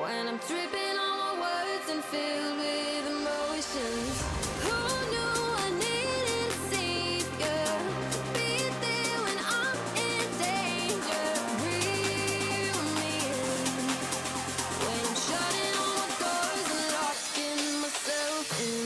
When I'm tripping on my words and filled with emotions. Who knew I needed a savior? Be there when I'm in danger. Reel me in. When I'm shutting all my doors and locking myself in.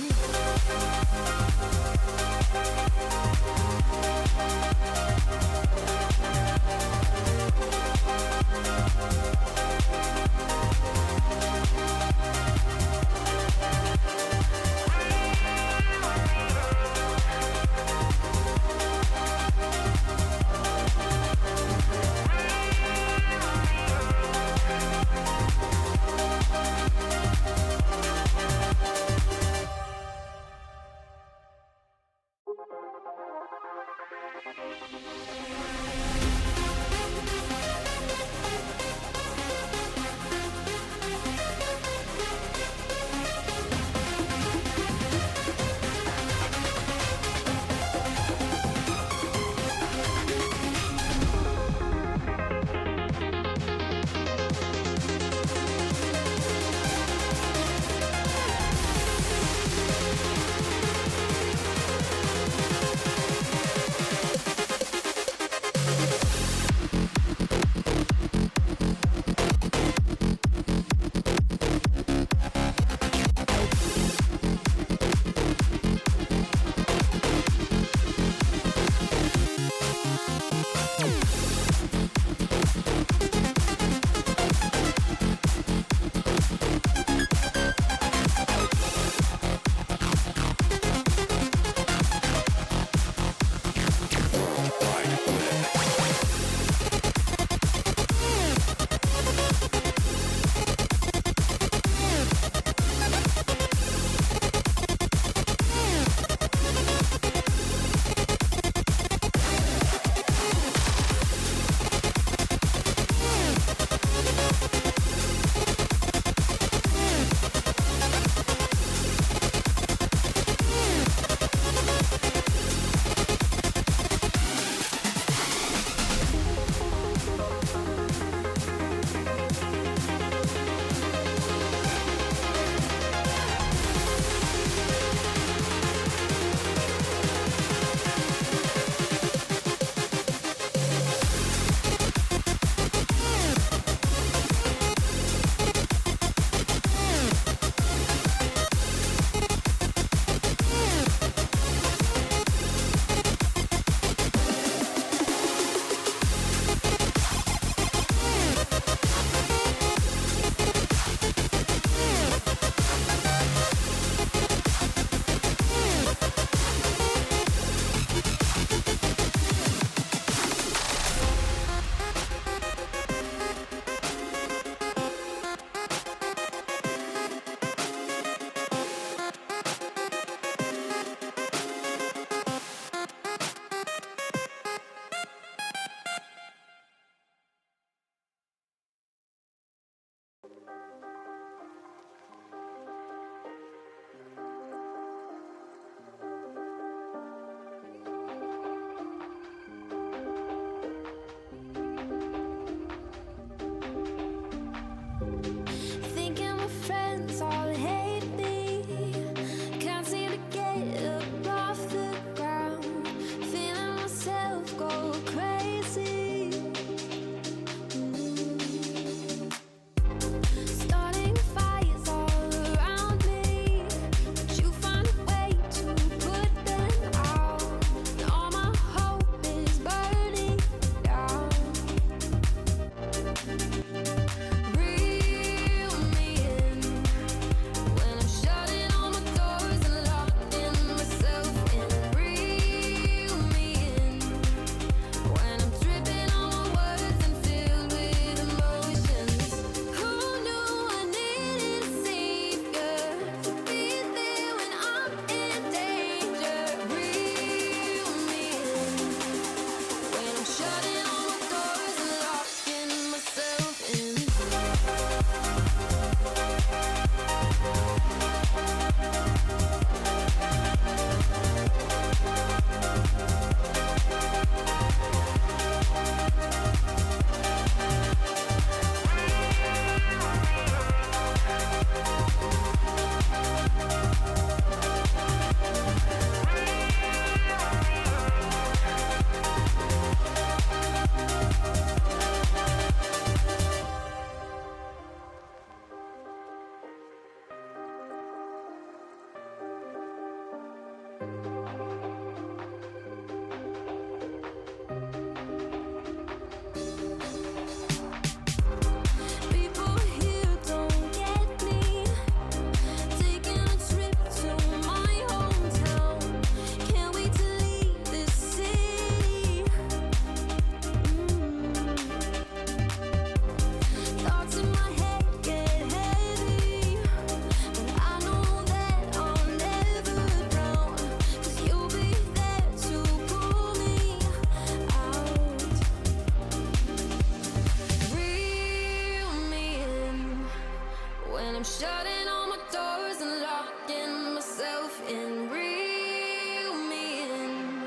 I'm shutting all my doors and locking myself in, reel me in.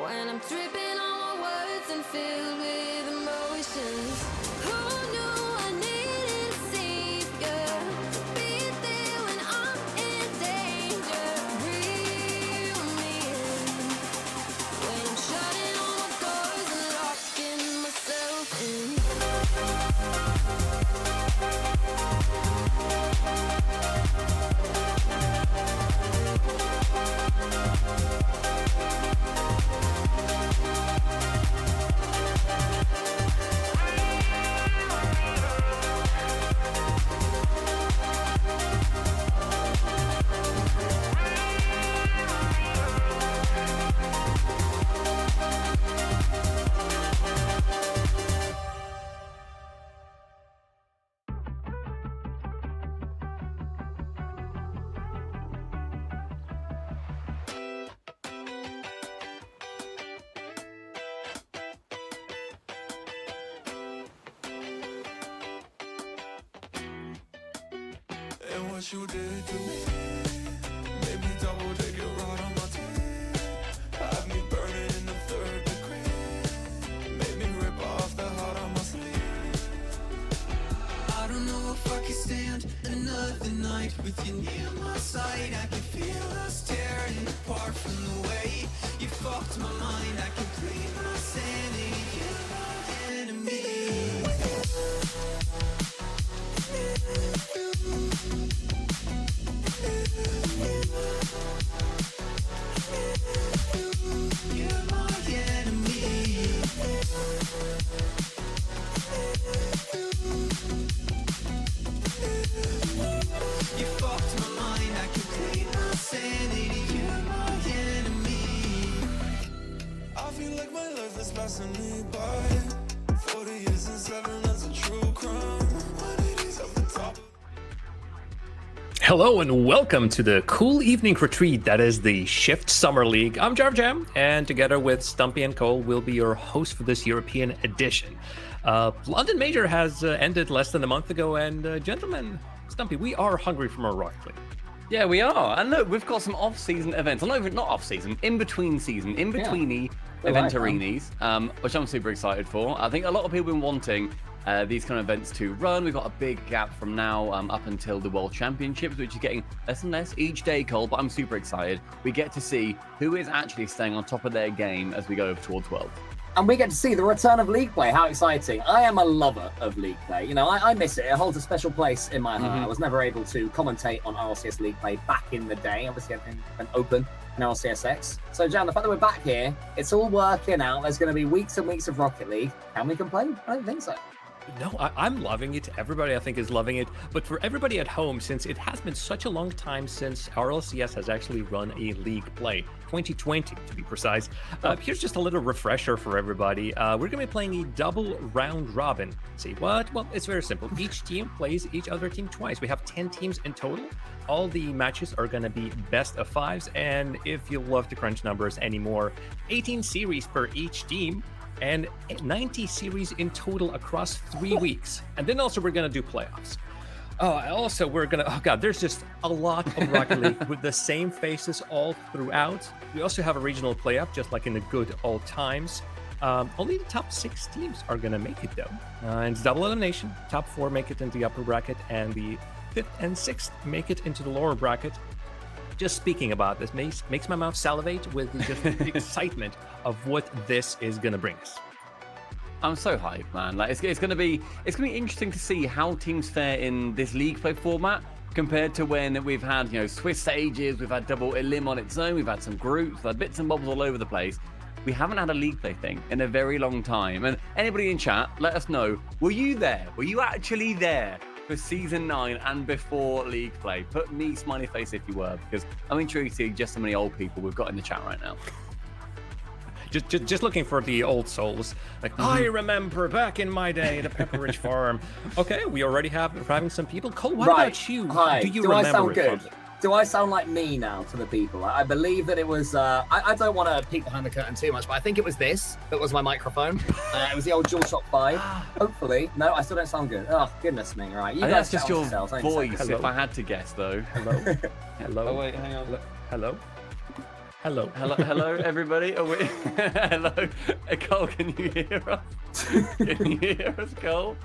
When I'm tripping on my words and filled with emotions. Who knew I needed a savior? Be there when I'm in danger, reel me in. When I'm shutting all my doors and locking myself in. And what you did to me made me double take it right on my teeth. Had me burning in the third degree. Made me rip off the heart on my sleeve. I don't know if I can stand another night with you near my side. I can feel us tearing apart from the way you fucked my mind. I can breathe my sanity. You're my enemy. You're my enemy. You fucked my mind, I can breathe my sanity. You're my enemy. I feel like my life is passing me by. 40 years and 7, that's a true crime. 180's off the top. Hello and welcome to the cool evening retreat that is the Shift Summer League. I'm Jar Jam, and together with Stumpy and Cole, we'll be your host for this European edition. London Major has ended less than a month ago, and gentlemen, Stumpy, we are hungry for more Rocket League. Yeah, we are. And look, we've got some off-season events. Well, not off-season, in-betweeny eventarinis, which I'm super excited for. I think a lot of people have been wanting these kind of events to run. We've got a big gap from now up until the World Championships, which is getting less and less each day, Cole, but I'm super excited. We get to see who is actually staying on top of their game as we go towards World. And we get to see the return of League play. How exciting. I am a lover of League play. You know, I miss it. It holds a special place in my heart. I was never able to commentate on RLCS League play back in the day. Obviously, everything went open in RLCSX. So, Jan, the fact that we're back here, it's all working out. There's going to be weeks and weeks of Rocket League. Can we complain? I don't think so. No, I'm loving it. Everybody, I think, is loving it. But for everybody at home, since it has been such a long time since RLCS has actually run a league play, 2020 to be precise, here's just a little refresher for everybody. We're going to be playing a double round robin. See what? Well, it's very simple. Each team plays each other team twice. We have 10 teams in total. All the matches are going to be best of fives. And if you love to crunch numbers anymore, 18 series per each team. And 90 series in total across 3 weeks. And then also we're going to do playoffs. There's just a lot of Rocket League with the same faces all throughout. We also have a regional playoff, just like in the good old times. Only the top 6 teams are going to make it, though. And it's double elimination. Top 4 make it into the upper bracket, and the 5th and 6th make it into the lower bracket. Just speaking about this makes my mouth salivate with the excitement of what this is going to bring us. I'm so hyped, man. Like it's gonna be interesting to see how teams fare in this league play format compared to when we've had, Swiss stages, we've had double elim on its own, we've had some groups, we've had bits and bobs all over the place. We haven't had a league play thing in a very long time. And anybody in chat, let us know, were you there? Were you actually there for season 9 and before league play? Put me smiley face if you were, because I'm intrigued to see just how many old people we've got in the chat right now. Just looking for the old souls. Like, I remember back in my day, the Pepperidge Farm. Okay, we already having some people. Cole, what about you? Hi. Do you Do remember I sound it good? from- Do I sound like me now to the people? I believe that it was, I don't want to peek behind the curtain too much, but I think it was this that was my microphone. It was the old DualShock 5. Hopefully. No, I still don't sound good. Oh, goodness me. Right. You I think guys that's just chat your amongst yourselves. I need to voice, say if I had to guess, though. Hello. Hello. Oh, wait, hang on. Hello. Hello. Hello, everybody. Oh, wait. Hello. Cole, can you hear us? Can you hear us, Cole?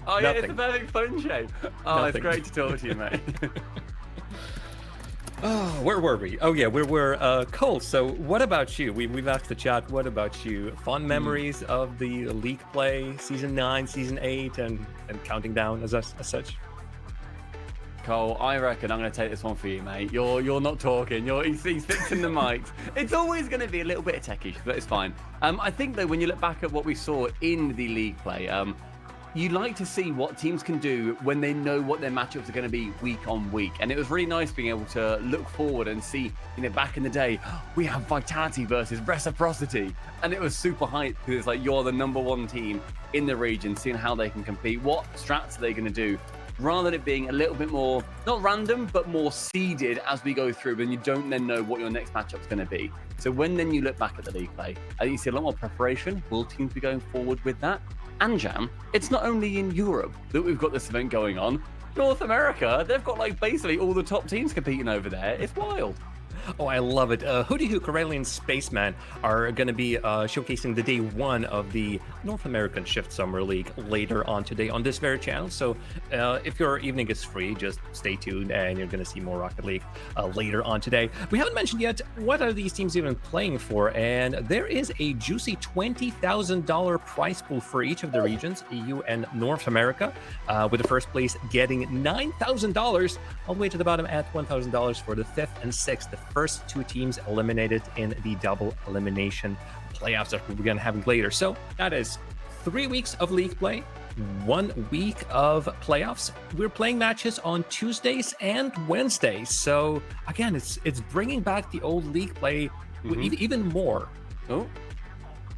Oh, yeah, it's the perfect phone shape. Oh, Nothing. It's great to talk to you, mate. Oh, where were we? Oh yeah, we're Cole. So what about you? We've asked the chat. What about you? Fond memories of the league play, season 9, season 8, and counting down as such. Cole, I reckon I'm going to take this one for you, mate. You're not talking. He's fixing the mics. It's always going to be a little bit techie, but it's fine. I think though, when you look back at what we saw in the league play, you like to see what teams can do when they know what their matchups are going to be week on week. And it was really nice being able to look forward and see, back in the day, we have Vitality versus Reciprocity. And it was super hype because it's like you're the number 1 team in the region, seeing how they can compete. What strats are they going to do? Rather than it being a little bit more, not random, but more seeded as we go through, and you don't then know what your next matchup's going to be. So when then you look back at the league play, I think you see a lot more preparation. Will teams be going forward with that? And Jam, it's not only in Europe that we've got this event going on. North America, they've got like basically all the top teams competing over there. It's wild. Oh, I love it. Hoodie Who, Corellian Spaceman are going to be showcasing the day 1 of the North American Shift Summer League later on today on this very channel. So if your evening is free, just stay tuned and you're going to see more Rocket League later on today. We haven't mentioned yet, what are these teams even playing for? And there is a juicy $20,000 prize pool for each of the regions, EU and North America, with the first place getting $9,000 all the way to the bottom at $1,000 for the 5th and 6th. The first 2 teams eliminated in the double elimination playoffs that we're going to have later. So that is 3 weeks of league play, 1 week of playoffs. We're playing matches on Tuesdays and Wednesdays. So again, it's bringing back the old league play even more. Oh.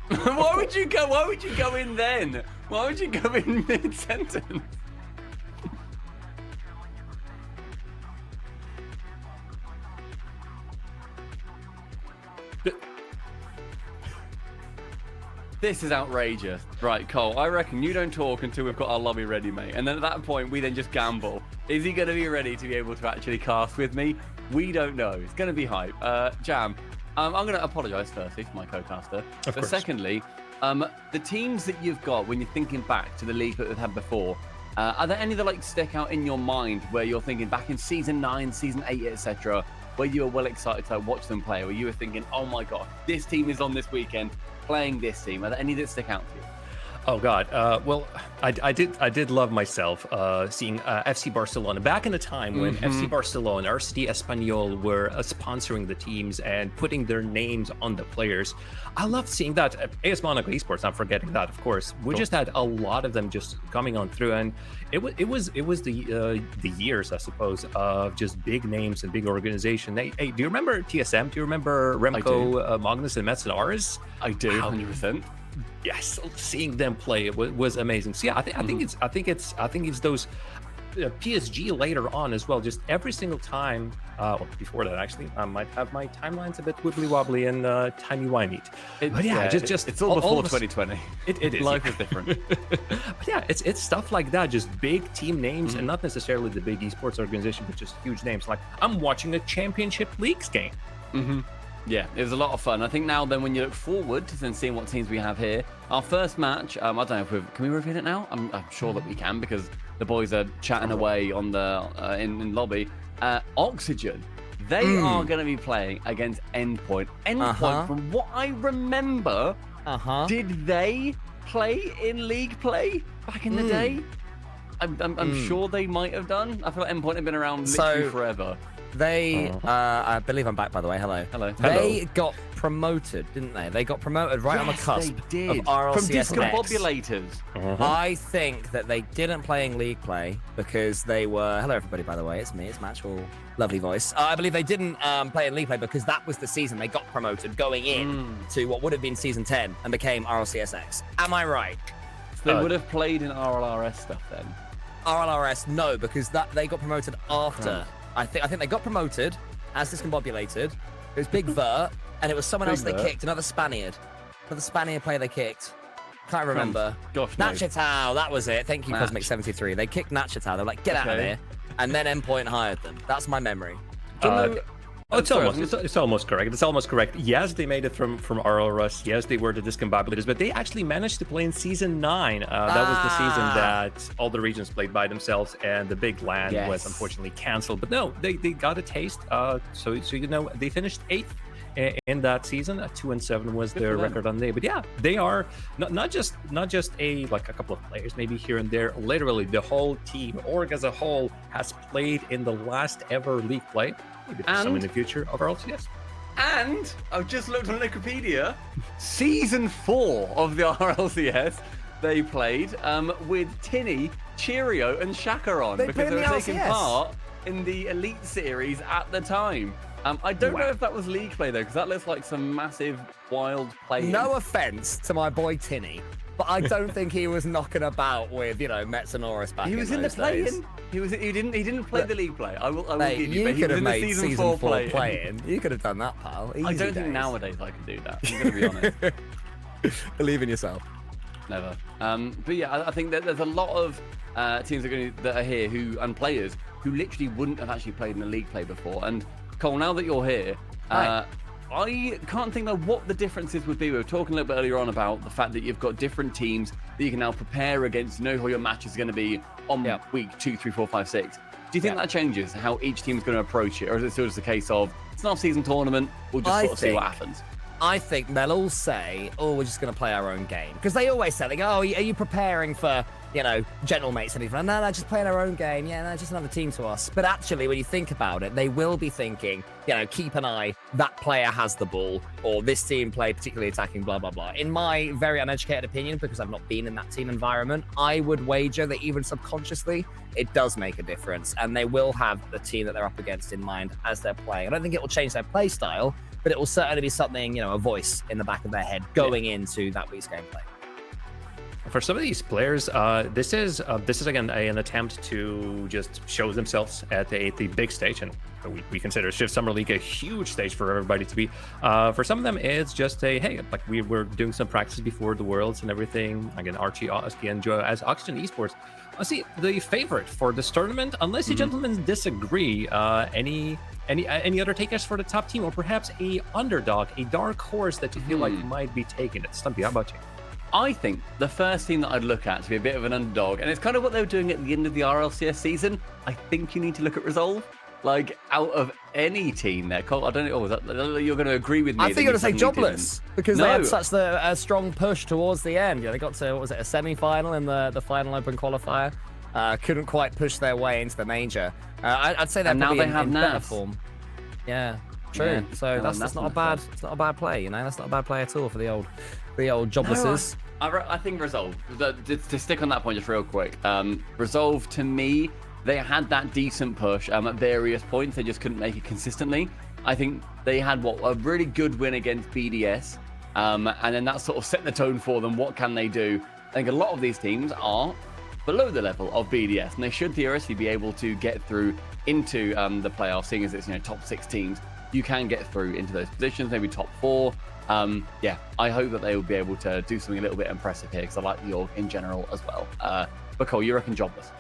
Why would you go in then? Why would you go in mid-sentence? This is outrageous. Right, Cole, I reckon you don't talk until we've got our lobby ready, mate. And then at that point, we then just gamble. Is he going to be ready to be able to actually cast with me? We don't know. It's going to be hype. Jam, I'm going to apologise firstly for my co-caster. Of course. Secondly, the teams that you've got when you're thinking back to the league that we've had before, are there any that like stick out in your mind where you're thinking back in season 9, season 8, etc., where you were well excited to watch them play, where you were thinking, oh my god, this team is on this weekend playing this team? Are there any that stick out to you? Oh God. Well, I did love myself seeing FC Barcelona back in the time when FC Barcelona, RCD Espanyol were sponsoring the teams and putting their names on the players. I loved seeing that. AS Monaco Esports, not forgetting that, of course. We just had a lot of them just coming on through, and it was the years, I suppose, of just big names and big organization. Hey, do you remember TSM? Do you remember Remco, Magnus, and Metz and Aris? I do, 100%. Yes, seeing them play was amazing. So yeah, I think it's those PSG later on as well. Just every single time, before that actually, I might have my timelines a bit wibbly wobbly and timey-wimey. But yeah, just it's all before 2020. It is. Life is different. But yeah, it's stuff like that, just big team names, and not necessarily the big esports organization, but just huge names. Like I'm watching a championship leagues game. Yeah, it was a lot of fun. I think now then when you look forward to then seeing what teams we have here, our first match, I don't know if can we reveal it now? I'm sure that we can because the boys are chatting away on the in lobby. Oxygen, they are going to be playing against Endpoint. Endpoint, from what I remember, did they play in league play back in the day? I'm sure they might have done. I feel like Endpoint have been around literally forever. They, I believe I'm back, by the way. Hello. They got promoted, didn't they? They got promoted right on the cusp of RLCS From next. discombobulators. I think that they didn't play in league play because they were... Hello, everybody, by the way. It's me. It's Matchday. Lovely voice. I believe they didn't play in league play because that was the season they got promoted going in to what would have been season 10 and became RLCSX. Am I right? So they would have played in RLRS stuff then? RLRS, no, because they got promoted after I think they got promoted as discombobulated. It was Big Vert, and it was someone else they kicked, another Spaniard player they kicked. Can't remember. Gosh, no. Nachitao, that was it. Thank you, Cosmic73. They kicked Nachitao. They're like, get out of here. And then Endpoint hired them. That's my memory. It's almost correct. It's almost correct. Yes, they made it from RLRS. Yes, they were the discombobulators, but they actually managed to play in Season 9. That was the season that all the regions played by themselves, and the big LAN was unfortunately canceled. But no, they got a taste. So you know, they finished 8th in that season. 2-7 was their record on the day. But yeah, they are not just a couple of players maybe here and there. Literally, the whole team, org as a whole, has played in the last ever league play. Maybe some in the future of RLCS. And I've just looked on Wikipedia. Season 4 of the RLCS, they played with Tinny, Cheerio, and Shakaron because they were taking part in the Elite Series at the time. I don't know if that was league play though, because that looks like some massive wild play. No offense to my boy Tinny, but I don't think he was knocking about with, you know, Metsonoris back. He was in the play-in. He didn't play the league play. I will give you. You but he could was have in the made season 4 play-in. You could have done that, pal. I don't think nowadays I could do that. I'm going to be honest. Believe in yourself. Never. But yeah, I think that there's a lot of teams that are here and players who literally wouldn't have actually played in a league play before. And Cole, now that you're here, I can't think of what the differences would be. We were talking a little bit earlier on about the fact that you've got different teams that you can now prepare against, know how your match is going to be on week 2, 3, 4, 5, 6. Do you think that changes how each team's going to approach it? Or is it still just a case of, it's an off-season tournament, we'll just sort of see what happens? I think they'll all say, oh, we're just going to play our own game. Because they always say, they go, oh, are you preparing for, you know, gentle mates and everything? No, just playing our own game. Yeah, no, just another team to us. But actually, when you think about it, they will be thinking, you know, keep an eye, that player has the ball, or this team play particularly attacking, blah, blah, blah. In my very uneducated opinion, because I've not been in that team environment, I would wager that even subconsciously, it does make a difference. And they will have the team that they're up against in mind as they're playing. I don't think it will change their play style, but it will certainly be something, you know, a voice in the back of their head going into that week's gameplay. For some of these players, this is again an attempt to just show themselves at the big stage, and we consider Shift Summer League a huge stage for everybody to be. For some of them, it's just a hey, like we were doing some practice before the Worlds and everything. Again, Archie, Oski, and Joe as Oxygen Esports. I see the favorite for this tournament, unless you gentlemen disagree. Any other takers for the top team, or perhaps a underdog, a dark horse that you feel like might be taking it? Stumpy, how about you? I think the first team that I'd look at to be a bit of an underdog, and it's kind of what they were doing at the end of the RLCS season, I think you need to look at Resolve. Like, out of any team there, Cole, I don't know, you're going to agree with me. I think you're going to say Jobless, because they had such a strong push towards the end. Yeah, they got to, what was it, a semi-final in the final open qualifier. Couldn't quite push their way into the major. I'd say they're probably in better form. Yeah, true. Yeah, so that's not a bad play, you know. That's not a bad play at all for the old Joblesses. No, I think Resolve, to stick on that point just real quick, Resolve, to me, they had that decent push at various points. They just couldn't make it consistently. I think they had a really good win against BDS, and then that sort of set the tone for them. What can they do? I think a lot of these teams are below the level of BDS, and they should theoretically be able to get through into the playoffs, seeing as it's, you know, top 6 teams. You can get through into those positions, maybe top 4. Yeah, I hope that they will be able to do something a little bit impressive here, because I like the org in general as well. But Cole, you reckon Jobless?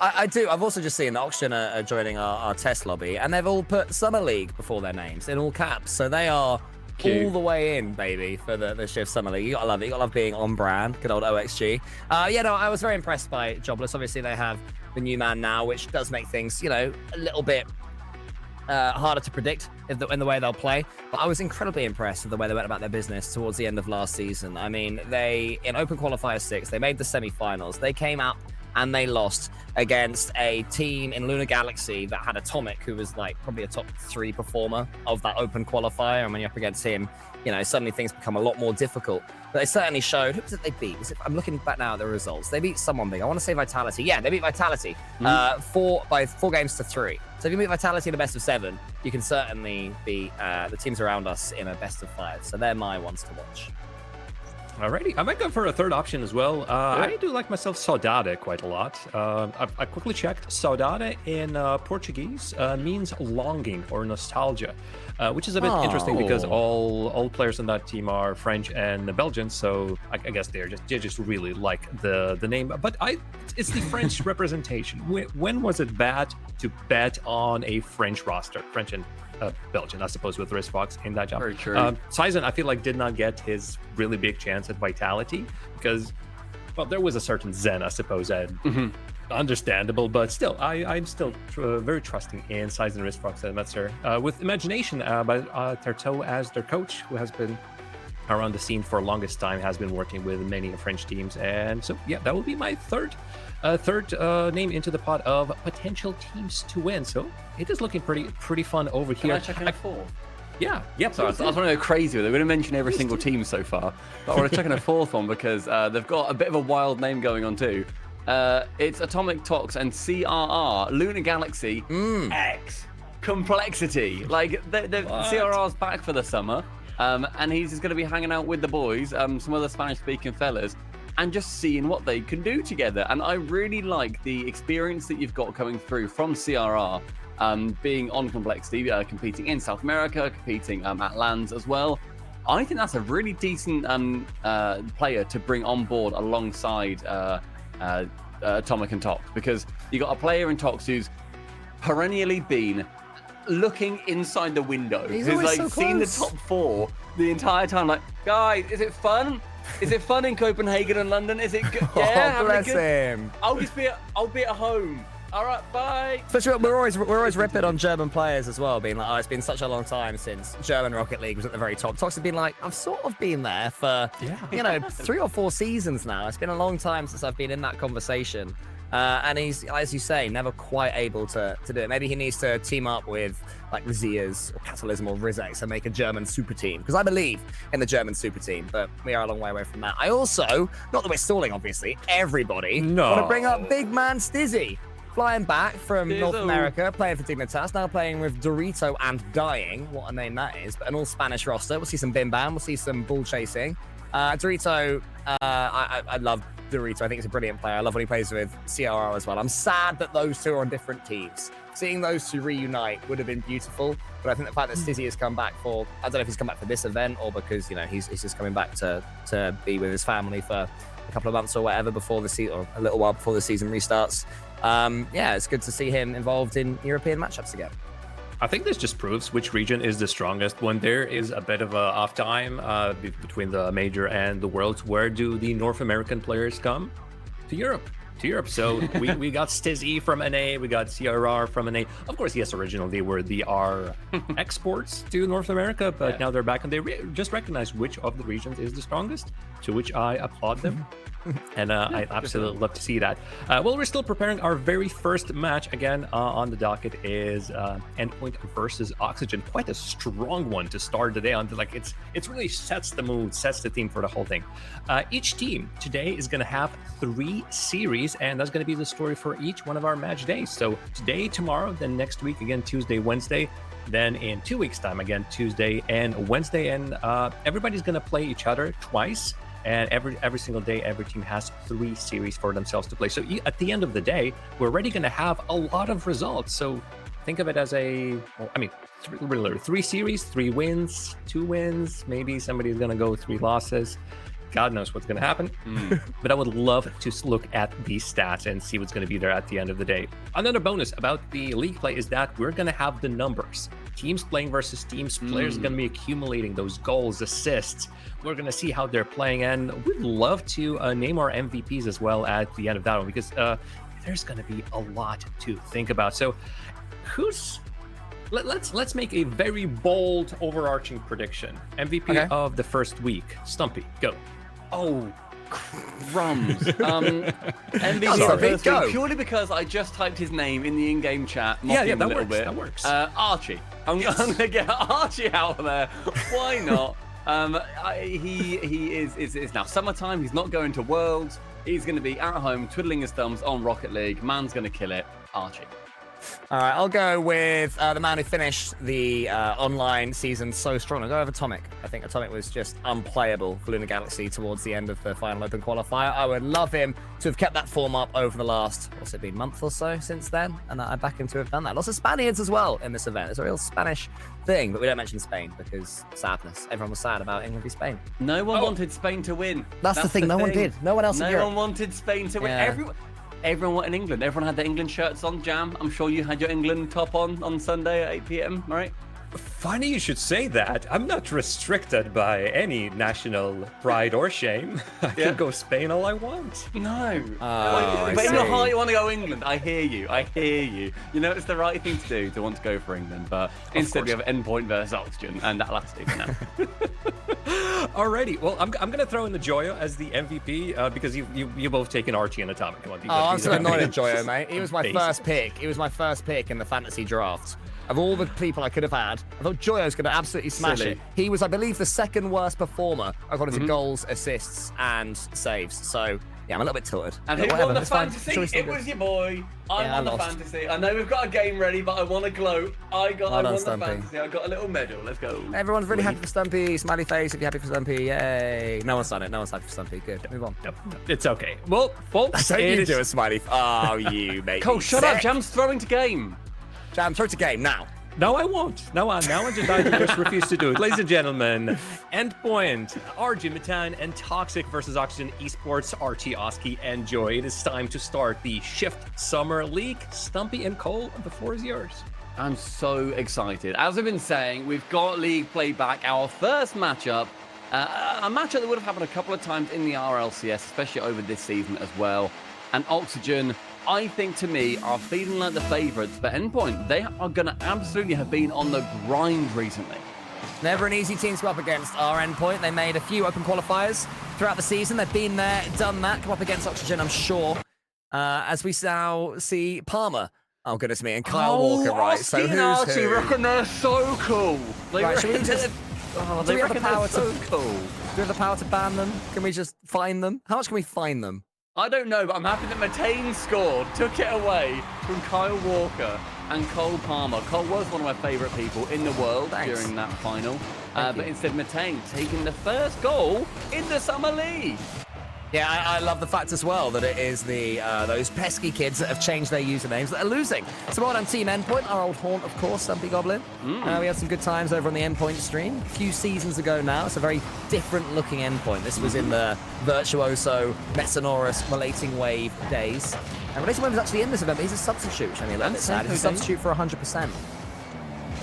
I do. I've also just seen that Oxygen are joining our test lobby, and they've all put Summer League before their names in all caps. So they are all the way in, baby, for the Shift Summer League. You gotta love it. You gotta love being on brand. Good old OXG. I was very impressed by Jobless. Obviously, they have the new man now, which does make things, you know, a little bit harder to predict in the way they'll play. But I was incredibly impressed with the way they went about their business towards the end of last season. I mean, they, in Open Qualifier 6, they made the semi-finals. They came out and they lost against a team in Lunar Galaxy that had Atomic, who was like probably a top 3 performer of that Open Qualifier. And when you're up against him, you know, suddenly things become a lot more difficult. But they certainly showed, who was it they beat? I'm looking back now at the results. They beat someone big. I want to say Vitality. Yeah, they beat Vitality by 4 games to 3. So if you beat Vitality in a best of 7, you can certainly beat the teams around us in a best of 5. So they're my ones to watch. Alrighty, I might go for a third option as well. I do like myself Saudade quite a lot. I quickly checked. Saudade in Portuguese means longing or nostalgia, which is a bit interesting because all players in that team are French and Belgian. So I guess they just really like the name. But it's the French representation. When was it bad to bet on a French roster? French and Belgian, I suppose, with Wristbox in that job. Very true. Sizen, I feel like, did not get his really big chance at Vitality because, well, there was a certain zen, I suppose, and understandable, but still, I'm still very trusting in Sizen, Wristbox, and Metzer. With Imagination by Terteau as their coach, who has been around the scene for the longest time, has been working with many French teams, and so, yeah, that will be my third name into the pot of potential teams to win. So it is looking pretty fun over here. Can I check in a fourth? Yeah. So I was want to go crazy with it. We're going to mention every single team so far, but I want to check in a fourth one because they've got a bit of a wild name going on too. It's Atomic Tox and CRR Lunar Galaxy X Complexity. Like the CRR's back for the summer, and he's just going to be hanging out with the boys, some other Spanish-speaking fellas, and just seeing what they can do together. And I really like the experience that you've got coming through from CRR, being on Complexity, competing in South America, competing at LANs as well. I think that's a really decent player to bring on board alongside Atomic and Tox, because you got a player in Tox who's perennially been looking inside the window. He's like so seen the close. top four the entire time. Like, guys, is it fun? Is it fun in Copenhagen and London? Is it good? Yeah, Oh, bless him. I'll be at home. All right, bye. Especially, we're always ripping on German players as well, being like, oh, it's been such a long time since German Rocket League was at the very top. Tox has been like, I've sort of been there for 3 or 4 seasons now. It's been a long time since I've been in that conversation. And he's, as you say, never quite able to do it. Maybe he needs to team up with like Razias or Catalysm or Rizex and make a German super team. Because I believe in the German super team, but we are a long way away from that. I also, not that we're stalling, obviously, everybody want to bring up big man Stizzy. Flying back from North America, playing for Dignitas, now playing with Dorito and Dying. What a name that is. But an all-Spanish roster. We'll see some Bim Bam. We'll see some ball chasing. Dorito, I love Dorito. I think he's a brilliant player. I love when he plays with CRR as well. I'm sad that those two are on different teams. Seeing those two reunite would have been beautiful. But I think the fact that Stizzy has come back for, I don't know if he's come back for this event or because, you know, he's just coming back to be with his family for a couple of months or whatever before the season, or a little while before the season restarts. Yeah, it's good to see him involved in European matchups again. I think this just proves which region is the strongest. When there is a bit of a off time between the major and the worlds, where do the North American players come? To Europe. So we got Stizzy from NA, we got CRR from NA. Of course, yes, originally they were our exports to North America, but now they're back and they just recognize which of the regions is the strongest, to which I applaud them. And I absolutely love to see that. Well, we're still preparing our very first match. Again, on the docket is Endpoint versus Oxygen. Quite a strong one to start the day on. Like it really sets the mood, sets the theme for the whole thing. Each team today is going to have 3 series, and that's going to be the story for each one of our match days. So today, tomorrow, then next week, again, Tuesday, Wednesday. Then in 2 weeks' time, again, Tuesday and Wednesday. And everybody's going to play each other twice. And every single day, every team has 3 series for themselves to play. So at the end of the day, we're already going to have a lot of results. So think of it as literally 3 series, 3 wins, 2 wins. Maybe somebody's going to go 3 losses. God knows what's going to happen. But I would love to look at these stats and see what's going to be there at the end of the day. Another bonus about the league play is that we're going to have the numbers. Teams playing versus teams. Players are going to be accumulating those goals, assists. We're going to see how they're playing. And we'd love to name our MVPs as well at the end of that one, because there's going to be a lot to think about. So let's make a very bold, overarching prediction. MVP of the first week. Stumpy, go. Oh, crumbs. MVP of the first week, purely because I just typed his name in the in-game chat. Yeah, that a little works. bit. That works. Archie. I'm going to get Archie out of there. Why not? He is now summertime. He's not going to Worlds. He's going to be at home twiddling his thumbs on Rocket League. Man's going to kill it. Archie. All right, I'll go with the man who finished the online season so strong. I'll go with Atomic. I think Atomic was just unplayable for Lunar Galaxy towards the end of the final Open qualifier. I would love him to have kept that form up over the last, what's it been, month or so since then? And I back him to have done that. Lots of Spaniards as well in this event. It's a real Spanish thing, but we don't mention Spain because sadness. Everyone was sad about England v Spain. No one wanted Spain to win. That's the thing. No one did. No one else in Europe. No one wanted Spain to win. Yeah. Everyone wanted England. Everyone had their England shirts on. Jam, I'm sure you had your England top on Sunday at 8 p.m. Right? Funny you should say that. I'm not restricted by any national pride or shame. I can go Spain all I want. No. I but in your see. heart, you want to go England. I hear you. You know, it's the right thing to do to want to go for England. But instead, we have Endpoint versus Oxygen, and that lasts for now. Alrighty. Well, I'm going to throw in the Joyo as the MVP because you both taken Archie and Atomic. Come on, I'm so annoyed at Joyo, mate. He was my Basic. first pick. He was my first pick in the fantasy draft. Of all the people I could have had, I thought Joyo's going to absolutely smash Silly. it. He was, I believe, the second worst performer according to goals, assists, and saves. So, yeah, I'm a little bit tilted. And But who whatever, won the it's fine. fantasy? Sure, it's still It good. was your boy. I Yeah, won I the lost. fantasy. I know we've got a game ready, but I want to gloat. I Well won done, the Stumpy. fantasy. I got a little medal. Let's go. Everyone's really happy for Stumpy. Smiley face if you're happy for Stumpy. Yay. No one's done it. No one's happy for Stumpy. Good. Move on. Nope, it's okay. Well, folks, Don't it you is- do a smiley. Oh, you mate. Cole, shut up. Jam's throwing to game. Jam, throw to game now. No, I won't. No, I just refuse to do it. Ladies and gentlemen, Endpoint, RG Matan, and Toxic versus Oxygen Esports, Archie, Oski, and Joy. It is time to start the Shift Summer League. Stumpy and Cole, the floor is yours. I'm so excited. As I've been saying, we've got League Play back. Our first matchup, a matchup that would have happened a couple of times in the RLCS, especially over this season as well. And Oxygen, I think, to me, are feeling like the favourites. But Endpoint, they are going to absolutely have been on the grind recently. Never an easy team to go up against our Endpoint. They made a few open qualifiers throughout the season. They've been there, done that. Come up against Oxygen, I'm sure. As we now see Palmer. Oh, goodness me. And Kyle Walker, right? So Oski and who's Archie who? reckon they're so cool. Right, should we just... Oh, do they we have the reckon they're power so to... cool. Do we have the power to ban them? Can we just fine them? How much can we fine them? I don't know, but I'm happy that Matane scored, took it away from Kyle Walker and Cole Palmer. Cole was one of my favourite people in the world during that final. But instead, Matane taking the first goal in the Summer League. Yeah, I love the fact as well that it is the those pesky kids that have changed their usernames that are losing. So well done, Team Endpoint, our old haunt, of course, Stumpy Goblin. We had some good times over on the Endpoint stream a few seasons ago now. It's a very different looking Endpoint. This was in the Virtuoso, Metsonorus, Relating Wave days. And Relating Wave was actually in this event, but he's a substitute, which I mean, a little bit sad. He's a substitute for 100%.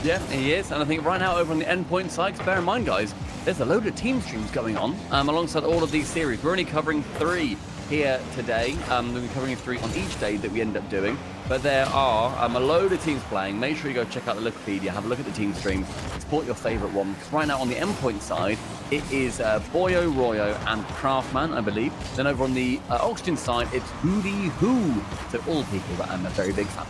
Yeah, he is. And I think right now over on the Endpoint side, 'cause bear in mind, guys, there's a load of team streams going on alongside all of these series. We're only covering 3 here today. We're covering 3 on each day that we end up doing. But there are a load of teams playing. Make sure you go check out the Wikipedia, have a look at the team streams, support your favourite one. Because right now on the Endpoint side, it is Boyo, Royo, and Craftman, I believe. Then over on the Oxygen side, it's Booty Who. So all people that I'm a very big fan.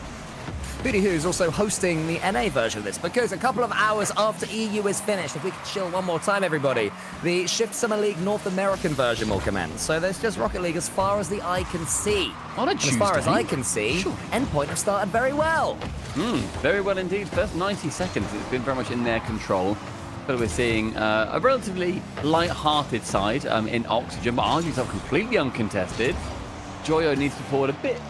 Booty Who's also hosting the NA version of this because a couple of hours after EU is finished, if we could chill one more time, everybody, the Shift Summer League North American version will commence. So there's just Rocket League as far as the eye can see. On a And as far as Tuesday? I can see, Sure. Endpoint have started very well. Very well indeed. First 90 seconds, it's been very much in their control. But we're seeing a relatively light-hearted side in Oxygen, but Argy's are completely uncontested. Joyo needs to forward a bit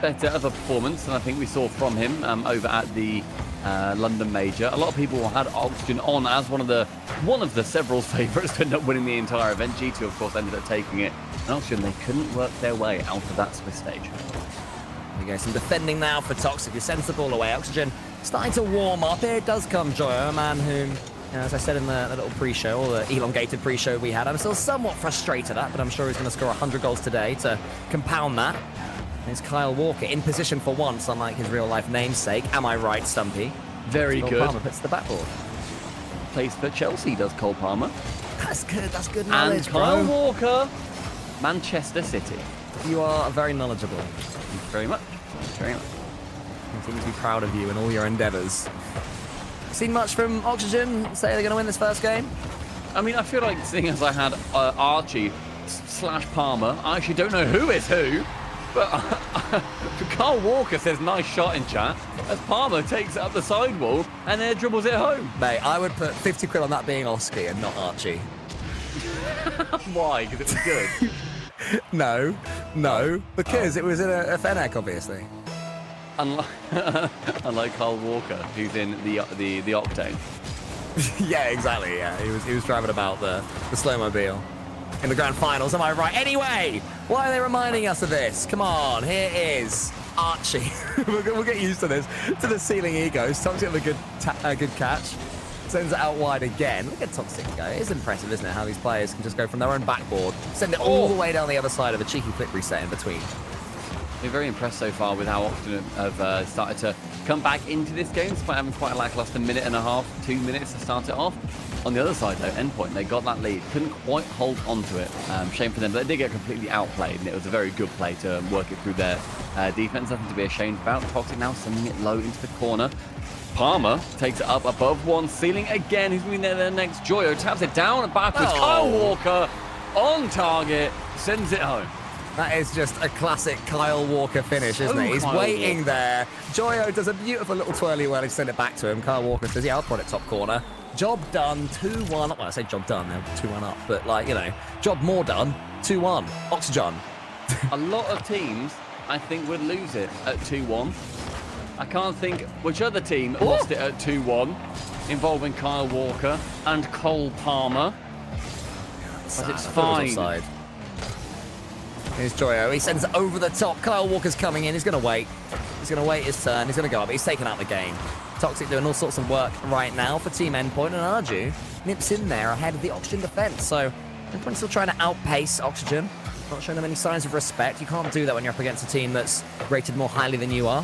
better of a performance than I think we saw from him over at the London Major. A lot of people had Oxygen on as one of the several favourites to end up winning the entire event. G2, of course, ended up taking it. And Oxygen, they couldn't work their way out of that Swiss stage. There we go, some defending now for Toxic, who sends the ball away. Oxygen starting to warm up. Here does come Joyo, a man whom, you know, as I said in the little pre-show, or the elongated pre-show we had, I'm still somewhat frustrated at, but I'm sure he's going to score 100 goals today to compound that. There's Kyle Walker in position for once, unlike his real-life namesake. Am I right, Stumpy? Very Cole good. Palmer puts the backboard. Plays for Chelsea, does Cole Palmer. That's good. That's good And knowledge, Kyle bro. Walker, Manchester City. You are very knowledgeable. Thank you very much. Very much. I seem to be proud of you and all your endeavours. Seen much from Oxygen? Say they're going to win this first game? I mean, I feel like seeing as I had Archie / Palmer, I actually don't know who is who, but Carl Walker says nice shot in chat. as Palmer takes it up the sidewall and then dribbles it home. Mate, I would put 50 quid on that being Oski and not Archie. Why? Because it was good. No, because it was in a Fennec, obviously. Unlike Kyle Walker, who's in the Octane. Yeah, exactly. Yeah, he was driving about the slowmobile in the grand finals. Am I right? Anyway, why are they reminding us of this? Come on, here is Archie. we'll get used to this. To the ceiling he goes. Toxic with a good catch. Sends it out wide again. Look at Toxic go. It is impressive, isn't it, how these players can just go from their own backboard, send it all the way down the other side of a cheeky flick reset in between. We're very impressed so far with how Oxford have started to come back into this game, despite having quite a lackluster minute and a half, 2 minutes to start it off. On the other side, though, Endpoint, they got that lead, couldn't quite hold on to it. Shame for them, but they did get completely outplayed, and it was a very good play to work it through their defense. Nothing to be ashamed about. Toxic now sending it low into the corner. Palmer takes it up above one ceiling again. Who's been there next? Joyo taps it down and backwards. Kyle Walker on target, sends it home. That is just a classic Kyle Walker finish, isn't it? He's waiting there. Joyo does a beautiful little twirly whirly to send it back to him. Kyle Walker says, yeah, I'll put it top corner. Job done, 2-1. Well, I say job done, they're 2-1 up. But, like, you know, job more done, 2-1. Oxygen. A lot of teams, I think, would lose it at 2-1. I can't think which other team lost it at 2-1, involving Kyle Walker and Cole Palmer. But it's fine. Here's Joyo. He sends it over the top. Kyle Walker's coming in. He's going to wait. He's going to wait his turn. He's going to go up. He's taken out the game. Toxic doing all sorts of work right now for Team Endpoint, and Arju nips in there ahead of the Oxygen defense. So Endpoint still trying to outpace Oxygen. Not showing them any signs of respect. You can't do that when you're up against a team that's rated more highly than you are.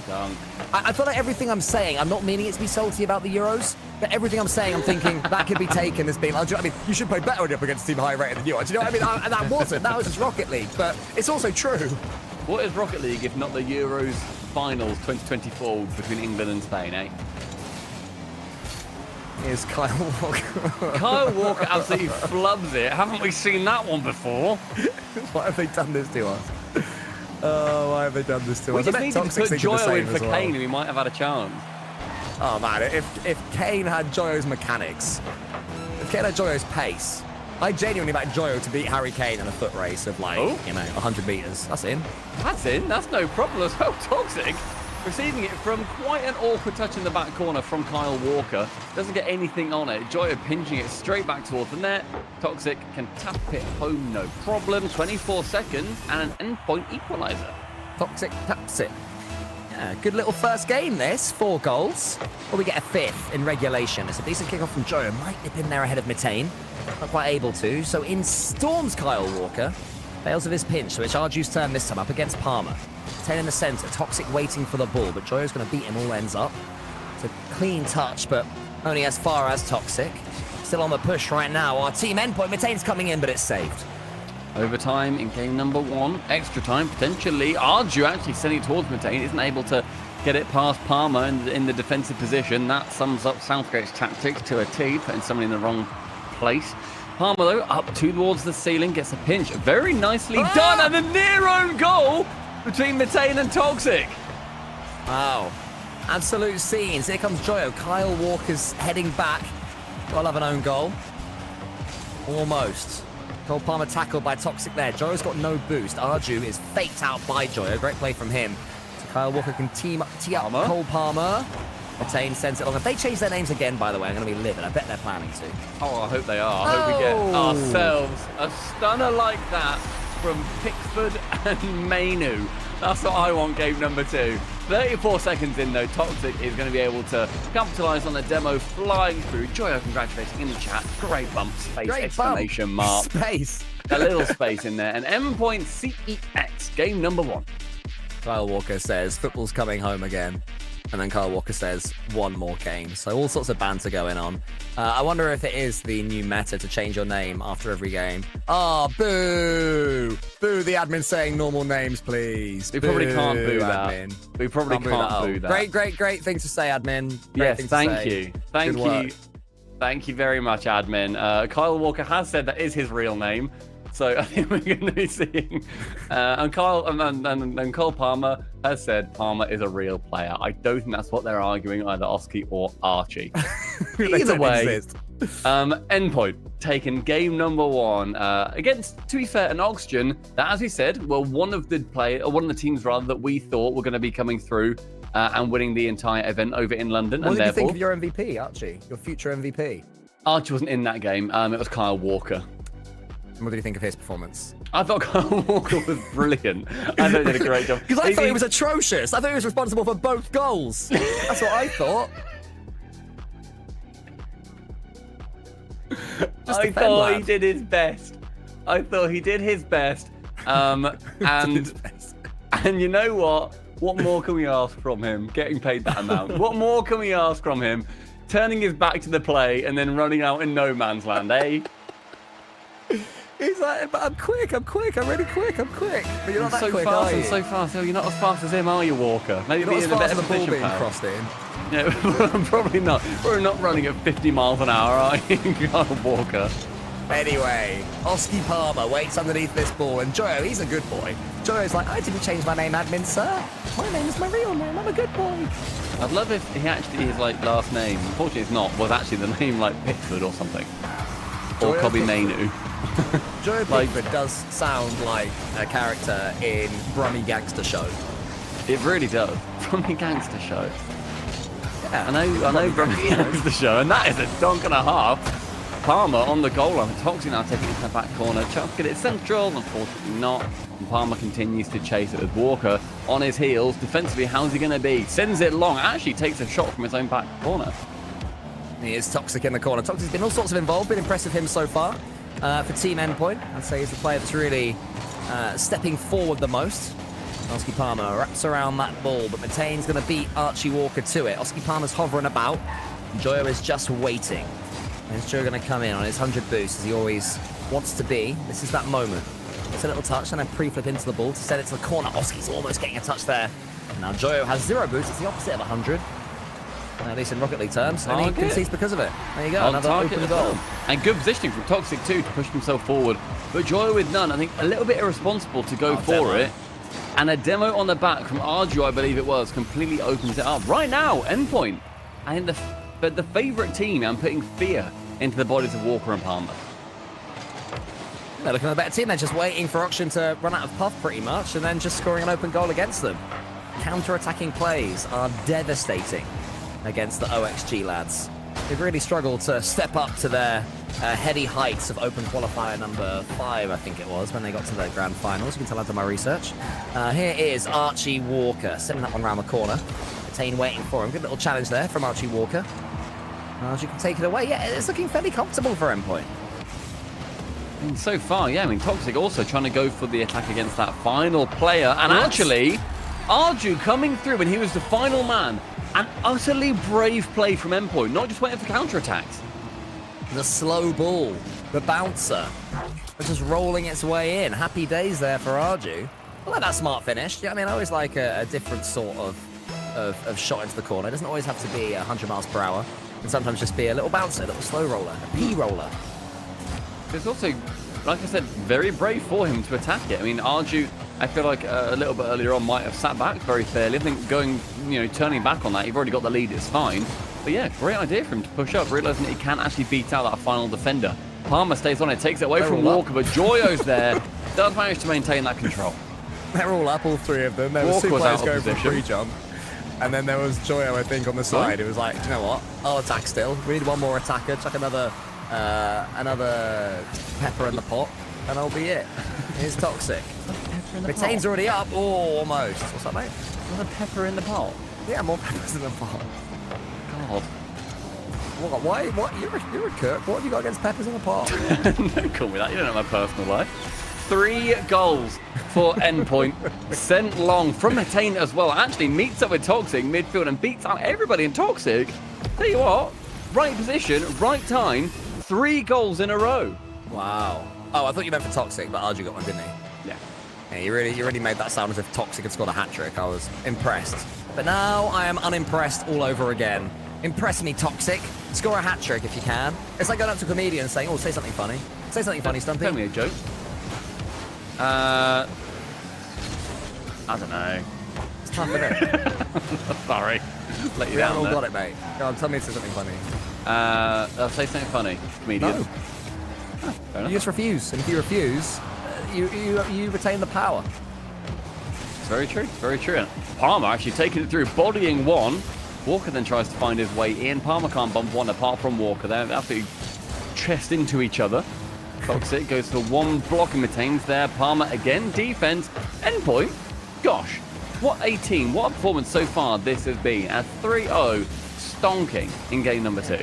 I feel like everything I'm saying, I'm not meaning it to be salty about the Euros, but everything I'm saying, I'm thinking that could be taken as being, I mean, you should play better when you're up against a team higher rated than you are. Do you know what I mean? That wasn't. That was just Rocket League, but it's also true. What is Rocket League if not the Euros finals 2024 between England and Spain, eh? Here's Kyle Walker. Kyle Walker absolutely flubs it. Haven't we seen that one before? Why have they done this to us? Oh, why have they done this to we us? just needed to put Joyo in for Kane and we might have had a chance. Oh, man, if Kane had Joyo's mechanics, if Kane had Joyo's pace, I genuinely backed Joyo to beat Harry Kane in a foot race of, like, 100 metres. That's in. That's in. That's no problem as well. Toxic receiving it from quite an awkward touch in the back corner from Kyle Walker. Doesn't get anything on it. Joyo pinching it straight back towards the net. Toxic can tap it home, no problem. 24 seconds and an Endpoint equaliser. Toxic taps it. Yeah, good little first game, this. 4 goals. Well, we get a 5th in regulation. It's a decent kickoff from Joyo. Might nip in there ahead of Mitane. Not quite able to. So in storms Kyle Walker. Fails of his pinch, so it's Arju's turn this time up against Palmer. 10 in the centre, Toxic waiting for the ball, but Joyo's going to beat him all ends up. It's a clean touch, but only as far as Toxic. Still on the push right now. Our team Endpoint, Mitane's coming in, but it's saved. Overtime in game number 1. Extra time, potentially. Arju actually sending it towards Matane. Isn't able to get it past Palmer in the defensive position. That sums up Southgate's tactics to a T, putting someone in the wrong place. Palmer, though, up towards the ceiling, gets a pinch. Very nicely done, and a near own goal between Matane and Toxic. Wow. Absolute scenes. Here comes Joyo. Kyle Walker's heading back. I'll have an own goal. Almost. Cole Palmer tackled by Toxic there. Joyo's got no boost. Arju is faked out by Joyo. Great play from him. So Kyle Walker can tee up Cole Palmer. Matane sends it along. If they change their names again, by the way, I'm going to be livid. I bet they're planning to. Oh, I hope they are. I hope we get ourselves a stunner like that from Pickford and Mainu. That's what I want game number 2. 34 seconds in, though. Toxic is going to be able to capitalise on the demo flying through. Joyo congratulating in the chat. Great bump. Space exclamation mark. Space. A little space in there. And Endpoint CEX, game number 1. Kyle Walker says, football's coming home again. And then Kyle Walker says, 1 more game. So all sorts of banter going on. I wonder if it is the new meta to change your name after every game. Oh, boo! Boo, the admin saying normal names, please. We probably can't boo that. Admin. We probably can't boo that. Great thing to say, admin. Yes, thank you. Thank you very much, admin. Kyle Walker has said that is his real name. So I think we're going to be seeing. And Cole Palmer has said Palmer is a real player. I don't think that's what they're arguing, either Oski or Archie. Either way, Endpoint taking game number 1 against, to be fair, an Oxygen that, as we said, were one of the teams rather that we thought were going to be coming through and winning the entire event over in London. What and did you think of your MVP, Archie? Your future MVP? Archie wasn't in that game. It was Kyle Walker. And what did you think of his performance? I thought Kyle Walker was brilliant. I thought he did a great job. Because I thought he was atrocious. I thought he was responsible for both goals. That's what I thought. I thought he did his best. And you know what? What more can we ask from him? Getting paid that amount. What more can we ask from him? Turning his back to the play and then running out in no man's land, eh? He's like, but I'm really quick. But you're not that so quick, fast are you? and so fast. You're not as fast as him, are you, Walker? Maybe You're not be as in a fast better as the ball position, being pal. crossed in. Yeah, probably not. We're not running at 50 miles an hour, are you, Kyle Walker? Anyway, Oski Palmer waits underneath this ball, and Joyo, he's a good boy. Joyo's like, I didn't change my name, admin, sir. My name is my real name. I'm a good boy. I'd love if he actually, his last name, unfortunately it's not, was actually the name like Pickford or something. Or Joyo Kobe Pickford. Mainu. Joyo Like- Pickford does sound like a character in Brummy Gangster Show. It really does. From the Gangster Show. Yeah, I know Brummy Gangster Show, and that is a donk and a half. Palmer on the goal line. Toxic now taking it to the back corner. Chance to get it central. Unfortunately not. And Palmer continues to chase it with Walker on his heels. Defensively, how's he going to be? Sends it long. Actually takes a shot from his own back corner. He is Toxic in the corner. Toxic's been all sorts of involved. Been impressive him so far. For Team Endpoint, I'd say he's the player that's really stepping forward the most. Oski Palmer wraps around that ball, but Matein's going to beat Archie Walker to it. Oski Palmer's hovering about. Joyo is just waiting. And is Joyo going to come in on his 100 boost as he always wants to be? This is that moment. It's a little touch and then pre-flip into the ball to send it to the corner. Oski's almost getting a touch there. And now Joyo has 0 boost. It's the opposite of 100. At least in Rocket League terms. And he concedes because of it. There you go. On Another target open as goal. well. And good positioning from Toxic too to push himself forward. But Joyo with none, I think a little bit irresponsible to go for demo. it. And a demo on the back from Arju, I believe it was, completely opens it up. Right now, Endpoint. I think the favourite team, I'm putting fear into the bodies of Walker and Palmer. They're looking at the better team. They're just waiting for Auction to run out of puff pretty much and then just scoring an open goal against them. Counter-attacking plays are devastating against the OXG lads. They've really struggled to step up to their heady heights of open qualifier number 5, I think it was, when they got to the grand finals. You can tell I've done my research. Here is Archie Walker, sending that one around the corner. Matane waiting for him. Good little challenge there from Archie Walker. Archie can take it away. Yeah, it's looking fairly comfortable for Endpoint. And so far, yeah, I mean, Toxic also trying to go for the attack against that final player. And What? actually, Arju coming through when he was the final man. An utterly brave play from Endpoint, not just waiting for counterattacks. The slow ball, the bouncer, just rolling its way in. Happy days there for Arju. I like that smart finish. Yeah, I mean, I always like a different sort of shot into the corner. It doesn't always have to be 100 miles per hour. It can sometimes just be a little bouncer, a little slow roller, a P-roller. It's also, like I said, very brave for him to attack it. I mean, Arju, I feel like a little bit earlier on might have sat back very fairly. I think turning back on that, you've already got the lead, it's fine. But yeah, great idea for him to push up, realising that he can actually beat out that final defender. Palmer stays on it, takes it away from Walker, but Joyo's there, does manage to maintain that control. They're all up, all three of them. There was Walker two was players out of going for a position. free jump. And then there was Joyo, I think, on the side. It was like, you know what? I'll attack still. We need one more attacker. Chuck another pepper in the pot, and I'll be it. Here's Toxic. Retain's already up. Oh, almost. What's that, mate? Another pepper in the pot. Yeah, more peppers in the pot. God. What? Why? What? You're a Kirk. What have you got against peppers in the pot? Don't call me that, you don't know my personal life. 3 goals for Endpoint, sent long from Matane as well. Actually meets up with Toxic midfield and beats out everybody in Toxic. Tell you what, right position, right time, 3 goals in a row. Wow. Oh, I thought you meant for Toxic, but Arju got one, didn't he? Yeah. Yeah, you really made that sound as if Toxic had scored a hat-trick. I was impressed. But now I am unimpressed all over again. Impress me, Toxic. Score a hat-trick if you can. It's like going up to a comedian and saying, oh, say something funny. Say something funny, Stumpy. Tell me a joke. I don't know. It's tough, isn't it? Sorry. Let you We down all there. got it, mate. Go on, tell me to say something funny. I'll say something funny. Comedian. No. Fair You enough. just refuse, and if you refuse, you retain the power. It's very true. Very true. Palmer actually taking it through, bodying one. Walker then tries to find his way in. Palmer can't bump one apart from Walker. They're absolutely chest into each other. Toxic goes for one block and retains there. Palmer again. Defense. Endpoint. Gosh, what a team. What a performance so far this has been. At 3-0, stonking in game number 2.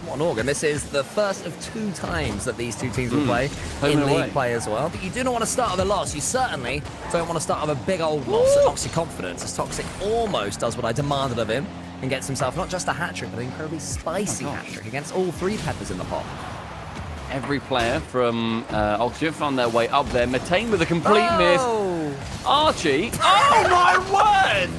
What an organ. This is the first of 2 times that these 2 teams will play Home in and away. league play as well. But you do not want to start with a loss. You certainly don't want to start with a big old loss that knocks your confidence, as Toxic almost does what I demanded of him and gets himself not just a hat-trick, but an incredibly spicy hat-trick against all 3 peppers in the pot. Every player from Oxygen found their way up there. Matane with a complete miss. Archie. Oh my word!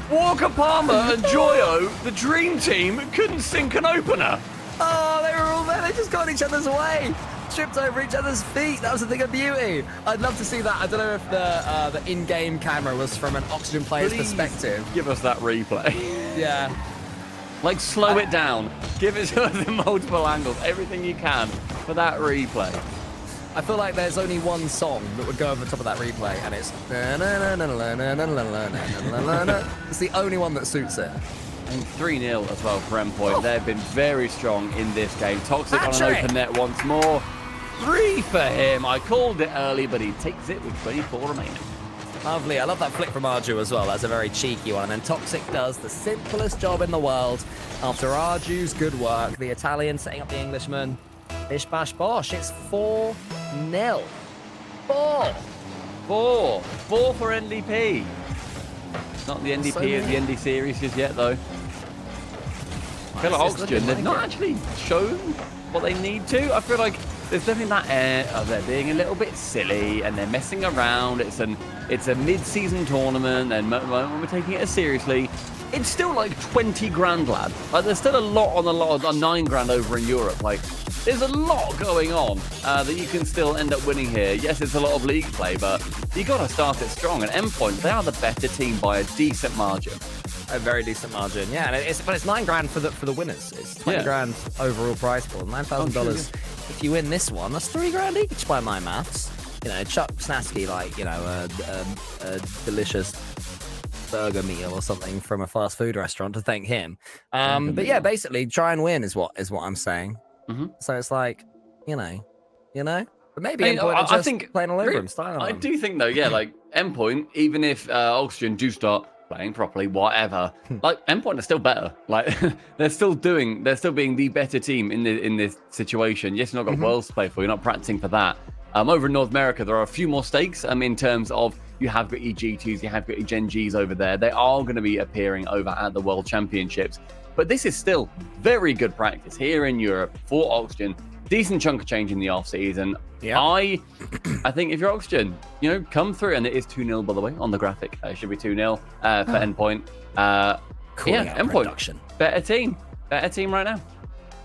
Walker, Palmer and Joyo, the dream team, couldn't sink an opener. Oh, they were all there. They just got in each other's way. Tripped over each other's feet. That was a thing of beauty. I'd love to see that. I don't know if the in-game camera was from an Oxygen player's Please perspective. give us that replay. Yeah. Like, slow it down. Give it to us in multiple angles. Everything you can for that replay. I feel like there's only one song that would go over the top of that replay, and it's... It's the only one that suits it. And 3-0 as well for Endpoint. They've been very strong in this game. Toxic on an Hat-trick. open net once more. 3 for him. I called it early, but he takes it with 24 remaining. Lovely. I love that flick from Arju as well. That's a very cheeky one. And then Toxic does the simplest job in the world. After Arju's good work, the Italian setting up the Englishman. Bish bash bosh. It's 4-0. 4. 4 for NDP. Not the NDP of the ND series just yet, though. I feel like Oxygen, they've not actually shown what they need to. I feel like there's definitely that air of they're being a little bit silly and they're messing around. It's a mid-season tournament, and when we're taking it seriously, it's still like 20 grand, lad. Like, there's still a lot on 9 grand over in Europe. Like, there's a lot going on that you can still end up winning here. Yes, it's a lot of league play, but you got to start it strong. And Endpoint, they are the better team by a decent margin. A very decent margin, yeah. And it's 9 grand for the winners. It's 20 grand overall prize pool, $9,000. If you win this one, that's 3 grand each by my maths. You know, Chuck Snasky, like, you know, a delicious burger meal or something from a fast food restaurant to thank him. But yeah, basically try and win is what I'm saying. So it's like, you know. But maybe Endpoint are just playing all over him. I do think though, yeah, like Endpoint, even if Oxygen do start playing properly, whatever, like Endpoint are still better. Like they're still being the better team in this situation. Yes, you've not got Worlds to play for, you're not practicing for that. Over in North America, there are a few more stakes in terms of you have got your G2s, you have got your Gen Gs over there. They are going to be appearing over at the World Championships. But this is still very good practice here in Europe for Oxygen. Decent chunk of change in the off-season. Yeah. I think if you're Oxygen, you know, come through. And it is 2-0, by the way, on the graphic. It should be 2-0 for Endpoint. Endpoint, production. Better team right now.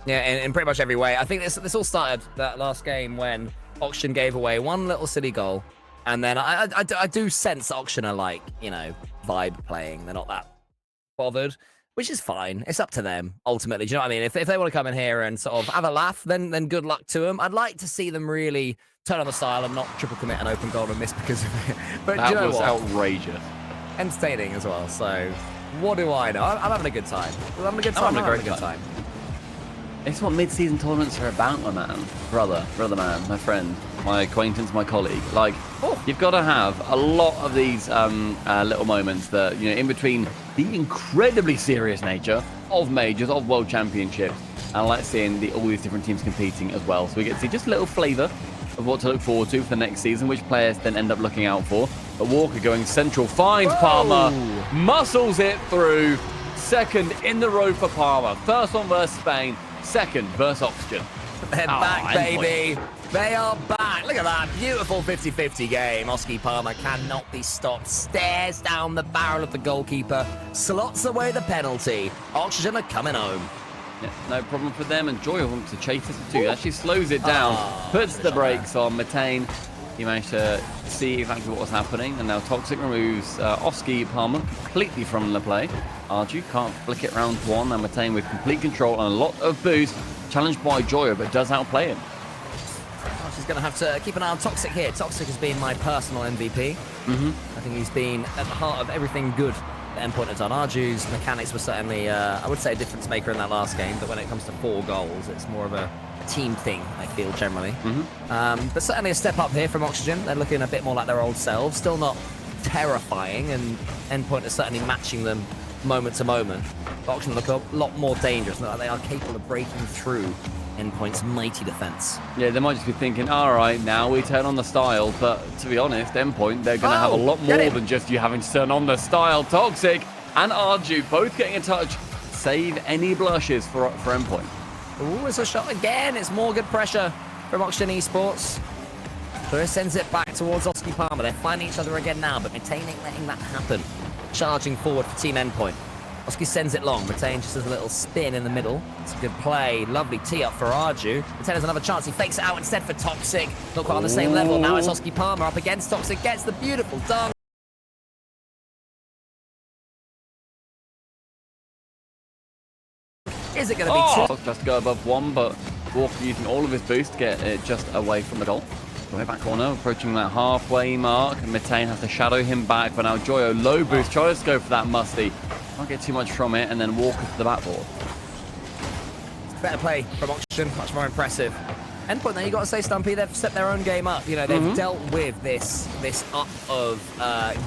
Yeah, in pretty much every way. I think this all started that last game when Oxygen gave away one little silly goal. And then I do sense Oxygen are like, you know, vibe playing. They're not that bothered, which is fine. It's up to them, ultimately. Do you know what I mean? If they want to come in here and sort of have a laugh, then good luck to them. I'd like to see them really turn on the style and not triple commit an open goal and miss because of it. But That do you know was what? outrageous. Entertaining as well. So what do I know? I'm having a good time. I'm having a good time. I'm having a I'm great having a good time. It's what mid-season tournaments are about, my man. Brother man, my friend, my acquaintance, my colleague. Like, you've got to have a lot of these little moments that, you know, in between the incredibly serious nature of majors, of world championships, and I like seeing all these different teams competing as well. So we get to see just a little flavour of what to look forward to for the next season, which players then end up looking out for. But Walker going central, finds Palmer, muscles it through. Second in the row for Palmer. First one versus Spain. Second versus Oxygen. They're back, Endpoint. baby. They are back. Look at that. Beautiful 50-50 game. Oski Palmer cannot be stopped. Stares down the barrel of the goalkeeper. Slots away the penalty. Oxygen are coming home. Yeah, no problem for them, and Joy wants to chase this too. Actually slows it down, puts the brakes on. Matane He managed to see exactly what was happening, and now Toxic removes Oski Palmer completely from the play. Arju can't flick it round one, and Matane with complete control and a lot of boost. Challenged by Joyo, but does outplay him. Oh, she's going to have to keep an eye on Toxic here. Toxic has been my personal MVP. I think he's been at the heart of everything good that Endpoint has done. Arju's mechanics were certainly, I would say, a difference maker in that last game, but when it comes to 4 goals, it's more of a team thing, I feel, generally. But certainly a step up here from Oxygen. They're looking a bit more like their old selves. Still not terrifying, and Endpoint is certainly matching them moment to moment. But Oxygen look a lot more dangerous. Look like they are capable of breaking through Endpoint's mighty defense. Yeah, they might just be thinking, all right, now we turn on the style. But to be honest, Endpoint, they're going to have a lot more than just you having to turn on the style. Toxic and Arju both getting a touch. Save any blushes for Endpoint. Ooh, it's a shot again. It's more good pressure from Oxygen Esports. So it sends it back towards Oski Palmer. They're finding each other again now, but maintaining, letting that happen. Charging forward for Team Endpoint. Oski sends it long. Matane just does a little spin in the middle. It's a good play. Lovely tee up for Arju. Matane has another chance. He fakes it out instead for Toxic. Not quite on the same level. Now it's Oski Palmer up against Toxic. Gets the beautiful dunk. Is it going to be 2? Just go above 1, but Walker using all of his boost to get it just away from the goal. Way back corner, approaching that halfway mark. Matane has to shadow him back, but now Joyo low boost, tries to go for that musty. Can't get too much from it, and then Walker to the backboard. Better play from Oxygen, much more impressive. Endpoint, though, you got to say, Stumpy, they've set their own game up. You know, they've dealt with this up of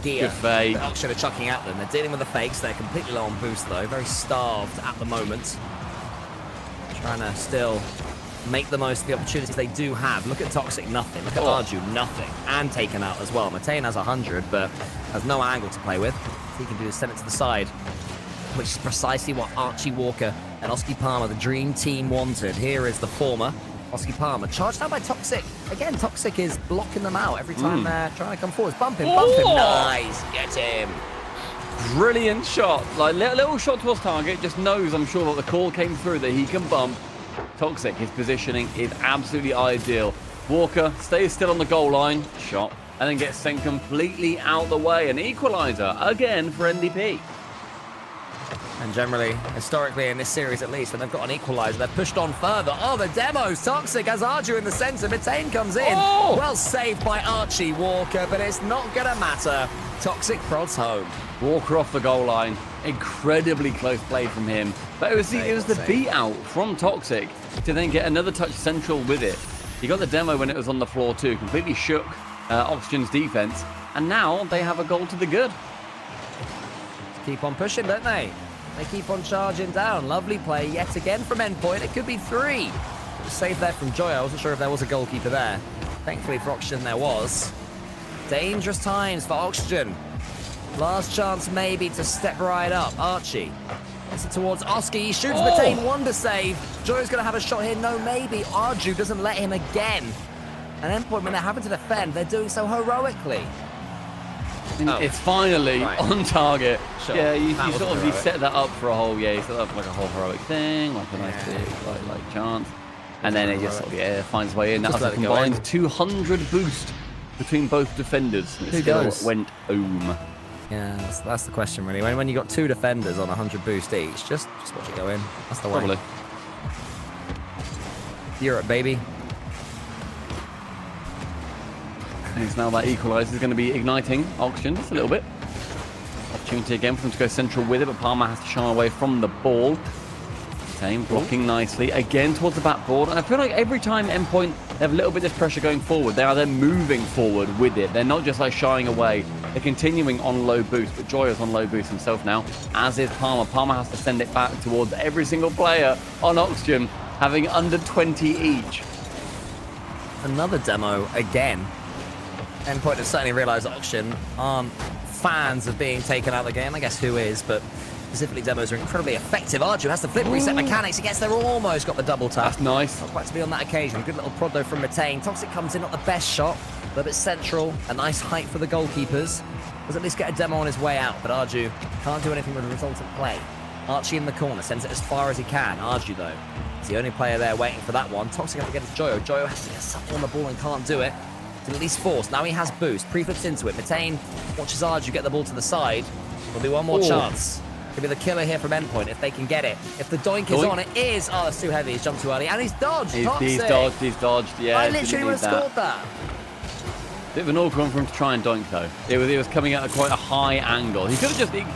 gear Good fake. that Oxygen are chucking at them. They're dealing with the fakes. They're completely low on boost, though. Very starved at the moment. Trying to still make the most of the opportunities they do have. Look at Toxic, nothing. Look at Arju, nothing. And taken out as well. Matane has 100, but has no angle to play with. All he can do is send it to the side, which is precisely what Archie Walker and Oski Palmer, the dream team, wanted. Here is the former Oski Palmer, charged down by Toxic. Again, Toxic is blocking them out every time they're trying to come forward. Bump him, bump him. Nice, get him. Brilliant shot. Like, little shot towards target. Just knows, I'm sure, that the call came through that he can bump. Toxic, his positioning is absolutely ideal. Walker stays still on the goal line. Shot. And then gets sent completely out the way. An equalizer, again, for NDP. And generally, historically in this series at least, when they've got an equalizer, they're pushed on further. Oh, the demos. Toxic has Arju in the centre. Matane comes in. Oh! Well saved by Archie Walker, but it's not going to matter. Toxic prods home. Walker off the goal line. Incredibly close play from him. But it was the beat out from Toxic to then get another touch central with it. He got the demo when it was on the floor too. Completely shook Oxygen's defense. And now they have a goal to the good. Keep on pushing, don't they? They keep on charging down. Lovely play yet again from Endpoint. It could be 3. It was saved there from Joy. I wasn't sure if there was a goalkeeper there. Thankfully for Oxygen there was. Dangerous times for Oxygen. Last chance maybe to step right up. Archie gets it towards Oski. He shoots Matane. Wonder save. Joy's going to have a shot here. No, maybe. Arju doesn't let him again. And Endpoint, when they're having to defend, they're doing so heroically. It's finally on target. Sure. Yeah, you That was sort of heroic. set that up for a whole, you set that up for like a whole heroic thing, like a nice big like chance. And then it just sort of, finds its way in. That was Just a let it go in. combined 200 boost between both defenders. And it Who still goes? went home. Yeah, that's the question really. When you got 2 defenders on 100 boost each, just watch it go in. That's the way. Probably. Europe, baby. And it's now that equaliser is going to be igniting Oxygen just a little bit. Opportunity again for them to go central with it, but Palmer has to shy away from the ball. Same, blocking nicely. Again towards the backboard. And I feel like every time Endpoint, they have a little bit of this pressure going forward. They are then moving forward with it. They're not just like shying away. They're continuing on low boost, but Joy is on low boost himself now, as is Palmer. Palmer has to send it back towards every single player on Oxygen, having under 20 each. Another demo again. Endpoint has certainly realised that Oxygen aren't fans of being taken out of the game. I guess who is, but specifically demos are incredibly effective. Arju has the flip reset mechanics. He gets there, almost got the double tap. That's nice. Not quite to be on that occasion. Good little prod though from Matane. Toxic comes in, not the best shot. A little bit central. A nice height for the goalkeepers. Does at least get a demo on his way out, but Arju can't do anything with the resultant play. Archie in the corner, sends it as far as he can. Arju though, is the only player there waiting for that one. Toxic has to get his Joyo. Joyo has to get something on the ball and can't do it. to at least force. Now he has boost. Pre-flips into it. Matane watches Arju get the ball to the side. There'll be one more chance. Could be the killer here from Endpoint if they can get it. If the doink is on, it is. Oh, that's too heavy. He's jumped too early. And he's dodged. He's dodged. Yeah, I literally would have scored that. Bit of an awkward one for him to try and dunk, though. It was coming at quite a high angle. He could have just...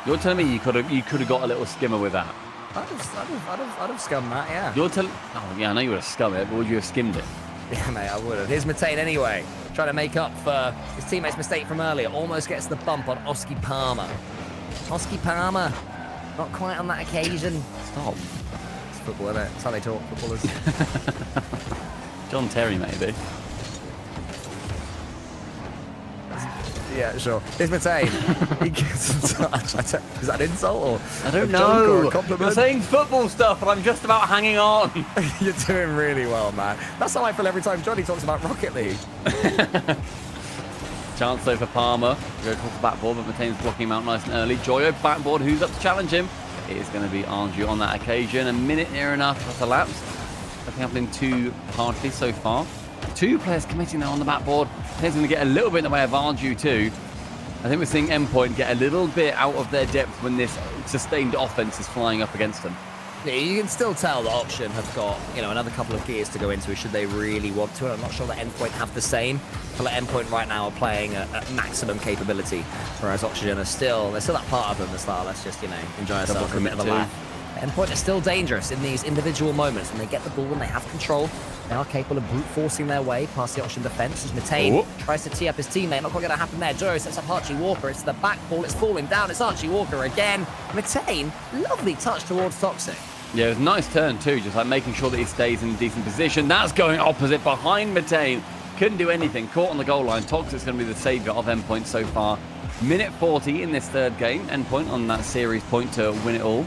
You're telling me you could have got a little skimmer with that? I'd have scummed that, yeah. You're telling... Oh, yeah, I know you would have scummed it, but would you have skimmed it? Yeah, mate, I would have. Here's Matane anyway, trying to make up for his teammate's mistake from earlier. Almost gets the bump on Oski Palmer. Oski Palmer, not quite on that occasion. Stop. It's football, isn't it? It's how they talk, footballers. John Terry, maybe. Yeah, sure. Here's Matane. He gets a touch. Is that an insult or I don't a joke or know. a compliment? You're saying football stuff, and I'm just about hanging on. You're doing really well, man. That's how I feel every time Johnny talks about Rocket League. Chance though for Palmer. Go across the backboard, but Matane's blocking him out nice and early. Joyo backboard. Who's up to challenge him? It is going to be Arju on that occasion. A minute near enough has elapsed. Nothing happening too hardly so far. Two players committing now on the backboard. He's going to get a little bit in the way of Arju too. I think we're seeing Endpoint get a little bit out of their depth when this sustained offense is flying up against them. Yeah, you can still tell that Option have got, another couple of gears to go into should they really want to. And I'm not sure that Endpoint have the same. I feel like Endpoint right now are playing at maximum capability, whereas Oxygen are still, there's still that part of them that's like, let's just, enjoy ourselves for a bit of a laugh. Endpoint are still dangerous in these individual moments. When they get the ball and they have control, they are capable of brute forcing their way past the Option defense. As Matane tries to tee up his teammate, not quite going to happen there. Joe sets up Archie Walker. It's the back ball. It's falling down. It's Archie Walker again. Matane, lovely touch towards Toxic. Yeah, it was a nice turn too, just like making sure that he stays in a decent position. That's going opposite behind Matane. Couldn't do anything. Caught on the goal line. Toxic's going to be the saviour of Endpoint so far. Minute 40 in this third game. Endpoint on that series point to win it all.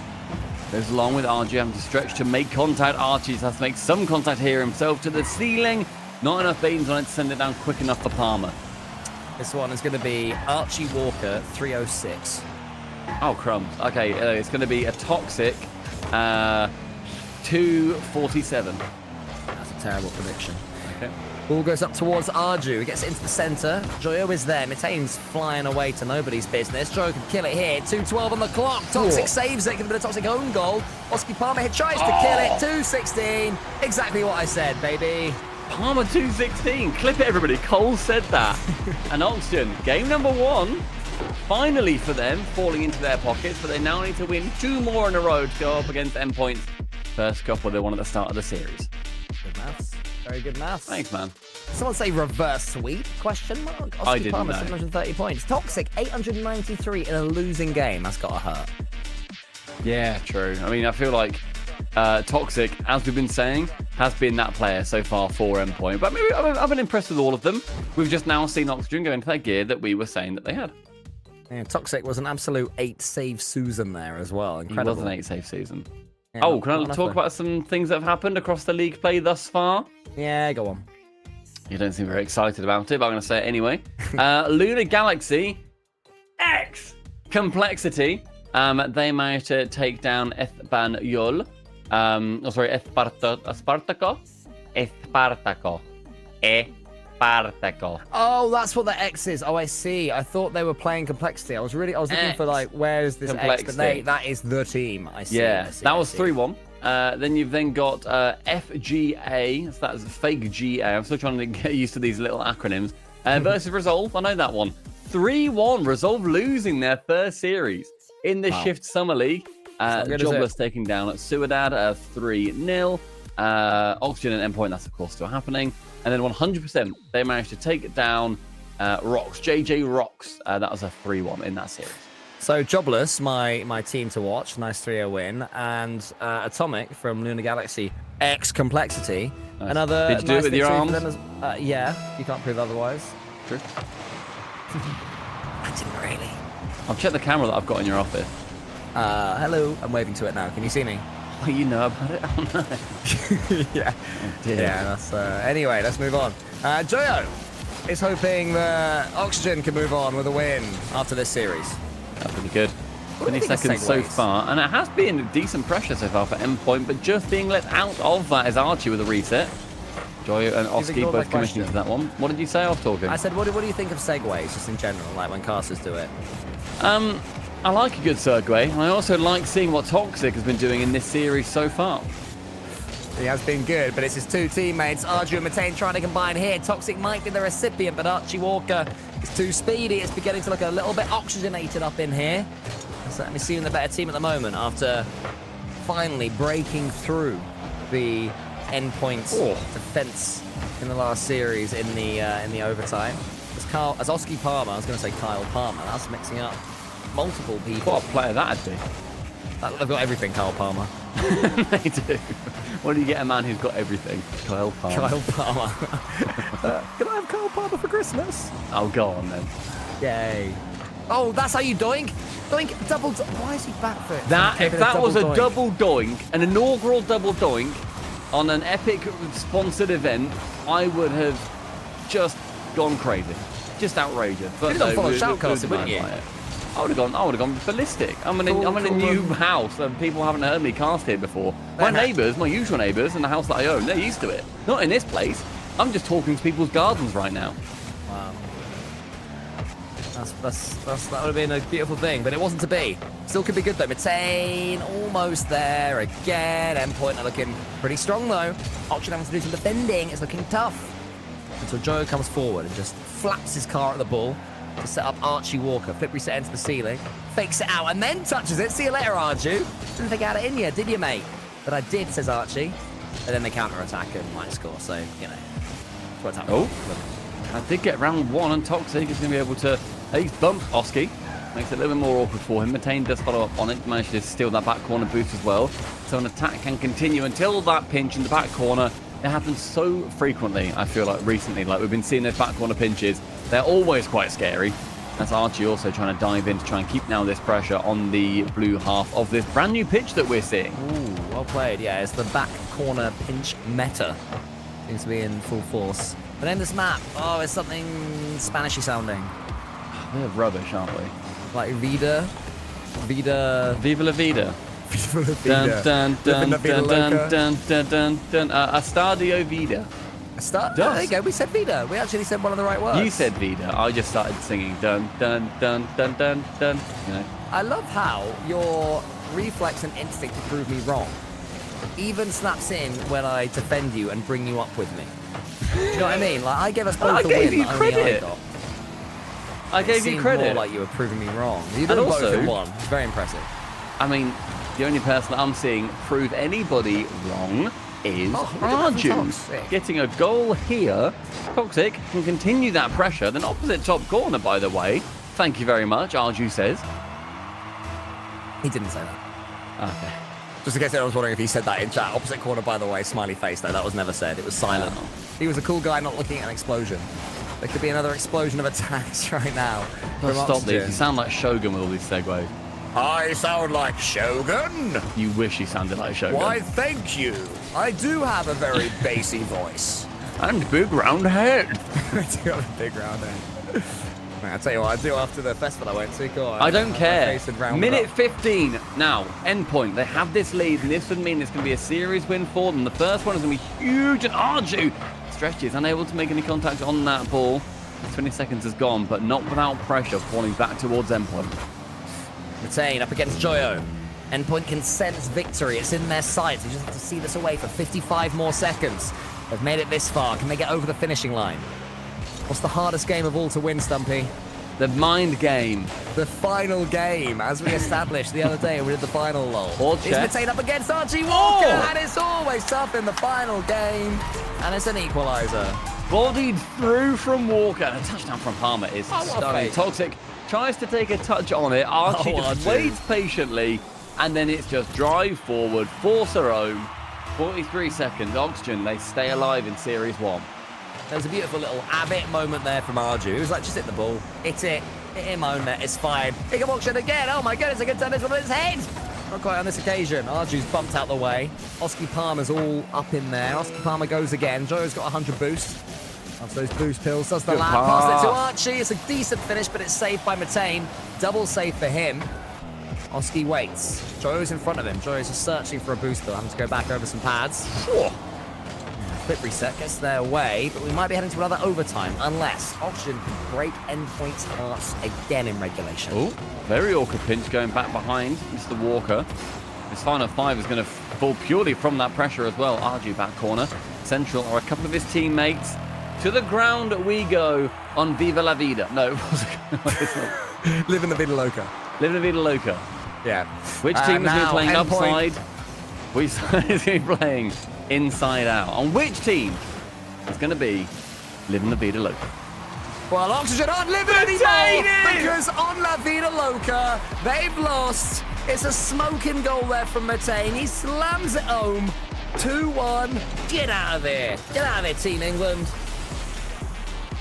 Goes along with Archie having to stretch to make contact. Archie has to make some contact here himself to the ceiling. Not enough beans on it to send it down quick enough for Palmer. This one is going to be Archie Walker, 306. Oh, crumbs. Okay, it's going to be a Toxic 247. That's a terrible prediction. Okay. Ball goes up towards Arju. He gets it into the centre. Joyo is there. Matane's flying away to nobody's business. Joyo can kill it here. 2:12 on the clock. Toxic saves it. Could have been a Toxic own goal. Oski Palmer tries to kill it. 2:16. Exactly what I said, baby. Palmer 216. Clip it, everybody. Cole said that. And Oxygen, game number 1. Finally for them, falling into their pockets. But they now need to win 2 more in a row to go up against Endpoint. First couple they won at the start of the series. Good maths. Very good maths. Thanks, man. Someone say reverse sweep? Question mark. Oski I didn't Palmer, know. 730 points. Toxic 893 in a losing game. That's gotta hurt. Yeah, true. I mean, I feel like Toxic, as we've been saying, has been that player so far for Endpoint. But maybe I've been impressed with all of them. We've just now seen Oxygen go into that gear that we were saying that they had. Yeah, Toxic was an absolute 8-save Susan there as well. Incredible. He was an 8-save season. Yeah, can I talk about some things that have happened across the league play thus far? Yeah, go on. You don't seem very excited about it, but I'm going to say it anyway. Lunar Galaxy X Complexity. They managed to take down Espanyol. Espartaco. Oh, that's what the X is. Oh, I see. I thought they were playing Complexity. I was looking for like, where's this X? But that is the team. I see. Yeah, that was 3-1. Then you've then got FGA. So that's fake GA. I'm still trying to get used to these little acronyms. Versus Resolve. I know that one. 3-1. Resolve losing their first series in the Shift Summer League. Jobless taking down at Suadad 3-0. Oxygen and Endpoint, that's of course still happening. And then 100%, they managed to take down Rocks, JJ Rocks. That was a 3-1 in that series. So Jobless, my team to watch, nice 3-0 win, and Atomic from Lunar Galaxy X Complexity. Nice. Another. Did you do it with your arms? Yeah, you can't prove otherwise. True. I didn't really. I'll check the camera that I've got in your office. Hello, I'm waving to it now. Can you see me? Oh, you know about it? Oh, no. Yeah. Oh, dear. Yeah, that's... anyway, let's move on. Joyo is hoping that Oxygen can move on with a win after this series. That's pretty good. What do 20 you think of seconds so segues? far, and it has been decent pressure so far for Endpoint, but just being let out of that is Archie with a reset. Joy and Oski ignored my both commissioning to question. that one. What did you say? I was talking. I said, what do you think of segues, just in general, like when casters do it? I like a good segue, and I also like seeing what Toxic has been doing in this series so far. He has been good, but it's his two teammates, Arju and Matane, trying to combine here. Toxic might be the recipient, but Archie Walker is too speedy. It's beginning to look a little bit oxygenated up in here. Certainly seeing the better team at the moment after finally breaking through the Endpoint defense in the last series in the overtime. As Oski Palmer, I was going to say Kyle Palmer. That's mixing up multiple people. What a player that'd be. They've got everything, Kyle Palmer. They do. What do you get a man who's got everything? Kyle Palmer. Kyle Palmer. Can I have Kyle Palmer for Christmas? Oh, go on then. Yay. Oh, that's how you doink? Doink, double. Why is he back foot? If that was a double doink, an inaugural double doink on an epic sponsored event, I would have just gone crazy. Just outrageous. But You'd have gone full shoutcasting, wouldn't you? I would have gone ballistic. I'm in a new house and people haven't heard me cast here before. My neighbours, my usual neighbours in the house that I own, they're used to it. Not in this place. I'm just talking to people's gardens right now. Wow. That would have been a beautiful thing, but it wasn't to be. Still could be good though. Matane almost there again. Endpoint are looking pretty strong though. Oxygen having to do some defending. It's looking tough. Until Joe comes forward and just flaps his car at the ball to set up Archie Walker. Flip reset into the ceiling, fakes it out, and then touches it. See you later, Arju. Didn't think I had it in you, did you, mate? But I did, says Archie. And then they counter-attack and might score, so, you know. That's what's happening. I did get round one, and Toxic is going to be able to at least bump Oski. Makes it a little bit more awkward for him. Matane does follow up on it, managed to steal that back corner boost as well. So an attack can continue until that pinch in the back corner. It happens so frequently, I feel like, recently. Like, we've been seeing those back corner pinches. They're always quite scary. That's Archie also trying to dive in to try and keep now this pressure on the blue half of this brand new pitch that we're seeing. Ooh, well played. Yeah, it's the back corner pinch meta. Seems to be in full force. But in this map, oh, it's something Spanishy sounding. We're rubbish, aren't we? Like Vida. Viva la vida. Viva la vida. Dun, dun, Living dun, la vida dun, dun, loca. dun, dun, dun, dun. Estadio Vida. Start. Oh, there you go. We said Vida. We actually said one of the right words. You said Vida. I just started singing dun, dun, dun, dun, dun, dun. You know. I love how your reflex and instinct to prove me wrong even snaps in when I defend you and bring you up with me. Do you know what I mean? Like, I gave us both I a gave win you that only credit. I got. I gave It you seemed credit. more like you were proving me wrong. You did And both also- in one. It's very impressive. I mean, the only person that I'm seeing prove anybody wrong is Oh, look at that from Arju. Toxic. Getting a goal here. Toxic can continue that pressure. Then opposite top corner, by the way. Thank you very much, Arju says. He didn't say that. Okay. Just in case anyone was wondering if he said that in chat. Opposite corner, by the way, smiley face, though. That was never said. It was silent. Oh. He was a cool guy not looking at an explosion. There could be another explosion of attacks right now. from Stop Oxygen. these. You sound like Shogun with all these segues. I sound like Shogun. You wish you sounded like Shogun. Why, thank you. I do have a very bassy voice. And big round head. I do have a big round head. I'll tell you what, I do after the festival I went to. Go on. I don't My care. face had rounded Minute up. 15 now. Endpoint. They have this lead, and this would mean it's going to be a series win for them. The first one is going to be huge, and Arju stretches, unable to make any contact on that ball. 20 seconds is gone, but not without pressure, falling back towards Endpoint. Matane up against Joyo. Endpoint can sense victory. It's in their sights. They just have to see this away for 55 more seconds. They've made it this far. Can they get over the finishing line? What's the hardest game of all to win, Stumpy? The mind game. The final game, as we established the other day when we did the final lol. Or Is check. Matane up against Archie Walker, Oh! and it's always tough in the final game. And it's an equaliser. Bodied through from Walker. And a touchdown from Palmer is Oh, what a stunning. fake. Toxic tries to take a touch on it. Archie Oh, just Archie. waits patiently, and then it's just drive forward, force her own. 43 seconds. Oxygen, they stay alive in Series 1. There's a beautiful little Abbott moment there from Arju. He was like, just hit the ball. Hit it. Hit him own it. It's fine. He can watch it again. Oh my goodness, I can turn this one on his head. Not quite on this occasion. Arju's bumped out the way. Oski Palmer's all up in there. Oski Palmer goes again. Joe's got 100 boost. After those boost pills, does the Good lap. Pass it to pass. Archie. It's a decent finish, but it's saved by Matane. Double save for him. Oski waits. Joe's in front of him. Joe's just searching for a boost, though. Having to go back over some pads. clip reset gets their way, but we might be heading to another overtime unless Oxygen can break Endpoint's hearts again in regulation. Oh, very awkward pinch going back behind Mr. Walker. His final 5 is going to fall purely from that pressure as well. Arju back corner. Central are a couple of his teammates. To the ground we go on Viva La Vida. No, it's not. Living the Vida Loca. Living La Vida Loca. Yeah. Which team is going to be playing Endpoint. upside? Which side is going to be playing inside out? On which team is going to be Living La Vida Loca? Well, Oxygen aren't living anymore because on La Vida Loca, they've lost. It's a smoking goal there from Matane. He slams it home. 2-1. Get out of there. Get out of there, Team England.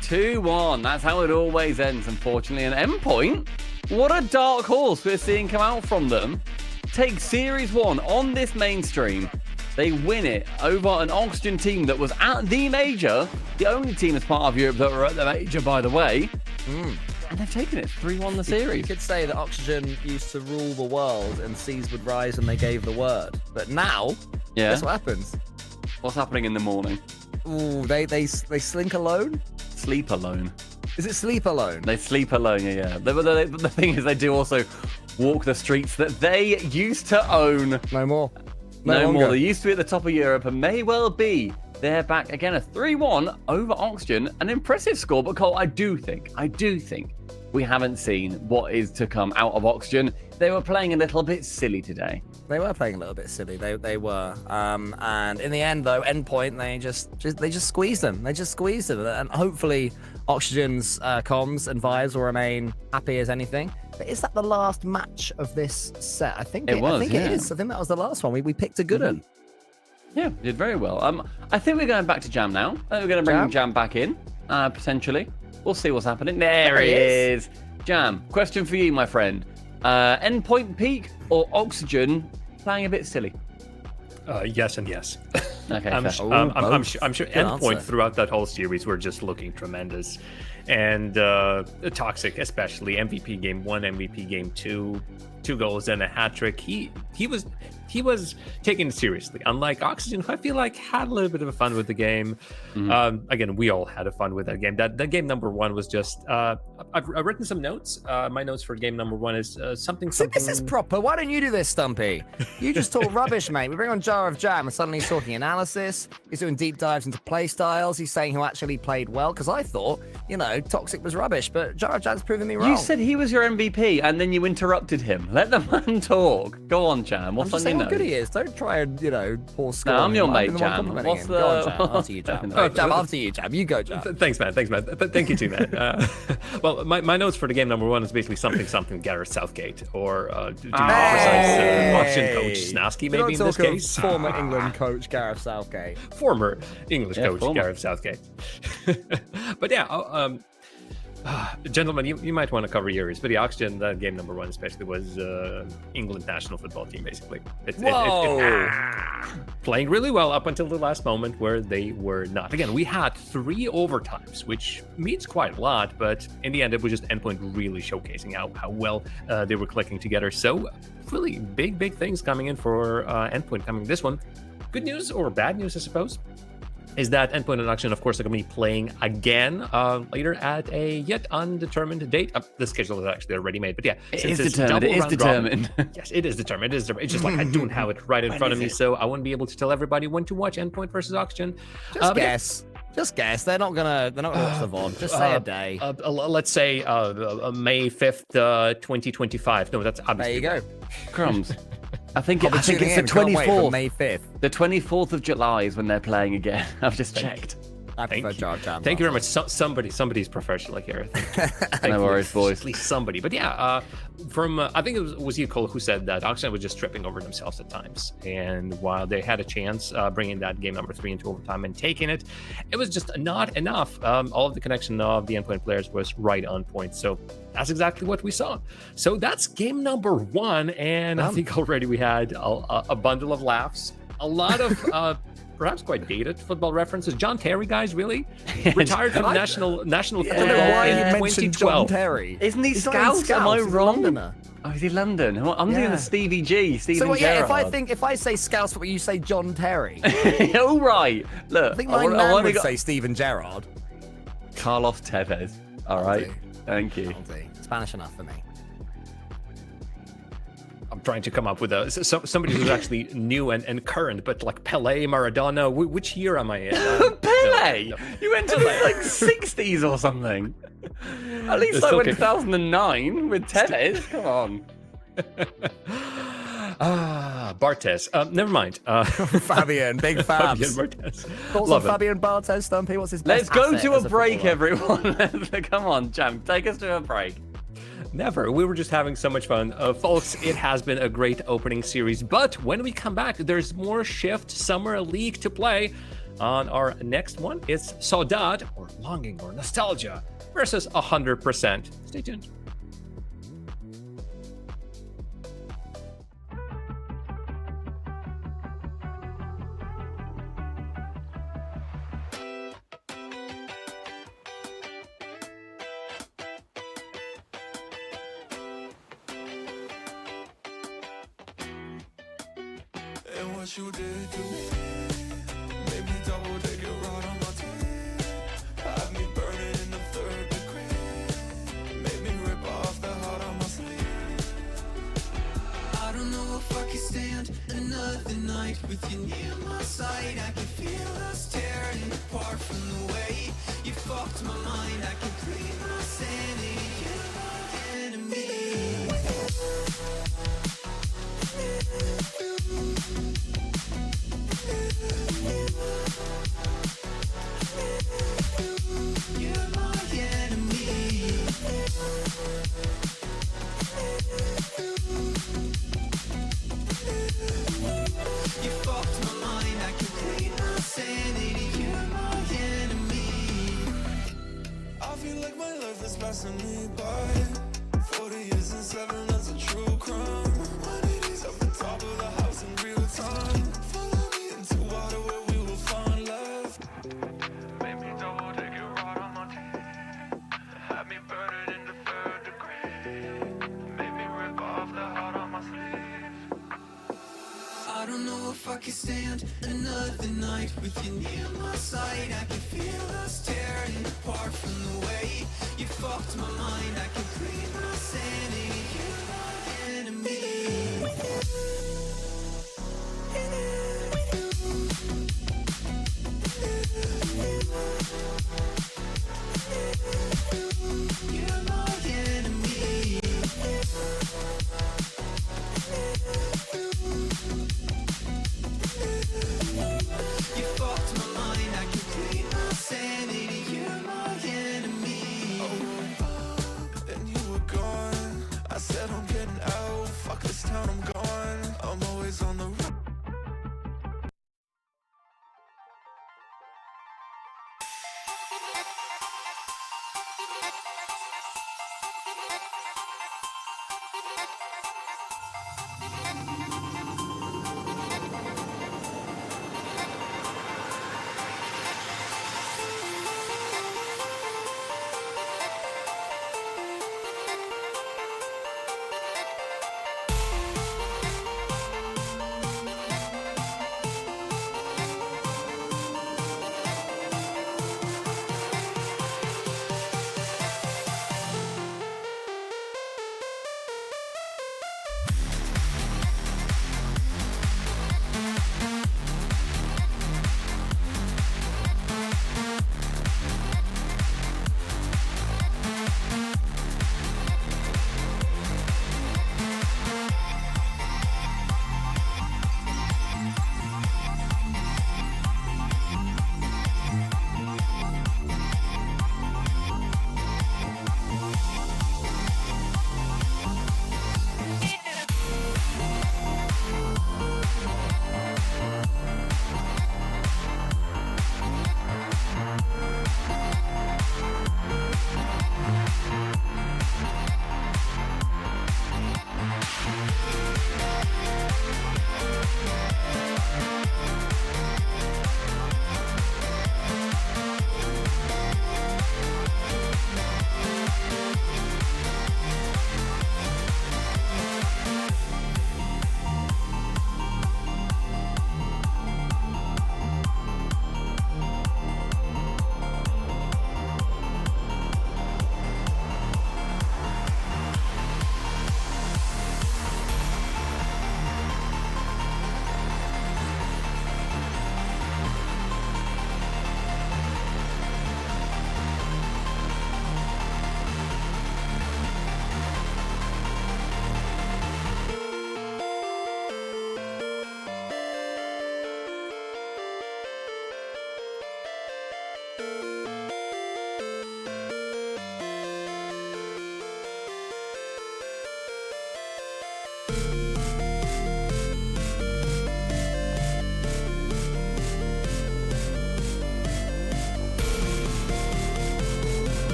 2-1. That's how it always ends, unfortunately. And Endpoint, what a dark horse we're seeing come out from them. Take Series 1 on this mainstream. They win it over an Oxygen team that was at the major. The only team as part of Europe that were at the major, by the way. And they've taken it 3-1 the series. You could say that Oxygen used to rule the world and seas would rise when they gave the word. But now, guess what happens? What's happening in the morning? Ooh, they slink alone? Sleep alone. Is it sleep alone? They sleep alone, yeah. The thing is, they do also walk the streets that they used to own. No more. No more. They used to be at the top of Europe and may well be. They're back again, a 3-1 over Oxygen. An impressive score, but Cole, I do think we haven't seen what is to come out of Oxygen. They were playing a little bit silly today. They were playing a little bit silly. They were. And in the end, though, Endpoint, they just squeezed them. They just squeezed them. And hopefully Oxygen's comms and vibes will remain happy as anything. But is that the last match of this set? I think it is. I think that was the last one. We picked a good one. Yeah, did very well. I think we're going back to Jam now. We're going to bring Jam back in, potentially. We'll see what's happening. There he is. Jam, question for you, my friend. Endpoint peak or Oxygen playing a bit silly? Yes and yes. Okay, I'm sure Endpoint answer. throughout that whole series were just looking tremendous. And Toxic, especially MVP game 1, MVP game 2, 2 goals and a hat trick. He was taking it seriously. Unlike Oxygen, who I feel like had a little bit of fun with the game. Again, we all had a fun with that game. That game number 1 was just. I've written some notes. My notes for game number 1 is something. So this is proper. Why don't you do this, Stumpy? You just talk rubbish, mate. We bring on Jar of Jam, and suddenly he's talking analysis. He's doing deep dives into play styles. He's saying who actually played well. Because I thought, Toxic was rubbish, but Jar of Jam's proving me wrong. You said he was your MVP, and then you interrupted him. Let the man talk. Go on, Jam. What's on your notes? How good he is. Don't try and, pour score. No, I'm your mate, the one Jam. complimenting What's him. the... Go on, Jam. After you, Jam. Jam, after you, Jam. You go, Jam. Thanks, man. Thank you too, man. Well, my notes for the game number 1 is basically something Gareth Southgate, or to be more precise, Oxygen coach Snasky, maybe in this case. Former England coach Gareth Southgate. Former English coach Gareth Southgate. But yeah, gentlemen, you might want to cover yours, but the Oxygen game number 1 especially was England national football team, basically. Playing really well up until the last moment where they were not. Again, we had 3 overtimes, which means quite a lot, but in the end, it was just Endpoint really showcasing how well they were clicking together. So really big things coming in for Endpoint coming this one. Good news, or bad news, I suppose, is that Endpoint and Oxygen, of course, are going to be playing again later at a yet undetermined date. The schedule is actually already made, but yeah. It is determined. Yes, it is determined. It's just like I don't have it right in front of me, so I won't be able to tell everybody when to watch Endpoint versus Oxygen. Just guess. They're not gonna watch the VOD. Just say a day. Let's say May 5th, 2025. No, that's obviously. There you go. Crumbs. I think it's the Can't 24th. wait May 5th. The 24th of July is when they're playing again. I've just checked. I prefer Jar Jam. Thank you very much. Somebody's professional here. No worries, boys. At least somebody. But yeah, I think it was you, Cole, who said that Oxygen was just tripping over themselves at times. And while they had a chance bringing that game number 3 into overtime and taking it, it was just not enough. All of the connection of the Endpoint players was right on point. So that's exactly what we saw. So that's game number 1. And I think already we had a bundle of laughs. A lot of perhaps quite dated football references. John Terry, guys, really? Retired from national football I don't know why in you mentioned 2012. John Terry. Isn't he He's not in Scouse? Am I Scouse, he's a wrong? Londoner. Oh, is he London? I'm doing Yeah. the Stevie G, Steven So well, yeah, Gerrard. if I say Scouse, you say John Terry. All right. Look, I think my nan wanna would say Steven Gerrard. Carlos Tevez. All right. do. Thank you. I'll do. Spanish enough for me. I'm trying to come up with somebody who's actually new and current, but like Pele, Maradona. Which year am I in? Pele! No. You went to the like 60s or something. At least It's I went okay. 2009 with Tevez. Come on. Bartes. Never mind. Fabian, big Fabian Fabs. Bartes. Thoughts on Love it. Fabian Bartes, Stumpy? What's his Let's best go asset to a as break, footballer? everyone. Come on, champ. Take us to a break. Never. We were just having so much fun. Folks, it has been a great opening series, but when we come back, there's more Shift Summer League to play. On our next one, it's Saudade, or Longing, or Nostalgia, versus 100%. Stay tuned. And what you did to me made me double take it right on my teeth. Had me burning in the third degree. Made me rip off the heart on my sleeve. I don't know if I can stand another night with you near my side. I can feel us tearing apart from the way you fucked my mind. I can clean my sanity. You're my enemy. You're my enemy. You fucked my mind, I can clean my sanity. You're my enemy. I feel like my life is passing me by. 40 years and 7, that's a true crime. 180's off the top of the house in real time. Follow me into water where we will find love. Made me double take it right on my teeth. Had me burning in the third degree. Made me rip off the heart on my sleeve. I don't know if I can stand another night with you near my side. I can feel us tearing apart from the way you fucked my mind. I can clean my sanity. You're my enemy. You're my enemy. You fucked my mind, I can clean my sanity. You're my enemy. I woke up and you were gone. I said I'm getting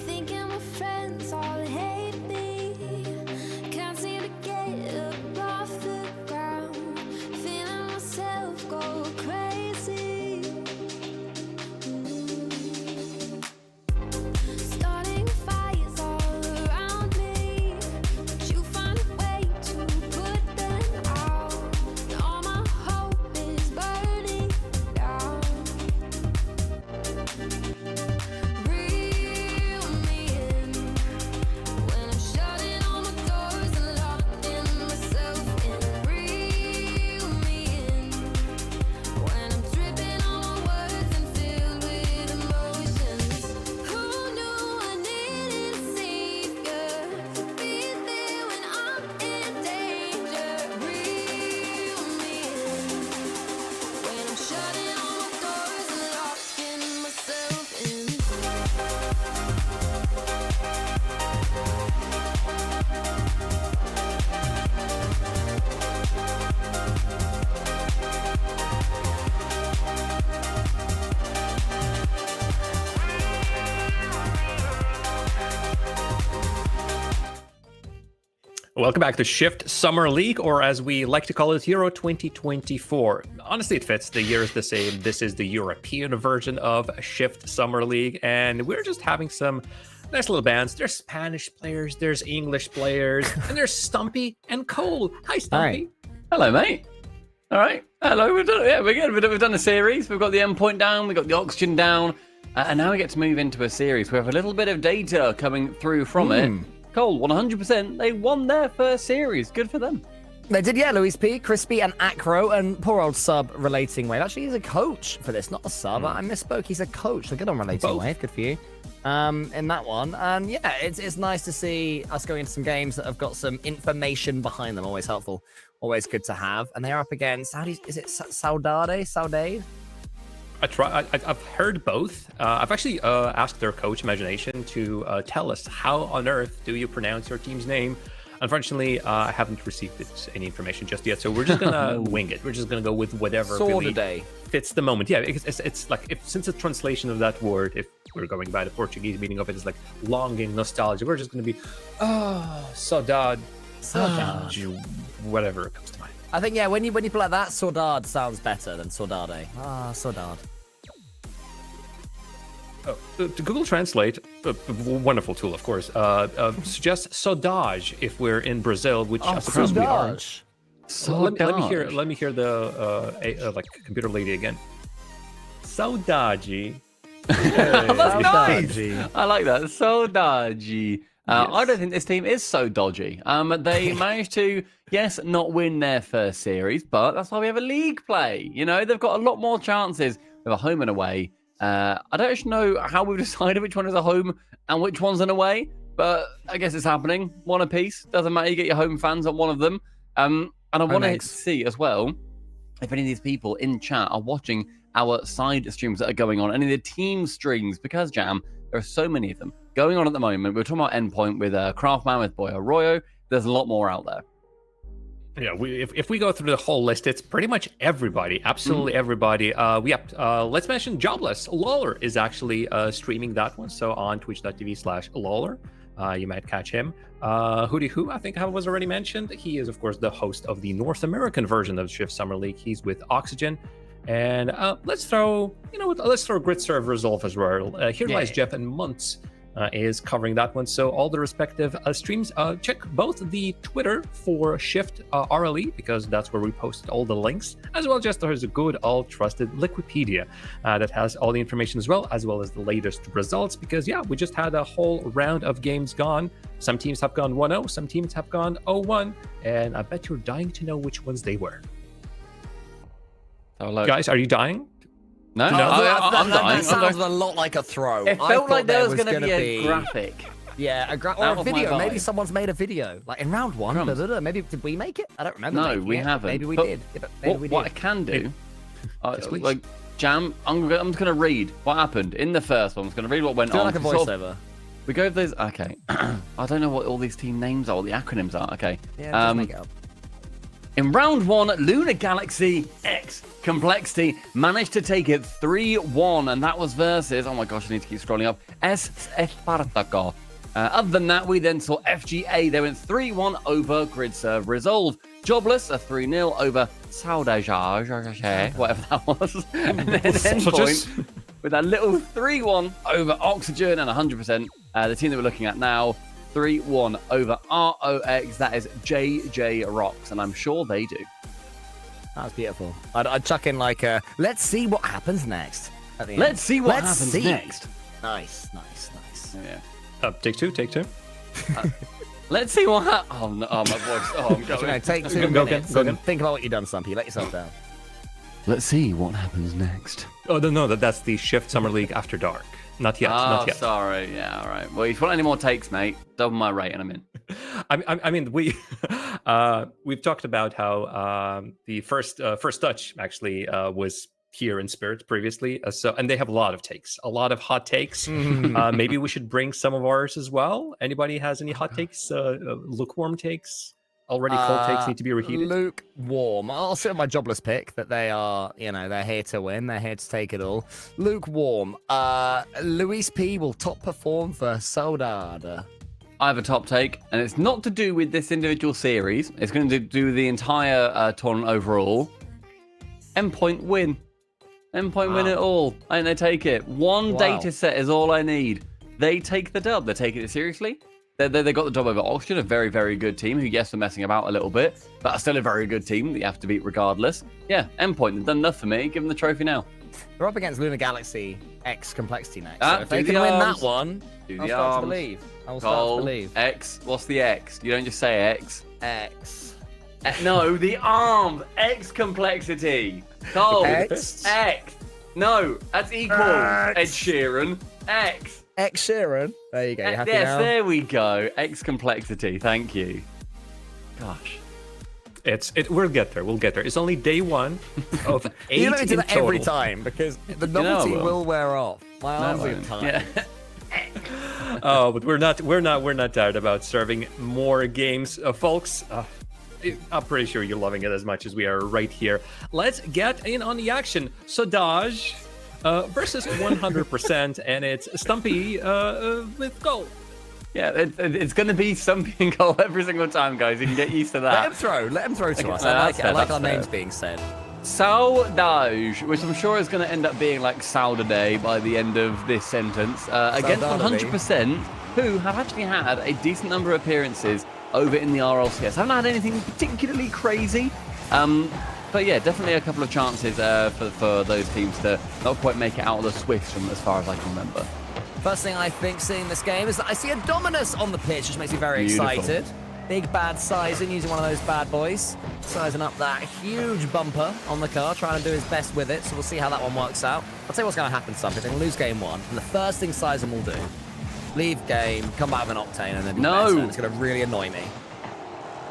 Thinking my friends all hate me. Can't seem to get up off the ground. Feeling myself go crazy. Starting fires all around me. But you find a way to put them out. All my hope is burning down. Reel me in when I'm shutting all my doors and locking myself in. Reel me in when I'm dripping all my words and filled with emotions. Who knew I needed a savior to be there when I'm in danger? Reel me in when I'm shutting all my doors and locking myself in. Welcome back to Shift Summer League, or as we like to call it, Euro 2024. Honestly, it fits. The year is the same. This is the European version of Shift Summer League, and we're just having some nice little bands. There's Spanish players, there's English players, and there's Stumpy and Cole. Hi, Stumpy. Hello, mate. All right. Hello. We've done, yeah, we're good. We've done a series. We've got the endpoint down. We've got the oxygen down. And now we get to move into a series. We have a little bit of data coming through from it. Cole, 100%. They won their first series. Good for them. They did, yeah. Luis P, Crispy, and Acro, and poor old sub Relating Wave. Actually, he's a coach for this, not a sub. I misspoke. He's a coach. So good on Relating Wave. Good for you. In that one, and yeah, it's nice to see us going into some games that have got some information behind them. Always helpful. Always good to have. And they are up against. Is it Sade? Sade? I've heard both. I've actually asked their coach Imagination to tell us how on earth do you pronounce your team's name. Unfortunately, I haven't received any information just yet, so we're just gonna wing it. We're just gonna go with whatever really fits the moment. Yeah, it's like since the translation of that word, if we're going by the Portuguese meaning of it, is like longing, nostalgia. We're just gonna be saudade, whatever comes to mind. I think when you put like that, saudade sounds better than saudade. Saudade. To Google Translate, a wonderful tool, of course, suggests saudade if we're in Brazil, which I suppose we are. Let me hear the like computer lady again. Saudade. That's nice. I like that. Saudade. I don't think this team is so dodgy. They managed to, yes, not win their first series, but that's why we have a league play. You know, they've got a lot more chances with a home and away. I don't actually know how we've decided which one is a home and which one's an away, but I guess it's happening. One apiece. Doesn't matter. You get your home fans on one of them. And I want to see as well if any of these people in chat are watching our side streams that are going on, any of the team streams, because Jam, there are so many of them going on at the moment. We're talking about Endpoint with Craftman, with Boy Arroyo. There's a lot more out there. Yeah, if we go through the whole list, it's pretty much everybody, absolutely everybody. Let's mention Jobless. Lawler is actually streaming that one, so on twitch.tv/Lawler. You might catch him. Hootie Who, I think was already mentioned. He is, of course, the host of the North American version of Shift Summer League. He's with Oxygen. And let's throw Grid Serve Resolve as well. Here Lies Jeff and Muntz is covering that one. So all the respective streams, check both the Twitter for Shift RLE, because that's where we posted all the links, as well as there's a good old trusted Liquipedia that has all the information as well as the latest results, because we just had a whole round of games gone. Some teams have gone 1-0, some teams have gone 0-1, and I bet you're dying to know which ones they were. Guys, are you dying? No, I'm dying. That sounds a lot like a throw. It felt like there was going to be a graphic. Yeah, or a video. Maybe someone's made a video. Like in round one. Maybe did we make it? I don't remember. No, we haven't. Maybe we did. What I can do, like Jam, I'm just going to read what happened in the first one. I'm just going to read what went on. Like a voiceover. We go over those. Okay. I don't know what all these team names are, what the acronyms are. Okay. Yeah, just make it up. In round one, Lunar Galaxy X Complexity managed to take it 3-1, and that was versus, oh my gosh, I need to keep scrolling up, S. Espartaco. Other than that, we then saw FGA. They went 3-1 over Grid Serve Resolve. Jobless, a 3-0 over Sade, whatever that was. And then Endpoint with that little 3-1 over Oxygen, and 100%, the team that we're looking at now, 3-1 over ROX. That is JJ Rocks, and I'm sure they do. That's beautiful. I'd chuck in like let's see what happens next. Let's see what happens next. Nice. Yeah. Take two. Let's see what happens. Oh, no, my voice. Oh, I'm going. Take 2 minutes. Go again. Think about what you've done, Stumpy. Let yourself down. Let's see what happens next. Oh, no, that's the Shift Summer League After Dark. Not yet. Not yet. Sorry. Yeah, all right. Well, if you want any more takes, mate, double my rate and I'm in. I mean, we've talked about how the first touch actually was here in spirit previously. And they have a lot of takes, a lot of hot takes. Maybe we should bring some of ours as well. Anybody has any hot takes? Lukewarm takes? Already cold takes need to be reheated? Lukewarm. I'll sit on my Jobless pick that they are, they're here to win. They're here to take it all. Lukewarm. Luis P will top perform for Saudade. I have a top take, and it's not to do with this individual series. It's going to do with the entire tournament overall. Endpoint win. Endpoint win it all. And they take it. One data set is all I need. They take the dub. They're taking it seriously. They got the job over Oxygen, a very, very good team who, yes, are messing about a little bit, but are still a very good team that you have to beat regardless. Yeah, Endpoint, they've done enough for me. Give them the trophy now. They're up against Lunar Galaxy X Complexity next. So if they can win that one, I'll start to believe. X, what's the X? You don't just say X. X. No, the arms. X complexity. Cole. X? X. No, that's equal. X. Ed Sheeran. X. X Sheeran. There you go. You happy Yes, now? there we go. X complexity. Thank you. Gosh. We'll get there. We'll get there. It's only day 1 of 8 You don't do in that every total. time because the know I novelty will. will wear off. My arms No, are tired. yeah. Oh, but we're not tired about serving more games, folks. I'm pretty sure you're loving it as much as we are right here. Let's get in on the action. Sade versus 100%, and it's Stumpy with goal. Yeah, it's going to be something goal every single time, guys. You can get used to Let him that. throw. Let him throw to Okay, us. no, I like that's it. I fair, like that's our fair. names being said. Sade, which I'm sure is going to end up being like Sade by the end of this sentence, against Sade. 100%, who have actually had a decent number of appearances over in the RLCS. Haven't had anything particularly crazy, but yeah, definitely a couple of chances for those teams to not quite make it out of the Swiss from as far as I can remember. First thing I think seeing this game is that I see a Dominus on the pitch, which makes me very Beautiful. excited. Big bad Sizen using one of those bad boys. Sizing up that huge bumper on the car, trying to do his best with it. So we'll see how that one works out. I'll tell you what's going to happen, Stumpy. They're going to lose game 1. And the first thing Sizen will do, leave game, come back with an Octane, and then be No. better. And it's going to really annoy me.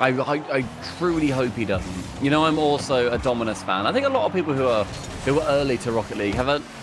I truly hope he doesn't. You know, I'm also a Dominus fan. I think a lot of people who are early to Rocket League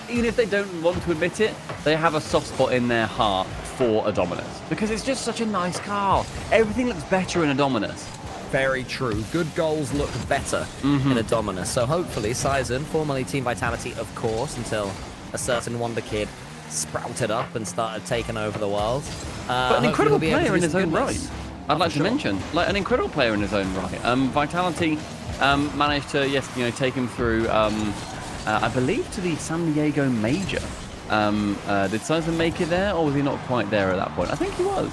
even if they don't want to admit it, they have a soft spot in their heart for a Dominus because it's just such a nice car. Everything looks better in a Dominus. Very true. Good goals look better in a Dominus. So hopefully Sizen, formerly Team Vitality, of course, until a certain Wonder Kid sprouted up and started taking over the world. But an incredible player in his own right. goodness. I'd like to mention, like an incredible player in his own right. Vitality managed to, take him through, I believe, to the San Diego Major. Did Sizen make it there, or was he not quite there at that point? I think he was.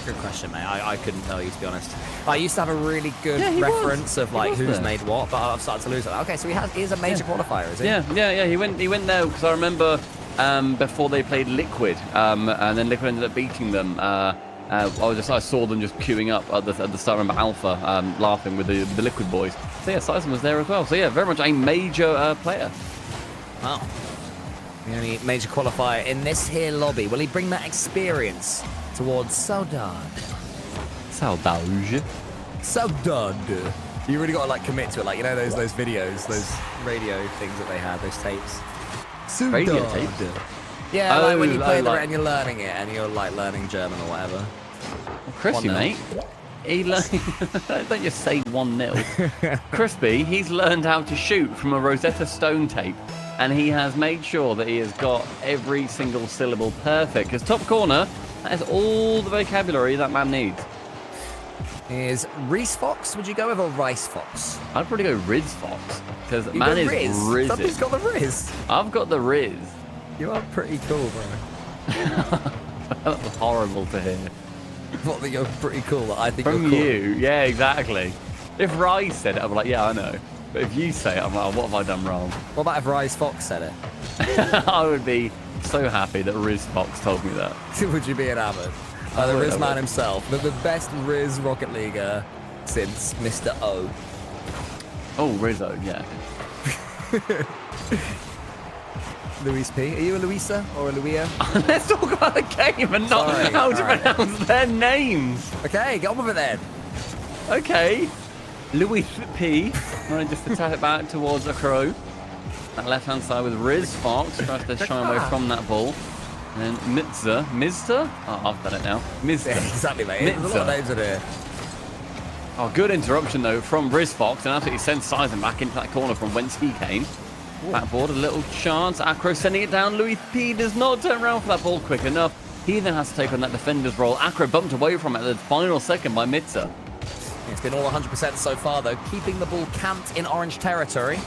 Good question, mate. I couldn't tell you, to be honest. I used to have a really good Yeah, he reference was. of like was who's there. made what, but I've started to lose it. Okay, so he is a major qualifier, is he? Yeah. He went there because I remember before they played Liquid, and then Liquid ended up beating them. I saw them just queuing up at the start. I remember Alpha laughing with the Liquid boys. So yeah, Sizen was there as well. So yeah, very much a major player. Wow. The only major qualifier in this here lobby. Will he bring that experience towards Sade? Saudade. Sade. You really got to like commit to it, like those videos, those radio things that they had, those tapes. Radio Sade. tapes? Yeah, like when you Oh, play like- and you're learning it, and you're like learning German or whatever. Crispy, 1-0. mate. Don't just say 1-0. Crispy, he's learned how to shoot from a Rosetta Stone tape, and he has made sure that he has got every single syllable perfect. Because top corner, that is all the vocabulary that man needs. Is Reese Fox? Would you go with or Rice Fox? I'd probably go Riz Fox, because You man go is Riz. Somebody's rizzed. got the Riz. I've got the Riz. You are pretty cool, bro. That's horrible to hear. What that you're pretty cool. That I think From you're cool. you, yeah, exactly. If Rice said it, I'd be like, yeah, I know. But if you say it, I'm like, what have I done wrong? What about if Rice Fox said it? I would be so happy that Riz Fox told me that. Would you be enamored? I The would, Riz I man would. himself, the best Riz Rocket Leaguer since Mr. O. Oh, Rizzo, yeah. Luis P. Are you a Luisa or a Luia? Let's talk about the game and not Sorry, how to alright. pronounce their names. Okay, get on with it then. Okay. Louis P. Running just to tap it back towards a crow. That left-hand side with Riz Fox. Tries to shy away from that ball. And then Mizza? Oh, I've done it now. Mizza. Yeah, exactly, mate. There's a lot of names in here. Oh, good interruption, though, from Riz Fox. And absolutely sends Sizen back into that corner from whence he came. Backboard, a little chance. Acro sending it down. Louis P does not turn around for that ball quick enough. He then has to take on that defender's role. Acro bumped away from it at the final second by Mitza. It's been all 100% so far, though, keeping the ball camped in orange territory.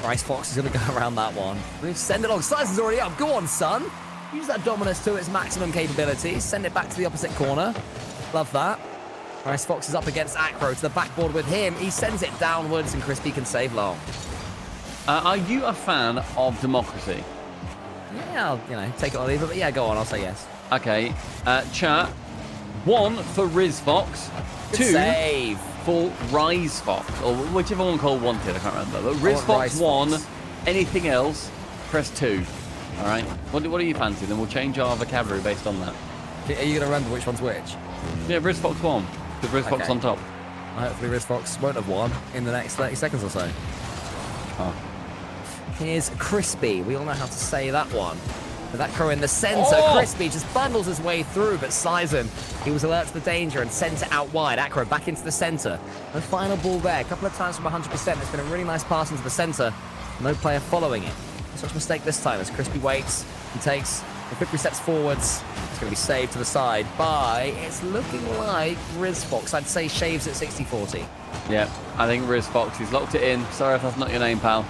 Rice Fox is going to go around that one. Send it along. Sizen's already up. Go on, son. Use that Dominus to its maximum capabilities. Send it back to the opposite corner. Love that. Rice Fox is up against Acro to the backboard with him. He sends it downwards, and Crispy can save long. Are you a fan of democracy? Yeah, I'll, take it or leave it, but yeah, go on. I'll say yes. Okay. Chat. 1 for Riz Fox. Good 2 save. for Rise Fox, or whichever one Cole wanted, I can't remember. But Riz Fox Rise 1, Fox. anything else, press 2. All right? What do you fancy? Then we'll change our vocabulary based on that. Are you going to remember which one's which? Yeah, Riz Fox 1, with Riz Fox Okay. on top. Hopefully Riz Fox won't have won in the next 30 seconds or so. Oh. Here's Crispy. We all know how to say that one. With that crow in the centre, Oh! Crispy just bundles his way through, but Sizen, he was alert to the danger and sent it out wide. Acro back into the centre. The final ball there. A couple of times from 100%. It's been a really nice pass into the centre. No player following it. Such a mistake this time as Crispy waits and takes the 50 steps forwards. It's going to be saved to the side by, it's looking like Riz Fox. I'd say shaves at 60-40. Yeah, I think Riz Fox, he's locked it in. Sorry if that's not your name, pal.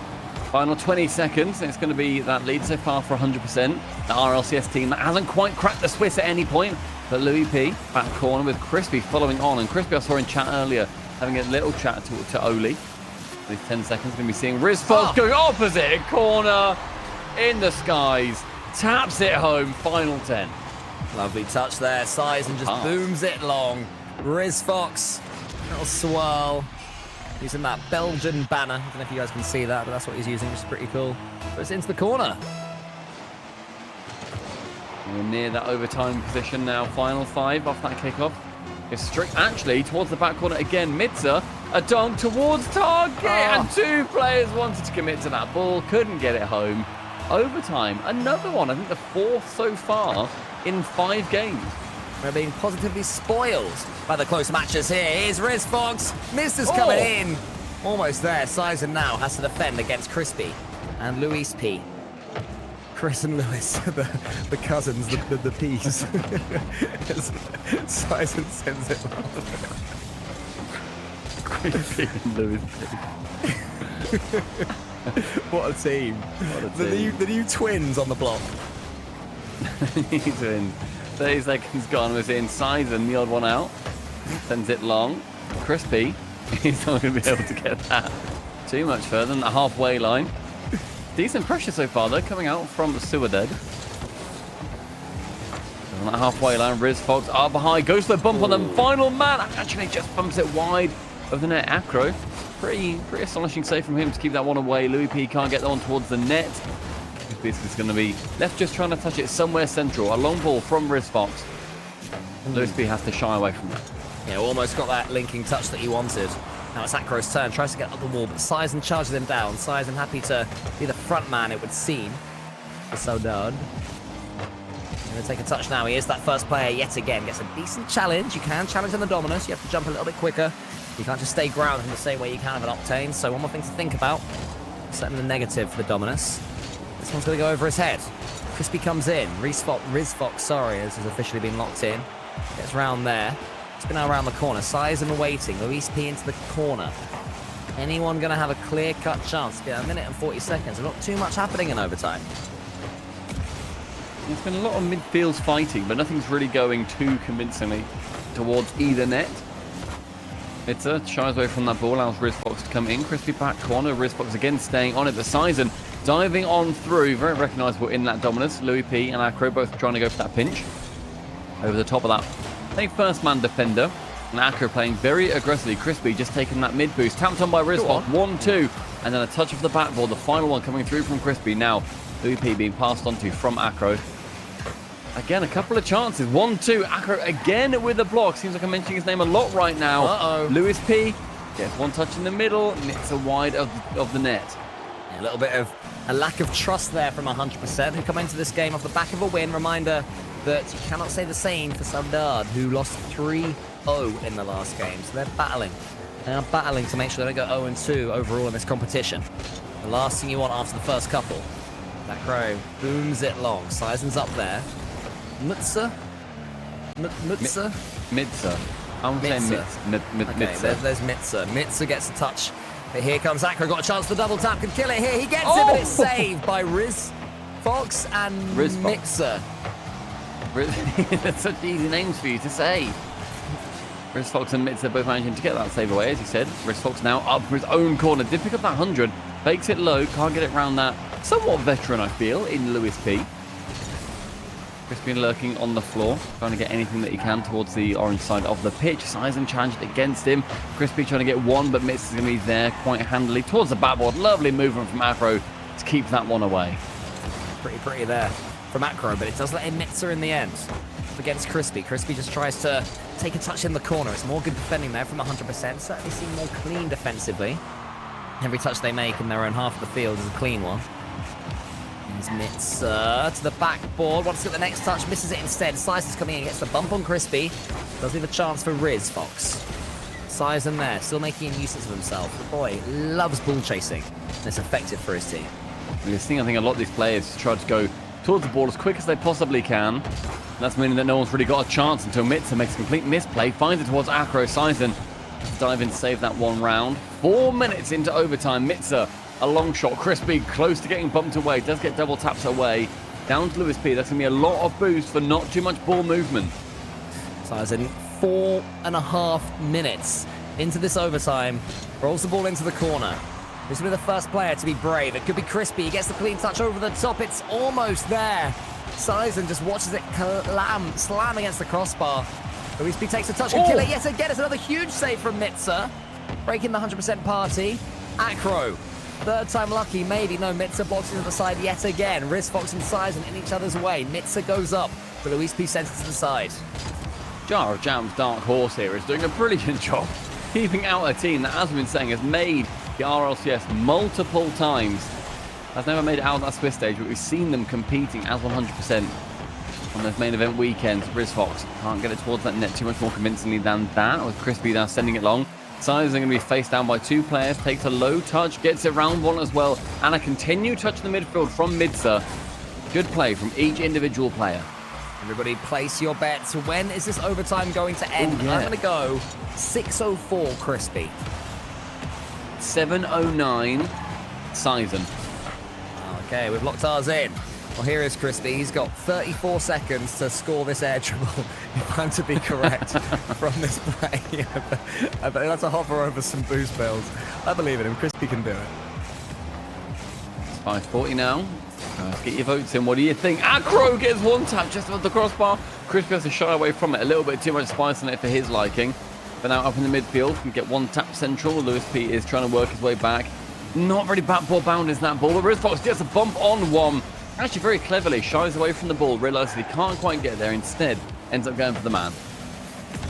Final 20 seconds, and it's going to be that lead so far for 100%. The RLCS team that hasn't quite cracked the Swiss at any point. But Louis P, back corner with Crispy following on. And Crispy, I saw in chat earlier, having a little chat to Oli. These 10 seconds, going to be seeing Riz Fox going opposite corner in the skies. Taps it home, final 10. Lovely touch there. Sizen just booms it long. Riz Fox, little swirl. Using that Belgian banner. I don't know if you guys can see that, but that's what he's using, which is pretty cool. But it's into the corner. We're near that overtime position now. Final 5 off that kickoff. It's strict actually towards the back corner again. Mitza, a dunk towards target. And 2 players wanted to commit to that ball. Couldn't get it home. Overtime, another one. I think the 4th so far in 5 games. We're being positively spoiled by the close matches here. Here's Riz Fox. Mister's coming in. Almost there. Sizen now has to defend against Crispy and Luis P. Chris and Lewis, the cousins, the P's. Sizen sends it wrong. Crispy and Louis P. What a team. The new twins on the block. He's in. 30 seconds gone. We're seeing Sizen, the odd one out. Sends it long. Crispy. He's not going to be able to get that too much further than the halfway line. Decent pressure so far, though, coming out from Sade. On that halfway line, Riz Fox up behind. Goes for the bump on the final man. Actually, just bumps it wide of the net. Acro. Pretty astonishing save from him to keep that one away. Louis P can't get that one towards the net. This is going to be left just trying to touch it somewhere central. A long ball from Riz Fox. Louis P has to shy away from that. Yeah, almost got that linking touch that he wanted. Now it's Acro's turn. Tries to get up the wall, but Sizen charges him down. Sizen happy to be the front man, it would seem. For Sade. Going to take a touch now. He is that first player yet again. Gets a decent challenge. You can challenge on the Dominus. You have to jump a little bit quicker. You can't just stay grounded in the same way you can have an Octane. So one more thing to think about. Certainly the negative for the Dominus. This one's going to go over his head. Crispy comes in. Riz Fox, sorry, this has officially been locked in. Gets round there. It's been around the corner. Sizen waiting. Luis P into the corner. Anyone going to have a clear-cut chance? Yeah, a minute and 40 seconds. Not too much happening in overtime. There's been a lot of midfields fighting, but nothing's really going too convincingly towards either net. Mitza shies away from that ball, allows Riz Fox to come in. Crispy back corner. Riz Fox again staying on it. The Sizen diving on through. Very recognisable in that dominance. Louis P and Acro both trying to go for that pinch. Over the top of that. I think first man defender. And Acro playing very aggressively. Crispy just taking that mid boost. Tapped on by Riz Fox. 1-2. And then a touch of the backboard. The final one coming through from Crispy. Now Louis P being passed on to from Acro. Again, a couple of chances. 1-2. Acro again with a block. Seems like I'm mentioning his name a lot right now. Louis P gets one touch in the middle. And it's a wide of the net. A little bit of a lack of trust there from 100%, who come into this game off the back of a win. Reminder that you cannot say the same for Sade, who lost 3-0 in the last game. So they're battling. They are battling to make sure they don't go 0-2 overall in this competition. The last thing you want after the first couple. That crow booms it long. Sizen's up there. Mitza? Mitza. I'm saying Okay, Mitza. there's Mitza. Mitza gets a touch. But here comes Acro. Got a chance to double tap. Can kill it here. He gets it, but it's saved by Riz Fox and Riz Fox. Mitza. That's such easy names for you to say. Riz Fox and Mitza both managing to get that save away, as you said. Riz Fox now up for his own corner. Did pick up that 100. Fakes it low. Can't get it round that. Somewhat veteran, I feel, in Louis P. Crispy lurking on the floor, trying to get anything that he can towards the orange side of the pitch. Sizen challenged against him. Crispy trying to get one, but Mitz is going to be there quite handily towards the backboard. Lovely movement from Acro to keep that one away. Pretty there from Acro, but it does let him Mitzer in the end. Against Crispy. Crispy just tries to take a touch in the corner. It's more good defending there from 100%. Certainly seem more clean defensively. Every touch they make in their own half of the field is a clean one. Here's Mitzer to the backboard. Wants to get the next touch, misses it instead. Size is coming in, gets the bump on Crispy. Does leave a chance for Riz Fox. Sizen there, still making a nuisance of himself. The boy loves ball chasing, and it's effective for his team. We're seeing, I think, a lot of these players try to go towards the ball as quick as they possibly can. That's meaning that no one's really got a chance until Mitzer makes a complete misplay, finds it towards Acro. Sizen to dive in to save that one round. 4 minutes into overtime. Mitzer, a long shot. Crispy close to getting bumped away. Does get double taps away. Down to Lewis P. That's going to be a lot of boost for not too much ball movement. Sizen, 4.5 minutes into this overtime. Rolls the ball into the corner. This will be the first player to be brave. It could be Crispy. He gets the clean touch over the top. It's almost there. Sizen just watches it slam against the crossbar. Luis P takes a touch and kill it. Yes, again, it's another huge save from Mitzer. Breaking the 100% party. Acro, third time lucky, maybe. No, Mitzer blocks into the side yet again. Riz Fox and Sizen in each other's way. Mitzer goes up, but Luis P sends it to the side. Jar of Jam's Dark Horse here is doing a brilliant job keeping out a team that, as we've been saying, has made the RLCS multiple times. Has never made it out of that Swiss stage, but we've seen them competing as 100% on those main event weekends. Riz Fox can't get it towards that net too much more convincingly than that, with Crispy now sending it long. Size is going to be faced down by two players, takes a low touch, gets it round one as well, and a continued touch in the midfield from Mitzer. Good play from each individual player. Everybody place your bets. When is this overtime going to end? Ooh, yeah. I'm going to go 6:04 Crispy. 7:09 Sizen. Okay, we've locked ours in. Well, here is Crispy. He's got 34 seconds to score this air dribble, if I'm to be correct, from this play. I bet that's a hover over some boost bells. I believe in him. Crispy can do it. It's 5:40 now. Let's get your votes in. What do you think? Acro gets one tap just above the crossbar. Crispy has to shy away from it. A little bit too much spice on it for his liking. But now up in the midfield, can get one tap central. Lewis P is trying to work his way back. Not very backboard bound is that ball, but Riz Fox gets a bump on one. Actually, very cleverly shies away from the ball, realizes he can't quite get there. Instead, ends up going for the man.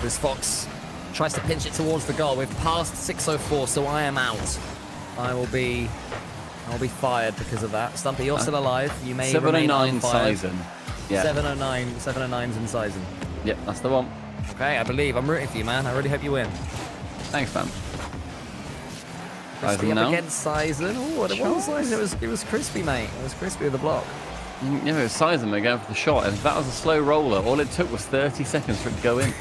Riz Fox tries to pinch it towards the goal. We've passed 6:04, so I am out. I'll be fired because of that. Stumpy, you're still alive. You may remain 7:09 unfired. Sizen. Yeah. 7:09's in Sizen. Yep, that's the one. Okay, I believe. I'm rooting for you, man. I really hope you win. Thanks, man. Crispy Sizen up now. against Sizen. Oh, it wasn't Sizen. It was Crispy, mate. It was Crispy with the block. Yeah, it was Sizen going for the shot, and if that was a slow roller, all it took was 30 seconds for it to go in.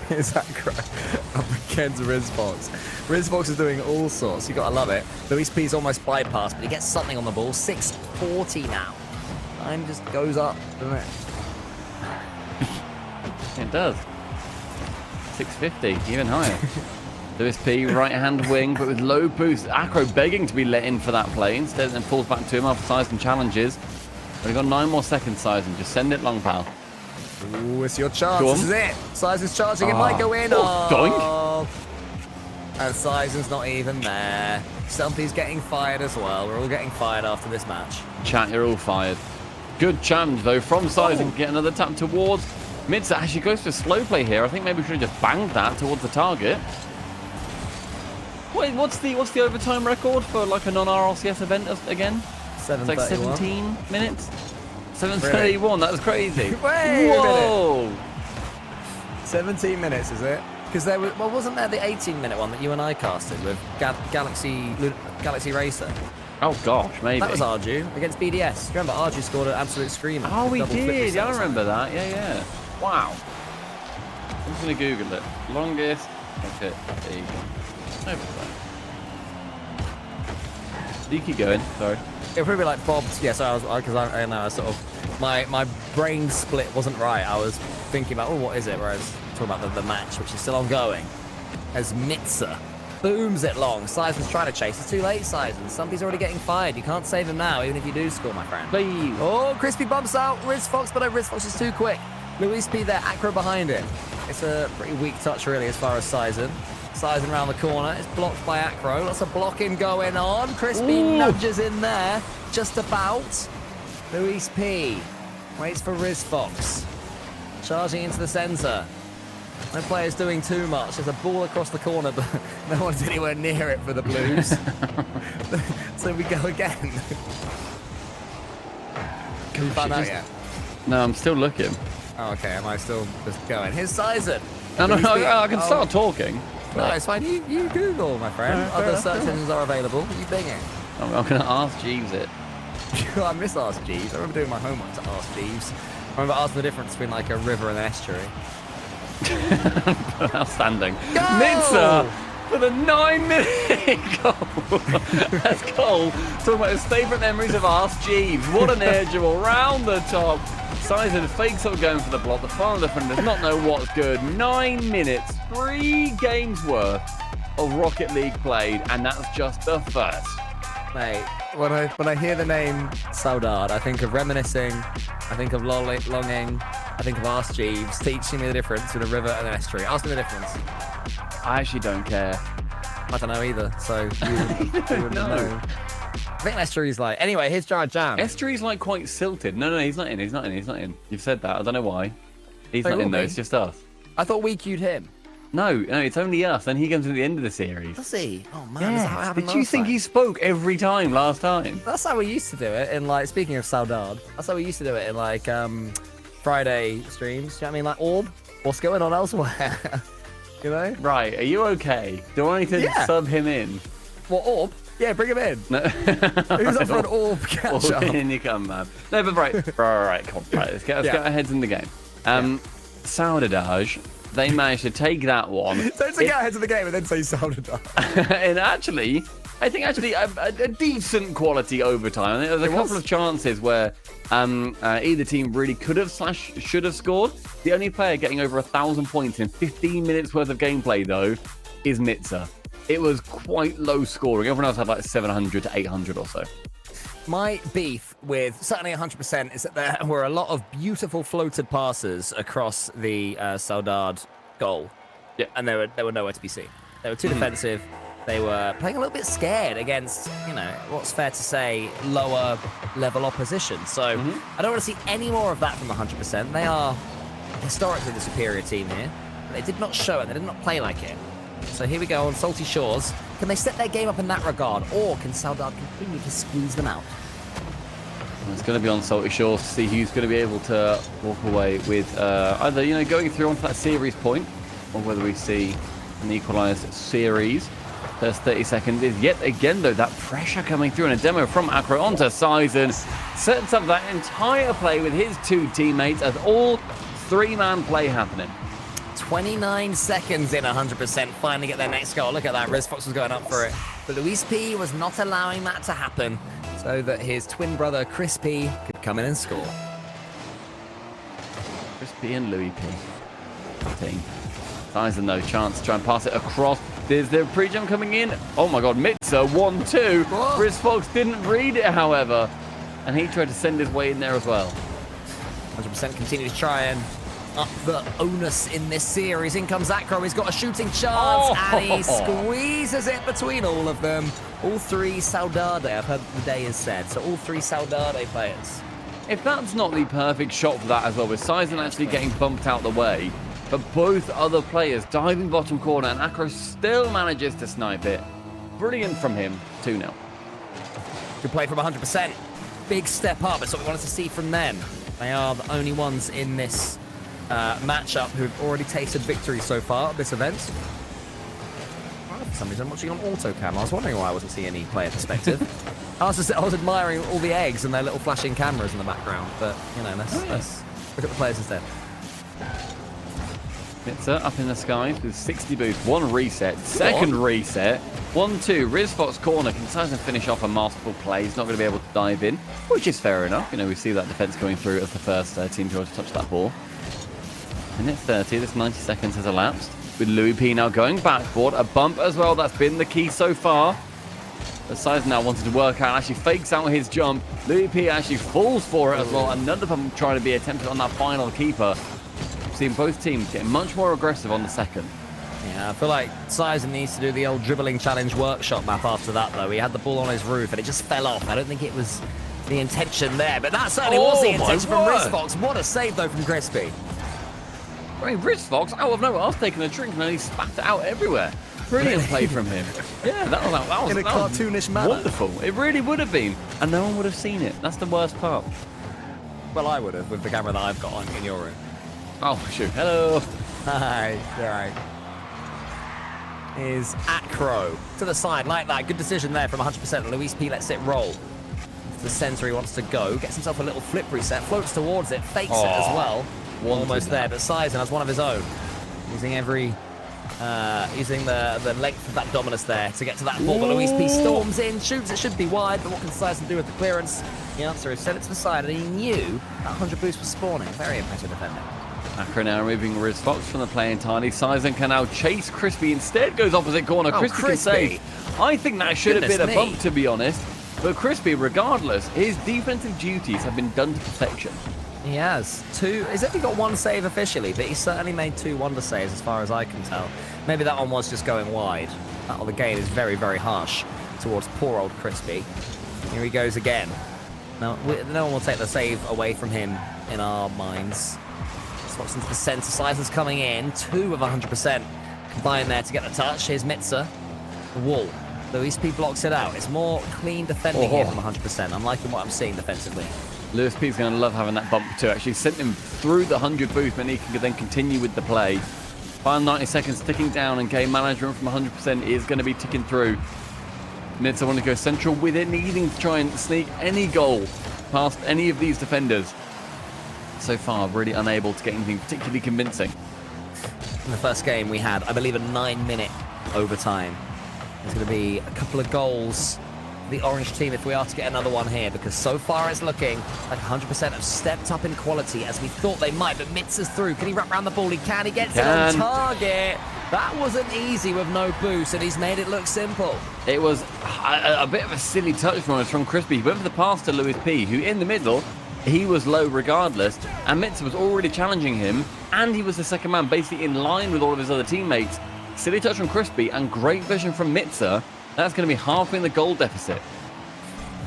Is that correct? Up against Riz Fox. Riz Fox is doing all sorts. You gotta love it. Luis P's almost bypassed, but he gets something on the ball. 6:40 now. Time just goes up, doesn't it? It does. 6:50, even higher. Lewis P, right-hand wing, but with low boost. Acro begging to be let in for that play. Instead, then falls back to him after Sizen challenges. But we've got 9 more seconds, Sizen. Just send it long, pal. Ooh, it's your chance. Go on. This is it. Sizen's charging. It might go in. Doink. And Sizen's not even there. Stumpy's getting fired as well. We're all getting fired after this match. Chat, you're all fired. Good challenge, though, from Sizen. Get another tap towards Mitzer. Actually goes for slow play here. I think maybe we should have just banged that towards the target. Wait, what's the overtime record for like a non-RLCS event again? 7:31. It's like 17 minutes? 7:31, that was crazy. Wait Whoa! a minute. 17 minutes, is it? Because there was, well, wasn't there the 18-minute one that you and I casted with Galaxy Racer? Oh gosh, maybe. That was Arju against BDS. Remember, Arju scored an absolute screamer. Oh, we Double flip did. Yeah, I reset. remember that. Yeah. Wow. I'm just going to Google it. Longest okay, overtime. You keep going. Sorry. It'll probably be like Bob's. Yeah, so I know, I sort of, my brain split wasn't right. I was thinking about, what is it? Whereas talking about the match, which is still ongoing, as Mitzer booms it long. Sizen's trying to chase. It's too late, Sizen. Somebody's already getting fired. You can't save him now, even if you do score, my friend. Please. Oh, Crispy bumps out Riz Fox, but no, Riz Fox is too quick. Luis P there, Acro behind him. It's a pretty weak touch, really, as far as Sizen. Sizen around the corner. It's blocked by Acro. Lots of blocking going on. Crispy nudges in there, just about. Luis P waits for Riz Fox. Charging into the center. No player's doing too much. There's a ball across the corner, but no one's anywhere near it for the Blues. So we go again. Can you find out yet? No, I'm still looking. Oh, okay. Am I still just going? Here's Sizen. No, I can start talking. No, it's fine. You Google, my friend. Other search engines are available. You bing it. I'm going to ask Jeeves it. I miss Ask Jeeves. I remember doing my homework to Ask Jeeves. I remember asking the difference between like a river and an estuary. Outstanding. Go! Nitsa for the 9-minute goal. That's Cole talking about his favourite memories of Ask Jeeves. What an air duel round the top. Sizen fakes up going for the block. The final defender does not know what's good. 9 minutes, 3 games worth of Rocket League played, and that's just the first. Mate, when I hear the name Sade, I think of reminiscing, I think of longing, I think of Ask Jeeves teaching me the difference between a river and an estuary. Ask me the difference. I actually don't care. I don't know either, so you wouldn't know. I think estuary's like... Anyway, here's Jared Jam. Estuary's like quite silted. No, he's not in. He's not in. You've said that. I don't know why. He's Wait, not in though. me? It's just us. I thought we queued him. No, it's only us. Then he comes at the end of the series. Does he? Oh man, is that how it happened Did you last think time? he spoke every time last time? That's how we used to do it in like, speaking of Saudade, that's how we used to do it in like Friday streams. Do you know what I mean? Like Orb, what's going on elsewhere? You know? Right, are you okay? Do I need to sub him in? What, Orb? Yeah, bring him in. No. Who's up for an Orb catch up? In you come, man. No, but right, come on. Right, let's get our heads in the game. Saudade, they managed to take that one. Don't say get ahead of the game and then say Saudade. And actually, I think a decent quality overtime. I think there was a couple of chances where either team really could have / should have scored. The only player getting over 1,000 points in 15 minutes worth of gameplay, though, is Nitsa. It was quite low scoring. Everyone else had like 700 to 800 or so. My beef with certainly 100% is that there were a lot of beautiful floated passes across the Saudade goal. Yeah. And they were nowhere to be seen. They were too defensive. They were playing a little bit scared against, what's fair to say, lower level opposition. So I don't want to see any more of that from 100%. They are historically the superior team here. But they did not show it. They did not play like it. So here we go on Salty Shores. Can they set their game up in that regard, or can Saudade continue to squeeze them out? Well, it's going to be on Salty Shores to see who's going to be able to walk away with either going through onto that series point, or whether we see an equalised series. First 30 seconds is yet again, though, that pressure coming through, and a demo from Acro onto Sizen sets up that entire play with his 2 teammates as all 3-man play happening. 29 seconds in 100%, finally get their next goal. Look at that, Riz Fox was going up for it. But Luis P was not allowing that to happen, so that his twin brother, Chris P, could come in and score. Chris P and Louis P. Team. Sizen, no chance to try and pass it across. There's the pre-jump coming in. Oh my god, Mitza, 1-2. Riz Fox didn't read it, however, and he tried to send his way in there as well. 100% continue to try and up the onus in this series. In comes Acro, he's got a shooting chance, and he squeezes it between all of them. All 3 Saudade, I've heard the day is said, so all 3 Saudade players. If that's not the perfect shot for that as well, with Sizen actually getting bumped out the way, but both other players diving bottom corner, and Acro still manages to snipe it. Brilliant from him, 2-0. Good play from 100%. Big step up, that's what we wanted to see from them. They are the only ones in this matchup who've already tasted victory so far at this event. Well, for some reason, I'm watching on autocam. I was wondering why I wasn't seeing any player perspective. I was admiring all the eggs and their little flashing cameras in the background, but let's look at the players instead. Mitza up in the skies with 60 boost, 1 reset, second reset, 1-2. Riz Fox corner. Can Sizen finish off a masterful play? He's not going to be able to dive in, which is fair enough. We see that defense going through as the first team to touch that ball. Minute 30, this 90 seconds has elapsed. with Louis P now going backboard. A bump as well. That's been the key so far. But Sade now wanted to work out, actually fakes out his jump. Louis P actually falls for it as well. Another bump trying to be attempted on that final keeper. We've seen both teams getting much more aggressive on the second. Yeah, I feel like Sade needs to do the old dribbling challenge workshop map after that, though. He had the ball on his roof and it just fell off. I don't think it was the intention there, but that certainly was the intention from Rizfox. What a save, though, from Crispy. I mean, Rizfox, out of nowhere, I was taking a drink and then he spat it out everywhere. Brilliant play from him. Yeah, that was in a cartoonish manner. Wonderful. It really would have been. And no one would have seen it. That's the worst part. Well, I would have with the camera that I've got on in your room. Oh, shoot. Hello. Hi. All right. Is Acro to the side like that. Good decision there from 100%. Luis P lets it roll. To the center he wants to go. Gets himself a little flip reset. Floats towards it. Fakes it as well. Almost there, but Sizen has one of his own. Using every... using the length of that Dominus there to get to that ball. But Luis P storms in, shoots. It should be wide, but what can Sizen do with the clearance? The answer is send it to the side, and he knew that 100 boost was spawning. Very impressive defending. Acro now removing Rizfox from the play entirely. Sizen can now chase Crispy. Instead goes opposite corner. Crispy can save. I think that should have been a bump, to be honest. But Crispy, regardless, his defensive duties have been done to perfection. He has. He's only got one save officially, but he's certainly made 2 wonder saves as far as I can tell. Maybe that one was just going wide. That other game is very, very harsh towards poor old Crispy. Here he goes again. Now, no one will take the save away from him in our minds. Swaps into the center. Sizen's coming in. 2 of 100%. Combined there to get the touch. Here's Mitza. The wall. Luis P blocks it out. It's more clean defending here from 100%. I'm liking what I'm seeing defensively. Luis P's going to love having that bump too. Actually sent him through the 100 boost, and he can then continue with the play. Final 90 seconds ticking down, and game management from 100% is going to be ticking through. Mitza want to go central with it, needing to try and sneak any goal past any of these defenders. So far, really unable to get anything particularly convincing. In the first game, we had, I believe, a 9-minute overtime. There's going to be a couple of goals for the orange team if we are to get another one here, because so far it's looking like 100% have stepped up in quality as we thought they might, but Mitza's through. Can he wrap around the ball? He can. He gets it on target. That wasn't easy with no boost, and he's made it look simple. It was a bit of a silly touch from Crispy. He went for the pass to Luis P, who in the middle, he was low regardless, and Mitza was already challenging him, and he was the second man, basically in line with all of his other teammates. Silly touch from Crispy, and great vision from Mitza. That's going to be halving the goal deficit.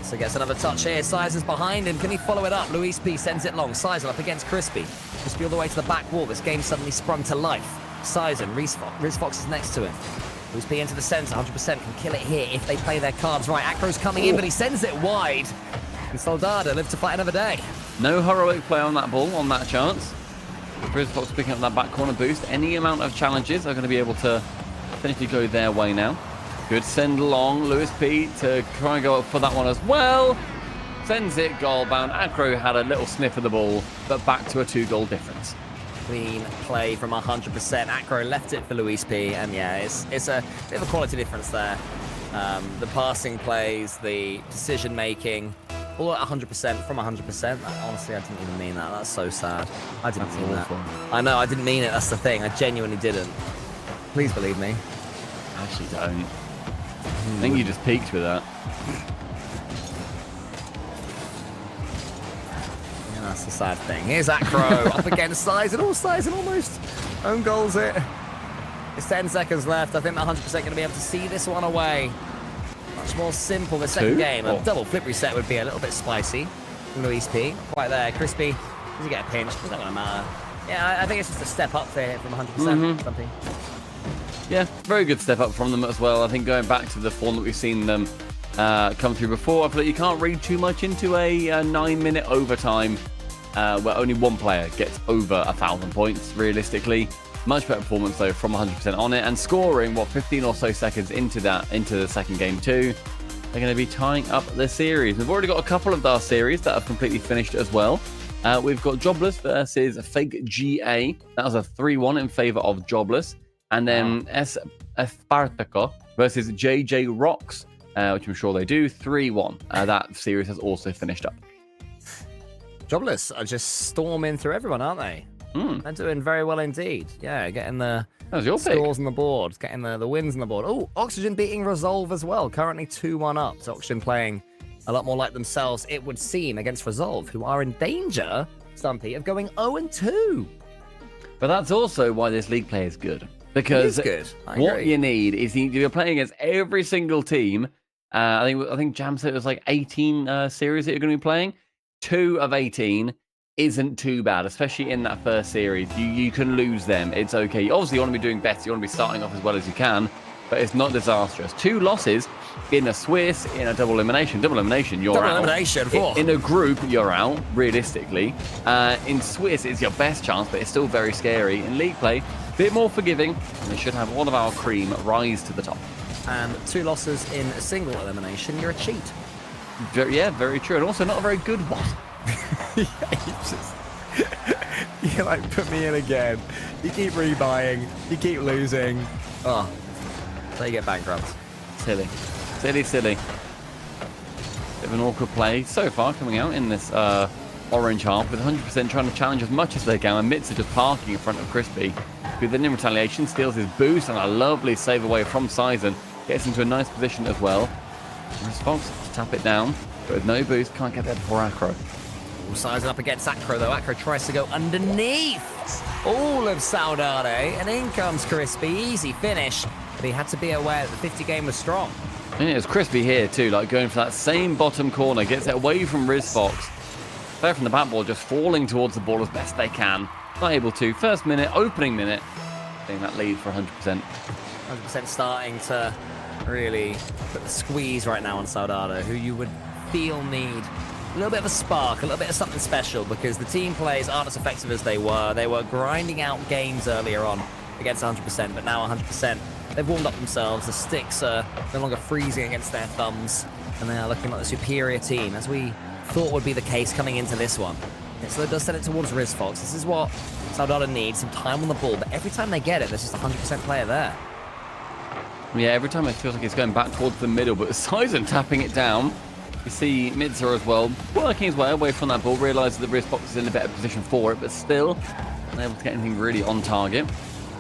So gets another touch here. Sizen's behind him. Can he follow it up? Luis P sends it long. Sizen up against Crispy. Crispy all the way to the back wall. This game suddenly sprung to life. Sizen, Rizfox is next to him. Luis P into the center. 100% can kill it here if they play their cards right. Acro's coming in, but he sends it wide. And Sade live to fight another day. No heroic play on that ball, on that chance. Rizfox picking up that back corner boost. Any amount of challenges are going to be able to potentially go their way now. Good send long. Luis P to try and go up for that one as well. Sends it goal bound. Acro had a little sniff of the ball, but back to a 2-goal difference. Clean play from 100%. Acro left it for Luis P, and yeah, it's a bit of a quality difference there. The passing plays, the decision making, all at 100% from 100%. Honestly, I didn't even mean that. That's so sad. I didn't mean that. I know, I didn't mean it. That's the thing. I genuinely didn't. Please believe me. I actually don't. I think you just peaked with that. Yeah, that's the sad thing. Here's Acro up against Sizen. Sizen almost own goals it. It's 10 seconds left. I think that 100% going to be able to see this one away. Much more simple. The second game, a double flip reset would be a little bit spicy. Luis P, quite there. Crispy, does he get a pinch? It's not going to matter. Yeah, I think it's just a step up there from 100% something. Yeah, very good step up from them as well. I think going back to the form that we've seen them come through before, I feel like you can't read too much into a 9-minute overtime where only one player gets over 1,000 points, realistically. Much better performance, though, from 100% on it. And scoring, 15 or so seconds into the second game, too. They're going to be tying up the series. We've already got a couple of our series that have completely finished as well. We've got Jobless versus Fake GA. That was a 3-1 in favor of Jobless. And then Espartaco versus JJ Rocks, which I'm sure they do, 3-1. That series has also finished up. Jobless are just storming through everyone, aren't they? They're doing very well indeed. Yeah, getting the That was your pick. scores on the board, getting the wins on the board. Oh, Oxygen beating Resolve as well. Currently 2-1 up. So Oxygen playing a lot more like themselves, it would seem, against Resolve, who are in danger, Stumpy, of going 0-2. But that's also why this league play is good. Because It is good. I what agree. you need is you're playing against every single team. I think Jam said it was like 18 series that you're going to be playing. 2 of 18 isn't too bad, especially in that first series. You can lose them. It's okay. Obviously, you want to be doing better. You want to be starting off as well as you can, but it's not disastrous. 2 losses in a Swiss, in a double elimination. Double elimination, you're Double out. elimination, In a group, you're out, realistically. In Swiss, it's your best chance, but it's still very scary. In league play, a bit more forgiving, and we should have all of our cream rise to the top. And 2 losses in a single elimination, you're a cheat. Yeah, very true. And also not a very good one. You like put me in again. You keep rebuying. You keep losing. Oh, so you get bankrupt. Silly. Silly. Bit of an awkward play so far coming out in this orange half with 100% trying to challenge as much as they can. And Mitsa just parking in front of Crispy, who then in retaliation steals his boost and a lovely save away from Sizen. Gets into a nice position as well. Response to tap it down, but with no boost, can't get there before Acro. Sizing up against Acro, though. Acro tries to go underneath all of Sade, and in comes Crispy. Easy finish, but he had to be aware that the 50 game was strong. And it's Crispy here too, like going for that same bottom corner, gets it away from RizFox. Player from the back ball just falling towards the ball as best they can. Not able to. First minute, opening minute, getting that lead for 100%. 100% starting to really put the squeeze right now on Sade, who you would feel need a little bit of a spark, a little bit of something special, because the team plays aren't as effective as they were. They were grinding out games earlier on against 100%, but now 100%. They've warmed up themselves. The sticks are no longer freezing against their thumbs, and they are looking like the superior team, as we thought would be the case coming into this one. And so it does send it towards RizFox. This is what Sade needs, some time on the ball, but every time they get it, there's just a 100% player there. Yeah, every time it feels like it's going back towards the middle, but Sizen tapping it down. You see Mitsa as well, working his way away from that ball, realises that RizFox is in a better position for it, but still unable to get anything really on target.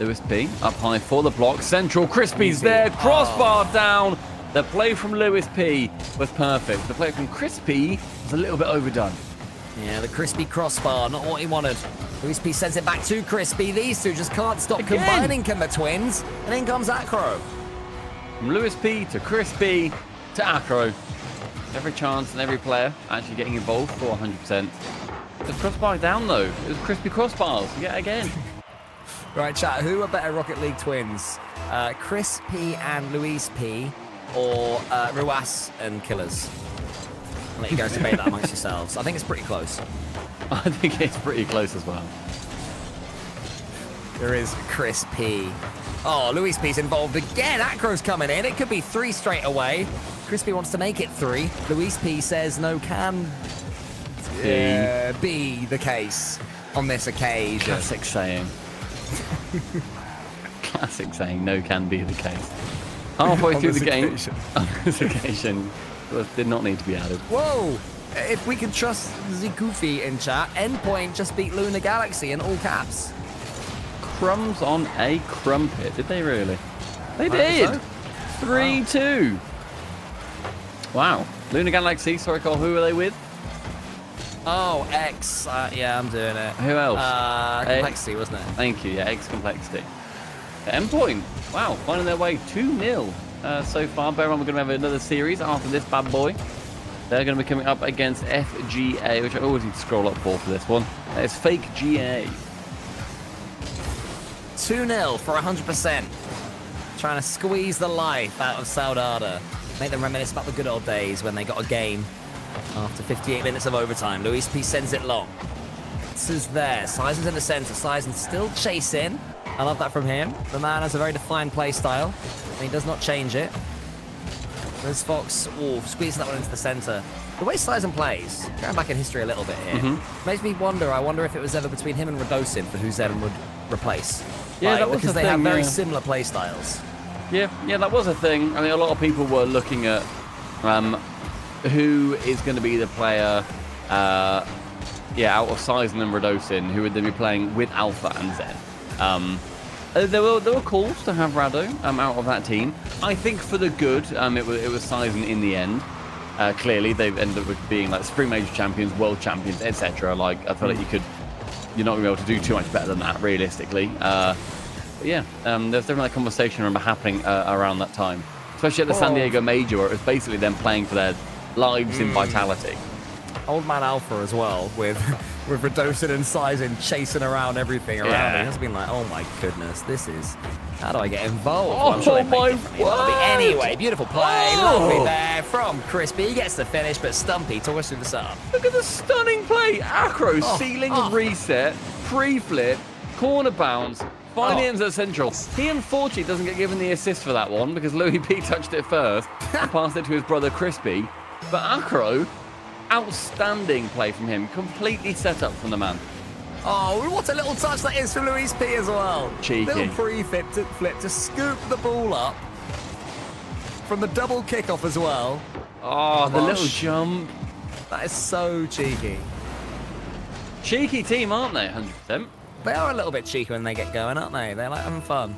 Lewis P up high for the block. Central, Crispy's there, crossbar down. The play from Lewis P was perfect. The play from Crispy was a little bit overdone. Yeah, the Crispy crossbar, not what he wanted. Lewis P sends it back to Crispy. These two just can't stop combining, can the twins? And in comes Acro. From Lewis P to Crispy to Acro. Every chance and every player actually getting involved for 100%. The crossbar down though. It was Crispy crossbars yet again. Right, chat, who are better Rocket League twins? Chris P and Luis P, or Ruas and Killers? I'll let you guys debate that amongst yourselves. I think it's pretty close. I think it's pretty close as well. There is Chris P. Oh, Luis P's involved again. Acro's coming in. It could be 3 straight away. Crispy wants to make it 3. Luis P says no can be the case on this occasion. Classic saying. Classic saying, no can be the case. Halfway through the game, on this occasion, did not need to be added. Whoa! If we can trust Zikufi in chat, Endpoint just beat Lunar Galaxy in all caps. Crumbs on a crumpet. Did they really? They did! 3-2. Wow. Lunar Galaxy, sorry Cole, who are they with? Oh, X. Yeah, I'm doing it. Who else? Complexity, wasn't it? Thank you, yeah, X Complexity. Endpoint, wow, finding their way 2-0 so far. Bear in mind, we're going to have another series after this bad boy. They're going to be coming up against FGA, which I always need to scroll up for this one. It's Fake GA. 2-0 for 100%. Trying to squeeze the life out of Sade. Make them reminisce about the good old days when they got a game after 58 minutes of overtime. Luis P sends it long. This is there. Sizen's in the center. Sizen's still chasing. I love that from him. The man has a very defined play style, and he does not change it. RizFox, squeezing that one into the center. The way Sizen plays, going back in history a little bit here, makes me wonder. I wonder if it was ever between him and Radosin for who Zen would replace. Yeah, that was because the they have thing, very yeah. similar play styles. Yeah, that was a thing. I mean, a lot of people were looking at who is going to be the player out of Sizen and Radosin, who would then be playing with Alpha and Zen. There were calls to have Rado out of that team. I think for the good, it was Sizen in the end. Clearly, they've ended up with being like Spring Major champions, world champions, etc. Like, I feel like you're not going to be able to do too much better than that, realistically. But yeah, there's definitely a conversation I remember happening around that time, especially at the San Diego Major, where it was basically them playing for their lives in Vitality. Old man Alpha as well, with Radosin and Sizen chasing around everything around him. It's been like, oh my goodness, this is... How do I get involved? Oh, I'm sure they my differently. word! Anyway, beautiful play. Lovely there from Crispy. He gets the finish, but Stumpy talk us through the setup. Look at the stunning play. Acro, ceiling reset, pre-flip, corner bounce, finally ends at central. He unfortunately doesn't get given the assist for that one because Louis P touched it first and passed it to his brother Crispy. But Acro, outstanding play from him. Completely set up from the man. Oh, what a little touch that is from Luis P as well. Cheeky. Little pre-flip to scoop the ball up from the double kickoff as well. Oh, the little jump. That is so cheeky. Cheeky team, aren't they? 100%. They are a little bit cheeky when they get going, aren't they? They like having fun.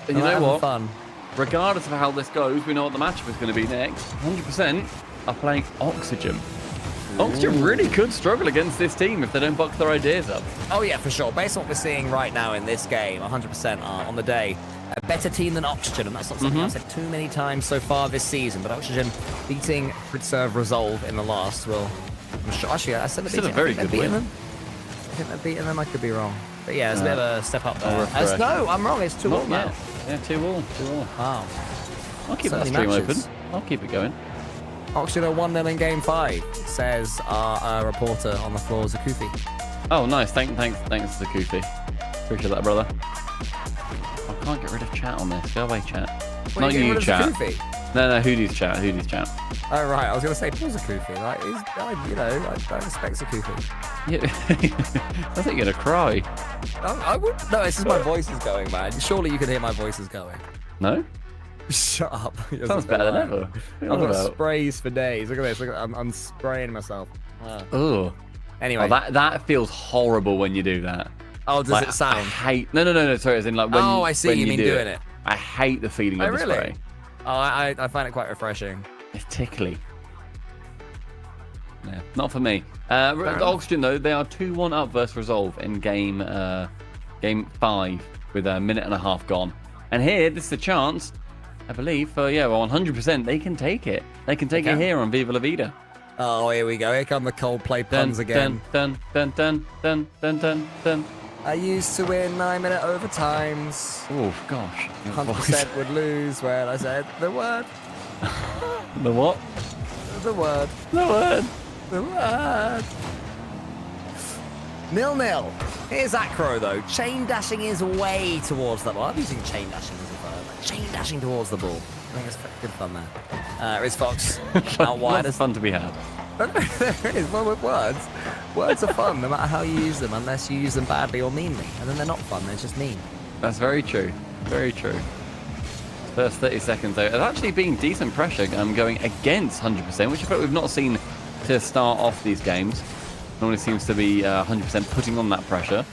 And you know what? Fun. Regardless of how this goes, we know what the matchup is going to be next. 100% are playing Oxygen. Oxygen really could struggle against this team if they don't buck their ideas up. Oh yeah, for sure. Based on what we're seeing right now in this game, 100% are on the day a better team than Oxygen, and that's not something I've said too many times so far this season. But Oxygen beating Preserve Resolve in the last will, I'm sure. Actually, I said Still a very good win. I think they're beating them. I could be wrong. But yeah, there's a bit of a step up there. refresh. No, I'm wrong. It's 2-all now. Yeah, 2-all. 2-all. Wow. I'll keep that Certainly stream matches. open. I'll keep it going. Oxygen are 1-0 in game 5, says our reporter on the floor, Zakufi. Oh, nice. Thanks, Zakufi. Appreciate that, brother. I can't get rid of chat on this. Go away, chat. What, Not you, chat. Zakufi? No, Hoodie's chat. Hoodie's chat. Oh, right. I was going to say Paul Zakufi. Like, I respect Zakufi. Yeah. I think you're going to cry. I would. No, it's just my voice is going, man. Surely you can hear my voice is going. No? Shut up. Sounds better than ever. I've got sprays for days. Look at this. Look at, I'm spraying myself. Oh. Anyway. Oh, that feels horrible when you do that. Oh, does it sound? I hate. No. Sorry, as in like when. Oh, I see. When you mean doing it. it. I hate the feeling of the really? spray. Oh, I find it quite refreshing. It's tickly. Yeah, not for me. Oxygen though, they are 2-1 up versus Resolve in game 5 with a minute and a half gone. And here, this is a chance, I believe, for 100%. They can take it. They can take it here on Viva La Vida. Oh, here we go. Here come the Coldplay puns again. Dun. I used to win 9-minute overtimes. Oh gosh. 100% would lose when I said the word. The what? The word. The word. The word. 0-0. Here's Acro though. Chain dashing his way towards the ball. I'm using chain dashing as a verb. Chain dashing towards the ball. I think it's good fun there. Riz Fox out wide. It's fun to be had. There is. Well, with words. Words are fun no matter how you use them, unless you use them badly or meanly. And then they're not fun, they're just mean. That's very true. Very true. First 30 seconds though, it's actually being decent pressure going against 100%, which I bet we've not seen to start off these games. Normally seems to be 100% putting on that pressure.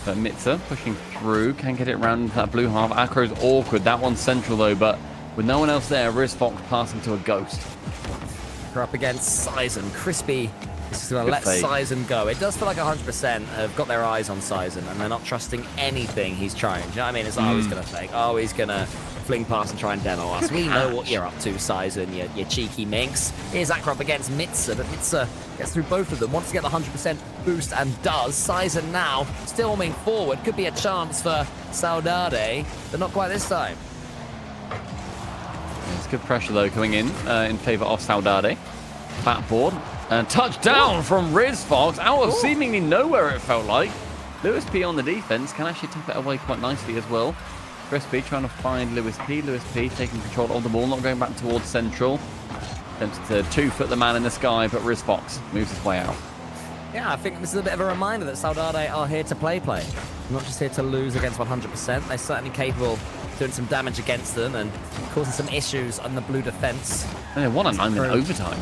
But Mitza pushing through, can't get it around into that blue half. Acro's awkward. That one's central though, but with no one else there, Riz Fox passing to a ghost. We're up against Sizen. Crispy is just going to let fake. Sizen go. It does feel like 100% have got their eyes on Sizen and they're not trusting anything he's trying. Do you know what I mean? It's like, oh, he's going to fake. Oh, he's going to fling past and try and demo us. We know what you're up to, Sizen, you cheeky minx. Here's Akra up against Mitza, but Mitza gets through both of them. Wants to get the 100% boost and does. Sizen now storming forward. Could be a chance for Sade, but not quite this time. It's good pressure though coming in favour of Sade. Backboard and touchdown from Riz Fox out of seemingly nowhere it felt like. Lewis P on the defense can actually tap it away quite nicely as well. Crispy trying to find Lewis P. Lewis P taking control of the ball, not going back towards central. Attempts to 2-foot the man in the sky, but Riz Fox moves his way out. Yeah, I think this is a bit of a reminder that Sade are here to play. Not just here to lose against 100%. They're certainly capable of doing some damage against them and causing some issues on the blue defense. And they won a 9-minute overtime.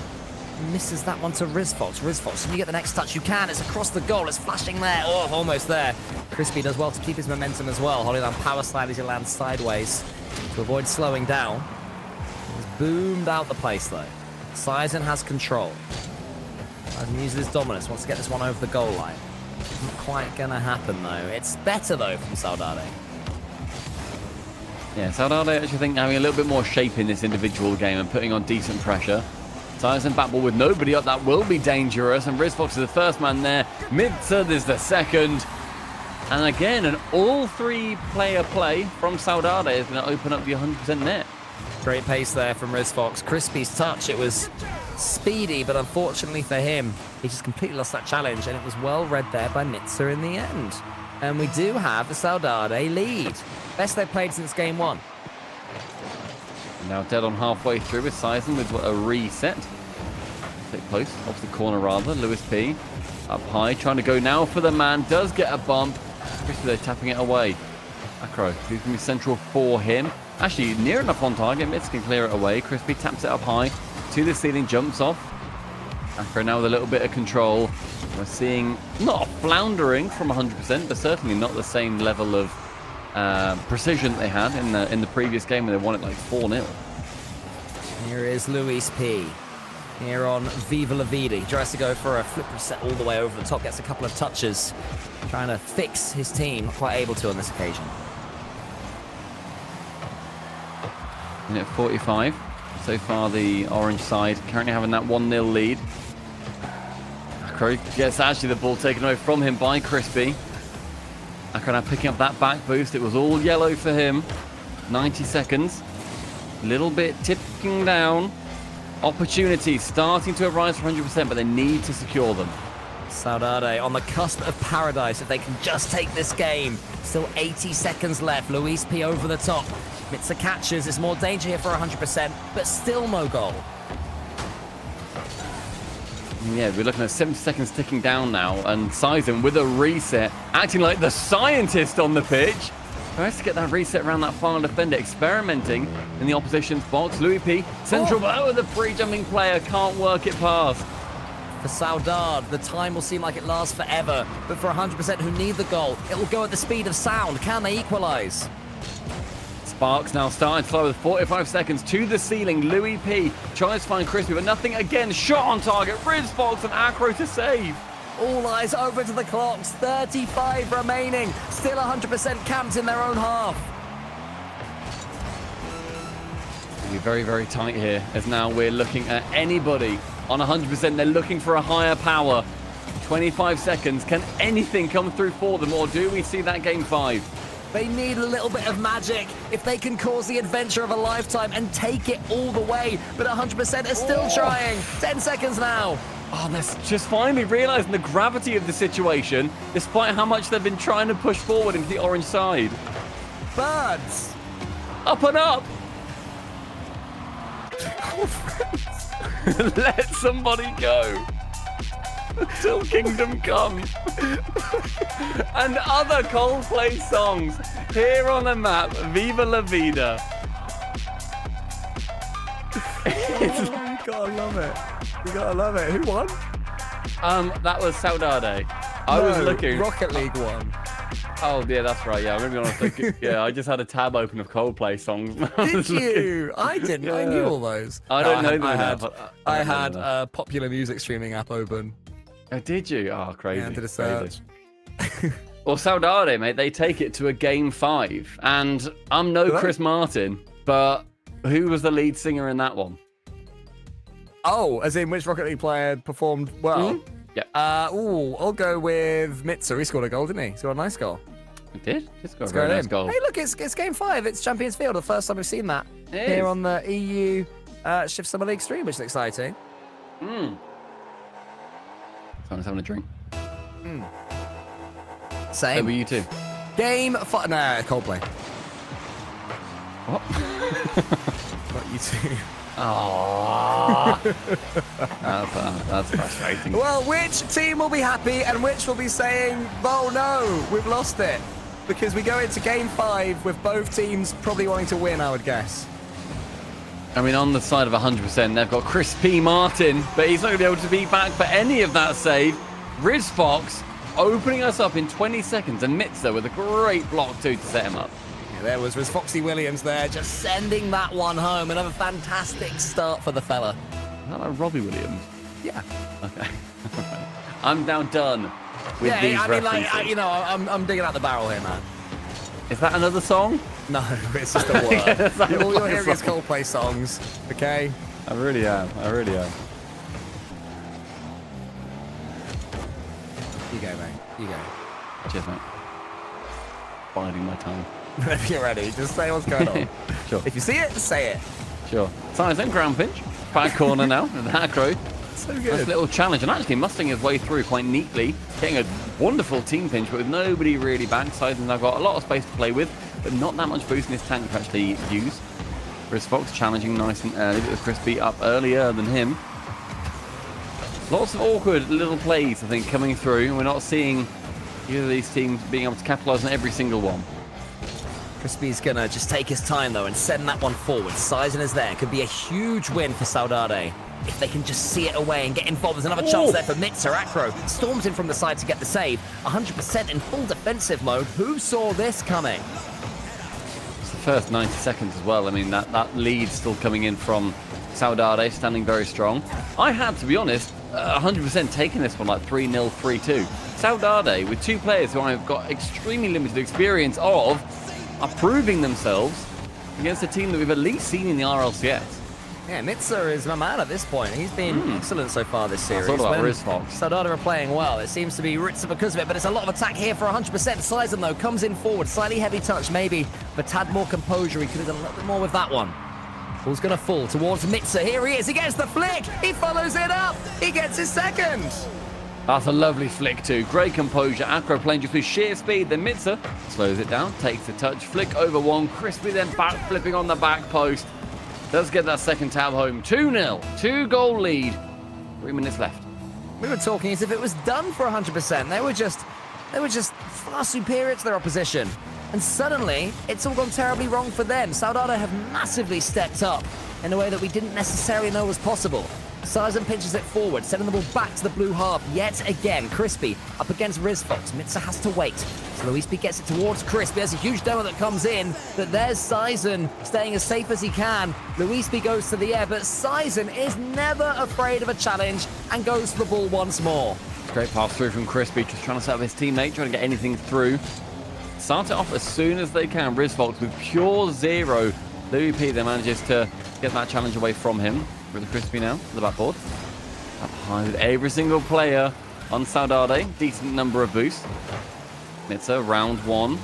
misses that one to Rizfox. Rizfox, can you get the next touch? You can. It's across the goal. It's flashing there. Oh, almost there. Crispy does well to keep his momentum as well. Holding down power slide as he lands sideways to avoid slowing down. He's boomed out the place, though. Sizen has control. Sizen uses his dominance. Wants to get this one over the goal line. Not quite going to happen, though. It's better, though, from Sade. Yeah, Sade, I actually think having a little bit more shape in this individual game and putting on decent pressure. Sizen back ball with nobody up, that will be dangerous. And Rizfox is the first man there. Mitza is the second. And again, an all-three-player play from Sade is going to open up the 100% net. Great pace there from Rizfox. Crispy's touch, it was speedy, but unfortunately for him, he just completely lost that challenge, and it was well read there by Mitza in the end. And we do have the Sade lead. Best they've played since game 1. Now dead on halfway through with Sizen with a reset. Take post, off the corner rather. Lewis P up high, trying to go now for the man. Does get a bump. Crispy though tapping it away. Acro, who's going to be central for him. Actually, near enough on target. Mitz can clear it away. Crispy taps it up high to the ceiling, jumps off. Acro now with a little bit of control. We're seeing not a floundering from 100%, but certainly not the same level of precision they had in the previous game when they won it like 4-0. Here is Luis P. Here on Viva La Vida. He tries to go for a flip reset all the way over the top, gets a couple of touches, trying to fix his team. Not quite able to on this occasion. Minute 45. So far, the orange side currently having that 1-0 lead. Acro gets actually the ball taken away from him by Crispy. Acro now picking up that back boost. It was all yellow for him. 90 seconds. A little bit tipping down. Opportunities starting to arise for 100%, but they need to secure them. Sade on the cusp of paradise if they can just take this game. Still 80 seconds left. Luis P over the top. Mitza catches. It's more danger here for 100%, but still no goal. Yeah, we're looking at 70 seconds ticking down now, and Sizen with a reset, acting like the scientist on the pitch. Tries to get that reset around that final defender, experimenting in the opposition's box. Louis P, central, oh, the free jumping player can't work it past. For Sade, the time will seem like it lasts forever, but for 100% who need the goal, it will go at the speed of sound. Can they equalise? Sparks now starting to slow with 45 seconds to the ceiling. Louis P tries to find Crispy, but nothing again. Shot on target. Rizfox and Acro to save. All eyes over to the clocks. 35 remaining. Still 100% camped in their own half. It'll be very, very tight here, as now we're looking at anybody on 100%. They're looking for a higher power. 25 seconds. Can anything come through for them, or do we see that game 5? They need a little bit of magic if they can cause the adventure of a lifetime and take it all the way. But 100% are still trying. 10 seconds now. Oh, they're just finally realizing the gravity of the situation, despite how much they've been trying to push forward into the orange side. Birds. Up and up. Let somebody go. Till kingdom come. And other Coldplay songs here on the map. Viva La Vida. You gotta love it. You gotta love it. Who won? That was Sade. I was looking. Rocket League won. Oh yeah, that's right. Yeah, I'm gonna be honest. Looking, yeah, I just had a tab open of Coldplay songs. Did you? I didn't. Yeah. I knew all those. I don't know them. I had a popular music streaming app open. Oh, did you? Oh, crazy. Yeah, I did a search. Well, Sade, mate, they take it to a game 5. And I'm no Chris Martin, but who was the lead singer in that one? Oh, as in which Rocket League player performed well? Mm-hmm. Yeah. I'll go with Mitza. He scored a goal, didn't he? He scored a nice goal. He did? He scored a very nice goal. Hey, look, it's game 5. It's Champions Field. The first time we've seen that here on the EU Shift Summer League stream, which is exciting. Someone's having a drink. Same. So were you too? Game 5. Nah, Coldplay. What? Not you too. Oh, that's frustrating. Well, which team will be happy and which will be saying, oh no, we've lost it? Because we go into game 5 with both teams probably wanting to win, I would guess. I mean, on the side of 100%, they've got Chris P. Martin, but he's not going to be able to be back for any of that save. Riz Fox opening us up in 20 seconds, and Mitza with a great block too to set him up. Yeah, there was Foxy Williams there, just sending that one home. Another fantastic start for the fella. Is that like Robbie Williams? Yeah. Okay. I'm now done with Yeah, these I mean, references. like, you know, I'm digging out the barrel here, man. Is that another song? No, it's just a word. It's like All a you're hearing is song. Coldplay songs, okay? I really am. I really am. You go, mate. You go. Cheers, mate. Biding my time. Whenever you're ready, just say what's going on. Sure. If you see it, say it. Sure. Sizen, ground pinch. Back corner now. And Acro. So Nice good. little challenge. And actually Mustang his way through quite neatly. Getting a wonderful team pinch, but with nobody really back. Sizen's now got a lot of space to play with, but not that much boost in his tank to actually use. Riz Fox challenging nice and early, but Chris beat up earlier than him. Lots of awkward little plays, I think, coming through. We're not seeing either of these teams being able to capitalize on every single one. Crispy's gonna just take his time though and send that one forward. Sizen is there. Could be a huge win for Sade if they can just see it away and get involved. There's another chance there for Mitza. Acro storms in from the side to get the save. 100% in full defensive mode. Who saw this coming? It's the first 90 seconds as well. I mean, that lead still coming in from Sade, standing very strong. I had, to be honest, 100% taken this one like 3-0, 3-2. Sade, with two players who I've got extremely limited experience of, are proving themselves against a team that we've at least seen in the RLCS. Yeah, Mitza is my man at this point. He's been excellent so far this series. It's all about When Riz Fox. Sade are playing well. It seems to be Ritza because of it, but it's a lot of attack here for 100%. Sizen, though, comes in forward. Slightly heavy touch, maybe, but tad more composure. He could have done a little bit more with that one. Ball's going to fall towards Mitza. Here he is. He gets the flick. He follows it up. He gets his second. That's a lovely flick too. Great composure. Acro playing just with sheer speed. Then Mitza slows it down, takes the touch, flick over one. Crispy then back flipping on the back post. Does get that second tab home. 2-0. 2-goal lead. 3 minutes left. We were talking as if it was done for 100%. They were just far superior to their opposition. And suddenly, it's all gone terribly wrong for them. Sade have massively stepped up in a way that we didn't necessarily know was possible. Sizen pinches it forward, sending the ball back to the blue half yet again. Crispy up against Riz Fox. Mitza has to wait. So Luis P gets it towards Crispy. There's a huge demo that comes in, but there's Sizen staying as safe as he can. Luis P goes to the air, but Sizen is never afraid of a challenge and goes for the ball once more. Great pass through from Crispy, just trying to set up his teammate, trying to get anything through. Start it off as soon as they can. Riz Fox with pure zero. Louis P then manages to get that challenge away from him. With the Crispy now to the backboard. Up high with every single player on Sade. Decent number of boosts. Mitza, round one.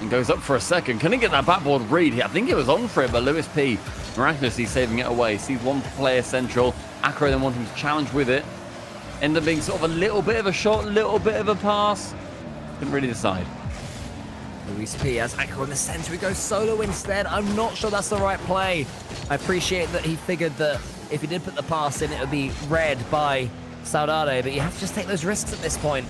And goes up for a second. Can he get that backboard read? I think it was on for it, but Louis P miraculously saving it away. Sees one player central. Acro then wanting to challenge with it. Ended up being sort of a little bit of a shot, little bit of a pass. Couldn't really decide. Luis P has Acro in the center. He goes solo instead. I'm not sure that's the right play. I appreciate that he figured that if he did put the pass in, it would be read by Sade, but you have to just take those risks at this point.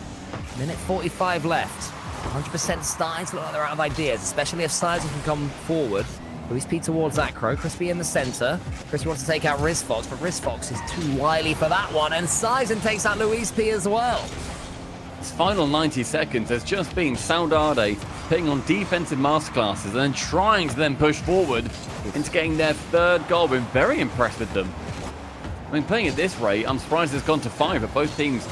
Minute 45 left. 100% starting to look like they're out of ideas, especially if Sizen can come forward. Luis P towards Acro. Crispy in the center. Crispy wants to take out Riz Fox, but Riz Fox is too wily for that one, and Sizen takes out Luis P as well. This final 90 seconds has just been Sade putting on defensive masterclasses and then trying to then push forward into getting their third goal. Been very impressed with them. I mean, playing at this rate, I'm surprised it's gone to 5, but both teams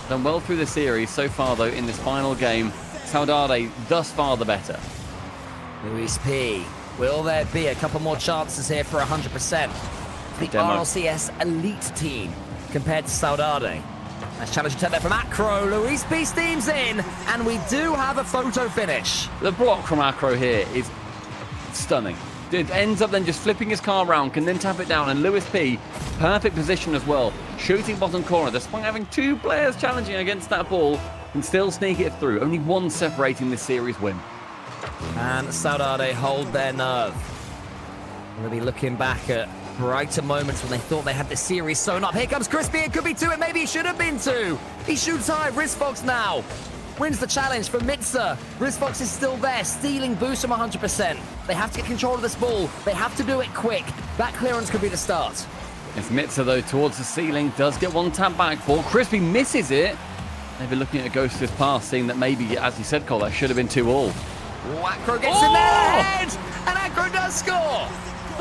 done well through the series so far, though, in this final game. Sade, thus far, the better. Luis P. Will there be a couple more chances here for 100%? The Demo. RLCS elite team compared to Sade. Nice challenge attempt there from Acro. Luis P steams in, and we do have a photo finish. The block from Acro here is stunning. It ends up then just flipping his car around, can then tap it down, and Luis P, perfect position as well. Shooting bottom corner, despite having two players challenging against that ball, can still sneak it through. Only one separating this series win. And Sade hold their nerve. We'll be looking back at brighter moments when they thought they had the series sewn up. Here comes Crispy. It could be 2. It maybe should have been 2. He shoots high. Riz Fox now wins the challenge for Mitza. RizFox is still there, stealing boost from 100%. They have to get control of this ball. They have to do it quick. That clearance could be the start. It's Mitza, though, towards the ceiling. Does get one tap back for Crispy, misses it. Maybe looking at a ghost of his pass, seeing that maybe, as you said, Cole, that should have been 2-all. Acro gets in there, head, and Acro does score.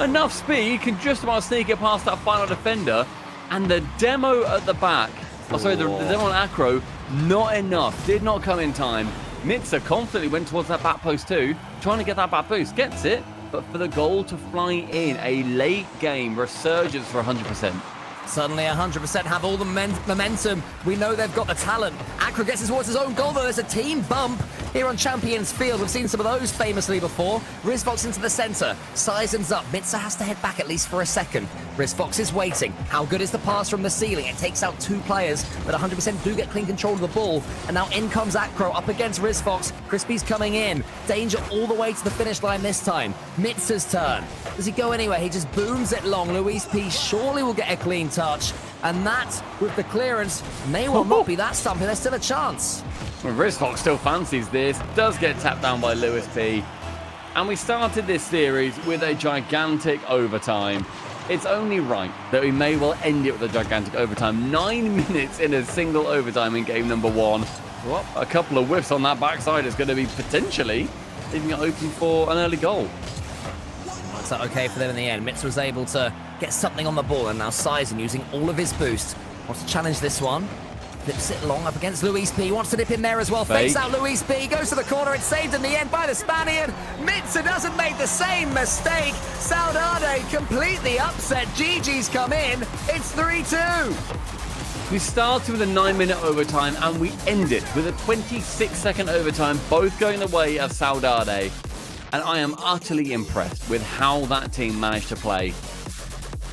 Enough speed, can just about sneak it past that final defender. And the demo at the back, the demo on Acro, not enough. Did not come in time. Mitza confidently went towards that back post too, trying to get that back boost. Gets it, but for the goal to fly in, a late game resurgence for 100%. Suddenly 100% have all the momentum. We know they've got the talent. Acro gets towards his own goal, though. There's a team bump here on Champions Field. We've seen some of those famously before. RizFox into the center. Sizens up. Mitza has to head back at least for a second. RizFox is waiting. How good is the pass from the ceiling? It takes out 2 players, but 100% do get clean control of the ball. And now in comes Acro up against RizFox. Crispy's coming in. Danger all the way to the finish line this time. Mitza's turn. Does he go anywhere? He just booms it long. Luis P surely will get a clean touch. And that, with the clearance, may well not be that something. There's still a chance. Well, RizFox still fancies this. Does get tapped down by Luis P. And we started this series with a gigantic overtime. It's only right that we may well end it with a gigantic overtime. 9 minutes in a single overtime in game number 1. Well, a couple of whiffs on that backside is going to be potentially leaving it open for an early goal. It's okay for them in the end. Mitz was able to get something on the ball, and now Sizen using all of his boost. Wants to challenge this one. Flips it long up against Luis P. Wants to dip in there as well. Fakes out Luis P. Goes to the corner. It's saved in the end by the Spaniard. Mitza doesn't make the same mistake. Sade completely upset. GG's come in. It's 3-2. We started with a 9-minute overtime, and we end it with a 26-second overtime, both going the way of Sade. And I am utterly impressed with how that team managed to play.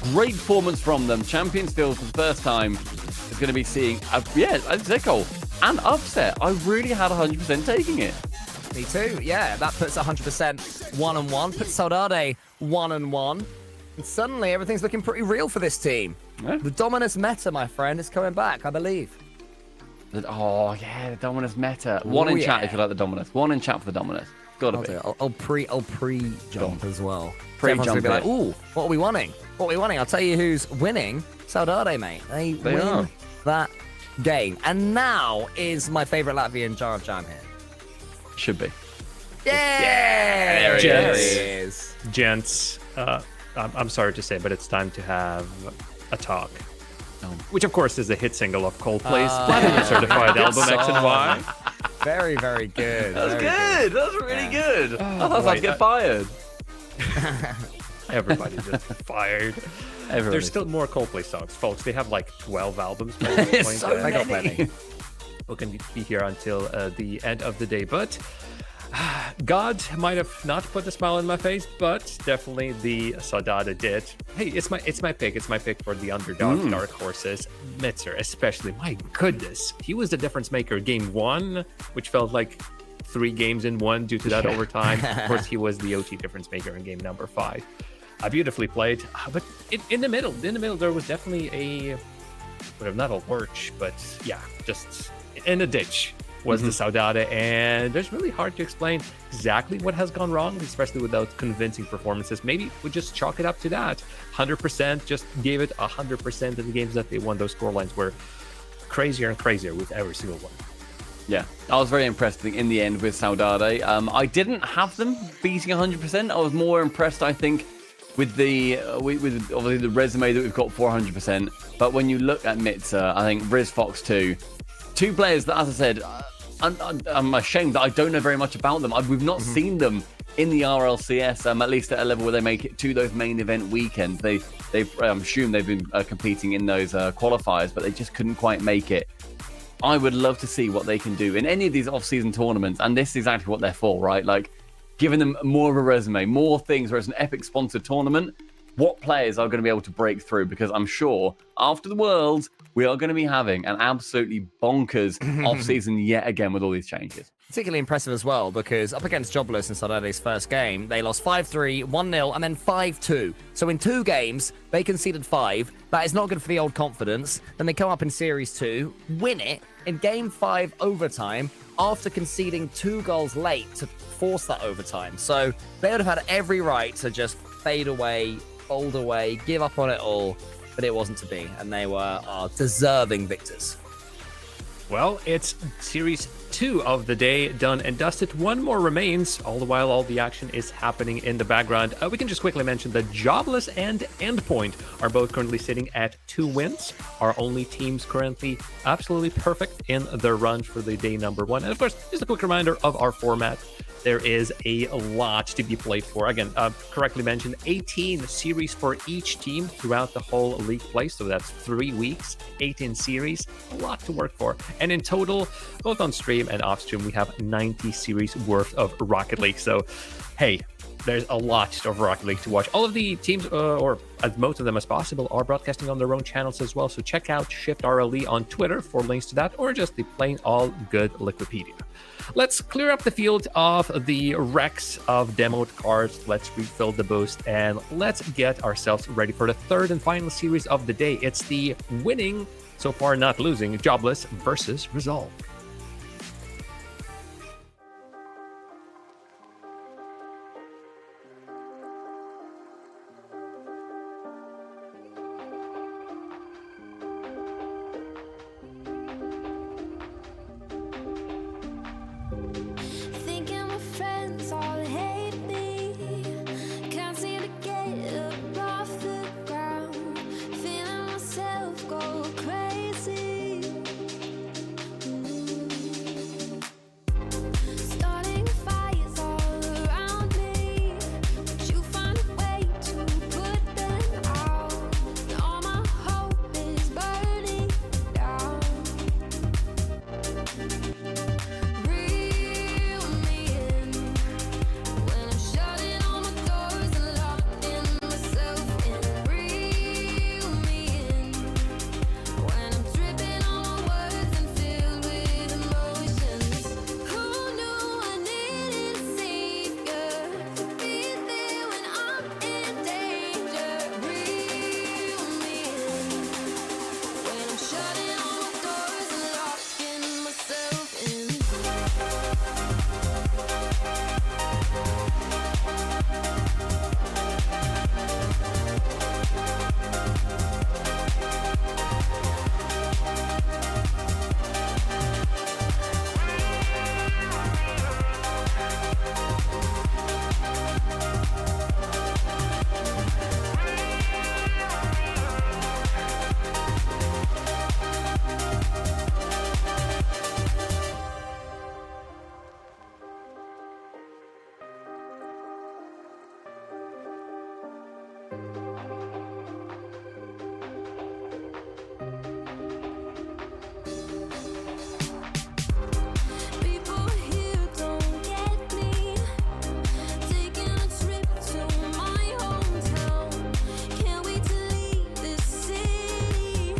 Great performance from them. Champions Field for the first time is going to be seeing, a goal and upset. I really had 100% taking it. Me too. Yeah, that puts 100% 1-1. Puts Sade 1-1. And suddenly everything's looking pretty real for this team. Yeah. The Dominus meta, my friend, is coming back, I believe. Oh, yeah, the Dominus meta. One in chat if you like the Dominus. One in chat for the Dominus. Gotta be. I'll pre-jump as well. Pre-jump. Be like, ooh, what are we winning? What are we winning? I'll tell you who's winning. Sade, mate. They win are. that game. And now is my favorite Latvian jar of jam here. Should be. Yeah, There he it is. Gents, I'm sorry to say, but it's time to have a talk. Which, of course, is a hit single of Coldplay's Platinum Certified album X and Y. Very, very good. That was good. That was really good. I thought I'd get fired. Everybody just fired. There's still more Coldplay songs, folks. They have like 12 albums. So I got many. plenty. We can be here until the end of the day, but God might have not put a smile on my face, but definitely the Sade did. Hey, it's my pick. It's my pick for the underdog dark horses. Mitzer, especially. My goodness, he was the difference maker. Game 1, which felt like 3 games in 1 due to that overtime. Of course, he was the OT difference maker in game number 5. Beautifully played, but in the middle, there was definitely not a lurch, but yeah, just in a ditch was the Sade, and it's really hard to explain exactly what has gone wrong, especially without convincing performances. Maybe we just chalk it up to that. 100%, just gave it 100% in the games that they won. Those scorelines were crazier and crazier with every single one. Yeah, I was very impressed in the end with Sade. I didn't have them beating 100%. I was more impressed, I think, with the with obviously the resume that we've got for 100%. But when you look at Mitza, I think RizFox too. 2 players that, as I said, I'm ashamed that I don't know very much about them. We've not seen them in the RLCS, at least at a level where they make it to those main event weekends. I'm assuming they've been competing in those qualifiers, but they just couldn't quite make it. I would love to see what they can do in any of these off-season tournaments, and this is exactly what they're for, right? Like, giving them more of a resume, more things, where it's an epic sponsored tournament. What players are going to be able to break through? Because I'm sure after the Worlds, we are going to be having an absolutely bonkers off-season yet again with all these changes. particularly impressive as well because up against Jobless in Sade's first game, they lost 5-3, 1-0, and then 5-2. So in 2 games, they conceded 5. That is not good for the old confidence. Then they come up in Series 2, win it in Game 5 overtime after conceding 2 goals late to force that overtime. So they would have had every right to just fade away, fold away, give up on it all, but it wasn't to be, and they are deserving victors. Well, it's Series 2 of the day done and dusted. One more remains, all the while all the action is happening in the background. We can just quickly mention that Jobless and Endpoint are both currently sitting at 2 wins. Our only teams currently absolutely perfect in their run for the day number 1. And of course, just a quick reminder of our format. There is a lot to be played for. Again, correctly mentioned, 18 series for each team throughout the whole league play. So that's 3 weeks, 18 series, a lot to work for. And in total, both on stream and off stream, we have 90 series worth of Rocket League. So, hey, there's a lot of Rocket League to watch. All of the teams, or as most of them as possible, are broadcasting on their own channels as well. So check out ShiftRLE on Twitter for links to that, or just the plain all good Liquipedia. Let's clear up the field of the wrecks of demoed cards. Let's refill the boost, and let's get ourselves ready for the third and final series of the day. It's the winning, so far not losing, Jobless versus Resolve. Thinking my friends all hate me. Can't seem to get up off the ground. Feeling myself go crazy. Starting fires all around me. But you find a way to put them out. All my hope is burning down. Reel me in when I'm shutting all my doors and locking myself in. Reel me in when I'm tripping on my words and filled with emotions. Who knew I needed a savior to be there when I'm in danger? Reel me in when I'm shutting all my doors and locking myself in. People here don't get me. Taking a trip to my hometown. Can't wait to leave this city.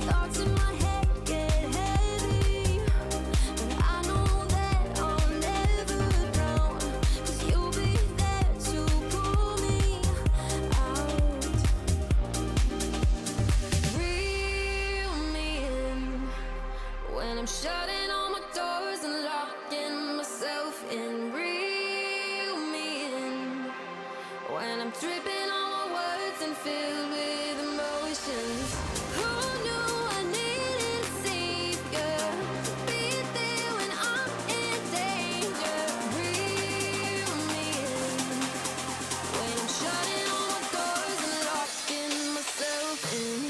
Thoughts in my head get heavy, but I know that I'll never drown. 'Cause you'll be there to pull me out. Reel me in when I'm shutting all my doors and locking myself in. Reel me in when I'm tripping on my words and filled with emotions. Who knew I needed a savior to be there when I'm in danger? Reel me in when I'm shutting all my doors and locking myself in.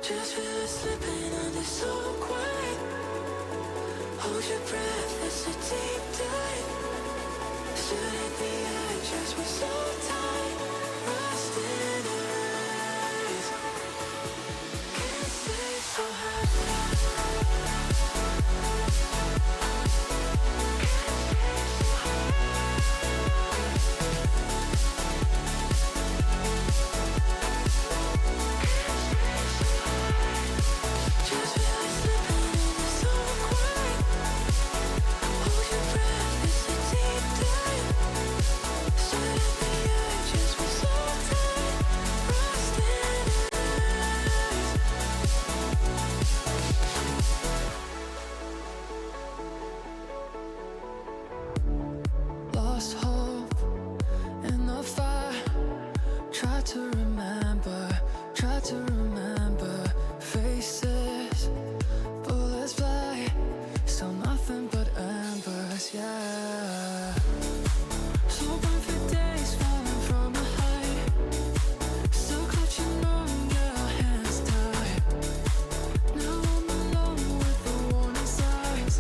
Just feel it slipping under so quiet. Hold your breath, it's a deep dive. Stood at the edge, just was so tight. Rust in our eyes. Can't stay so high. Just feel it slipping under so quiet. Hold your breath, it's a deep dive. Stood at the edge, just was so tight. Rust in our eyes. Lost hope in the fire. Try to remember faces. Bullets fly, still nothing but embers, yeah. So perfect days falling from a height. Still clutching on your hands tight. Now I'm alone with the warning signs.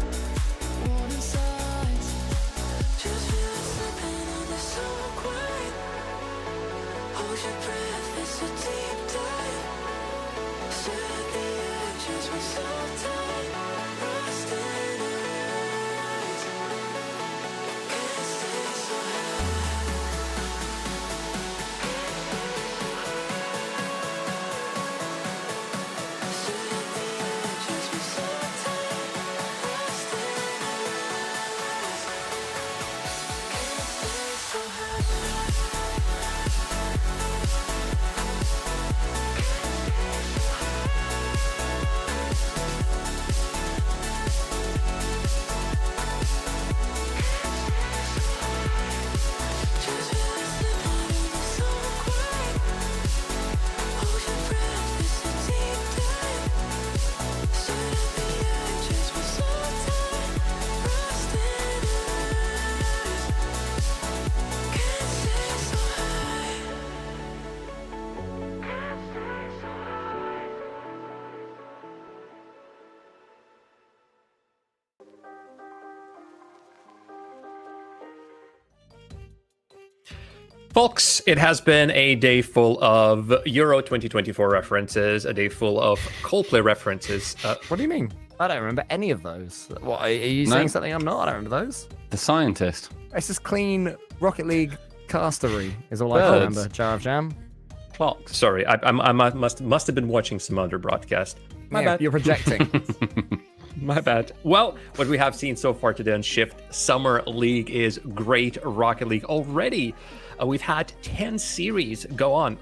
Just feel it slipping under so quiet. Hold your breath, it's a deep dive. Stood at the edges, we're so tight. Rust in our eyes. Can't stay so high. Stood at the edges, we're so tight. Rust in our eyes. Can't stay so high. Just feel it slipping under so quiet. Hold your breath, it's a deep dive. Stood at the edges, we're so tight. Rust in our eyes. Can't stay so high. Folks, it has been a day full of Euro 2024 references, a day full of Coldplay references. What do you mean? I don't remember any of those. What, are you No. saying something I'm not? I don't remember those. The scientist. It's just clean Rocket League castery is all I can Birds. remember. Jar of Jam. Clocks. Sorry, I must have been watching some other broadcast. My Yeah, bad. You're projecting. My bad. Well, what we have seen so far today on Shift Summer League is great Rocket League already. We've had 10 series go on.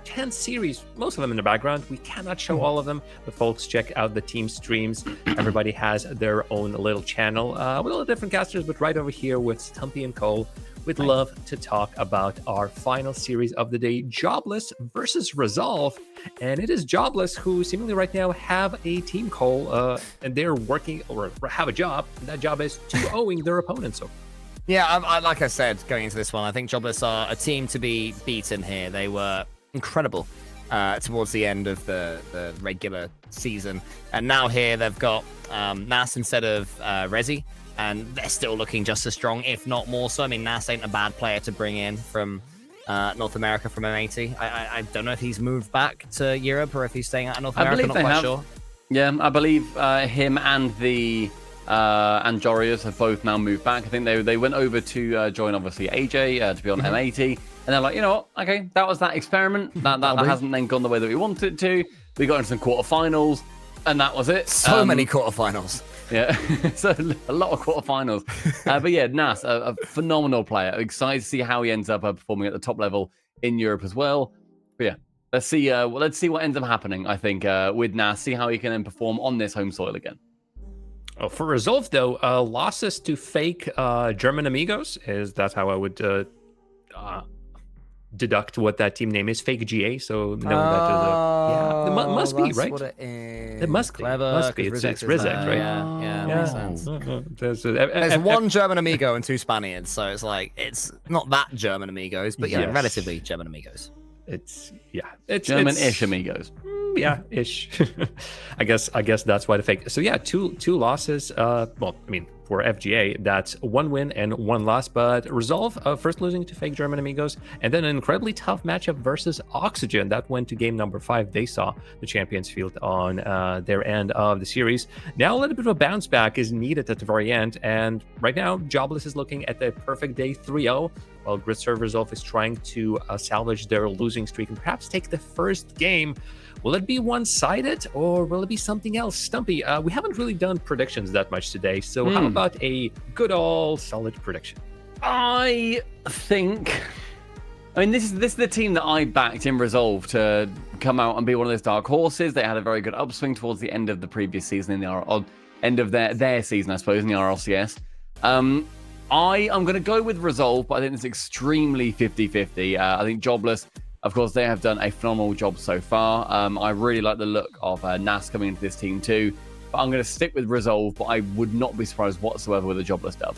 10 series, most of them in the background. We cannot show all of them, but folks, check out the team streams. Everybody has their own little channel with all the different casters, but right over here with Stumpy and Cole, we'd love to talk about our final series of the day, Jobless versus Resolve. And it is Jobless who seemingly right now have a team, Cole, and they're working or have a job. And that job is 2-0ing their opponents. So Yeah, I like I said, going into this one, I think Jobless are a team to be beaten here. They were incredible towards the end of the regular season. And now here they've got Nas instead of Rezi, and they're still looking just as strong, if not more so. I mean, Nas ain't a bad player to bring in from North America from M80. I don't know if he's moved back to Europe or if he's staying out of North America. believe Not they quite have. sure. Yeah, I believe him and the Anjorias have both now moved back. I think they went over to join, obviously, AJ to be on M80. And they're like, you know what? Okay, that was that experiment. That hasn't then gone the way that we wanted it to. We got into some quarterfinals, and that was it. So many quarterfinals. Yeah, so a lot of quarterfinals. But yeah, Nas, a phenomenal player. Excited to see how he ends up performing at the top level in Europe as well. But yeah, let's see what ends up happening, I think, with Nas. See how he can then perform on this home soil again. Oh, for Resolve, though, losses to fake German Amigos that's how I would deduct what that team name is. Fake GA. So no, that is it must be that's right. What it is. It must be. Clever. Must be. 'cause It's Rizek's Rizek, there. right? Yeah, Yeah. makes sense. There's There's one German amigo and two Spaniards, so it's like it's not that German amigos, but yeah, Yes. relatively German amigos. It's German-ish amigos. Yeah, ish. I guess that's why the fake. So yeah, two losses. Well, I mean, for FGA, that's 1 win and 1 loss. But Resolve first losing to fake German amigos, and then an incredibly tough matchup versus Oxygen that went to game number 5. They saw the champions field on their end of the series. Now a little bit of a bounce back is needed at the very end, and right now Jobless is looking at the perfect day 3-0. While Gridserve Resolve is trying to salvage their losing streak and perhaps take the first game. Will it be one-sided or will it be something else? Stumpy, we haven't really done predictions that much today, so how about a good old solid prediction? I think... I mean, this is the team that I backed in Resolve to come out and be one of those dark horses. They had a very good upswing towards the end of the previous season, in the end of their season, I suppose, in the RLCS. I am going to go with Resolve, but I think it's extremely 50-50. I think Jobless, of course, they have done a phenomenal job so far. I really like the look of Nas coming into this team too. But I'm going to stick with Resolve, but I would not be surprised whatsoever with a Jobless dub.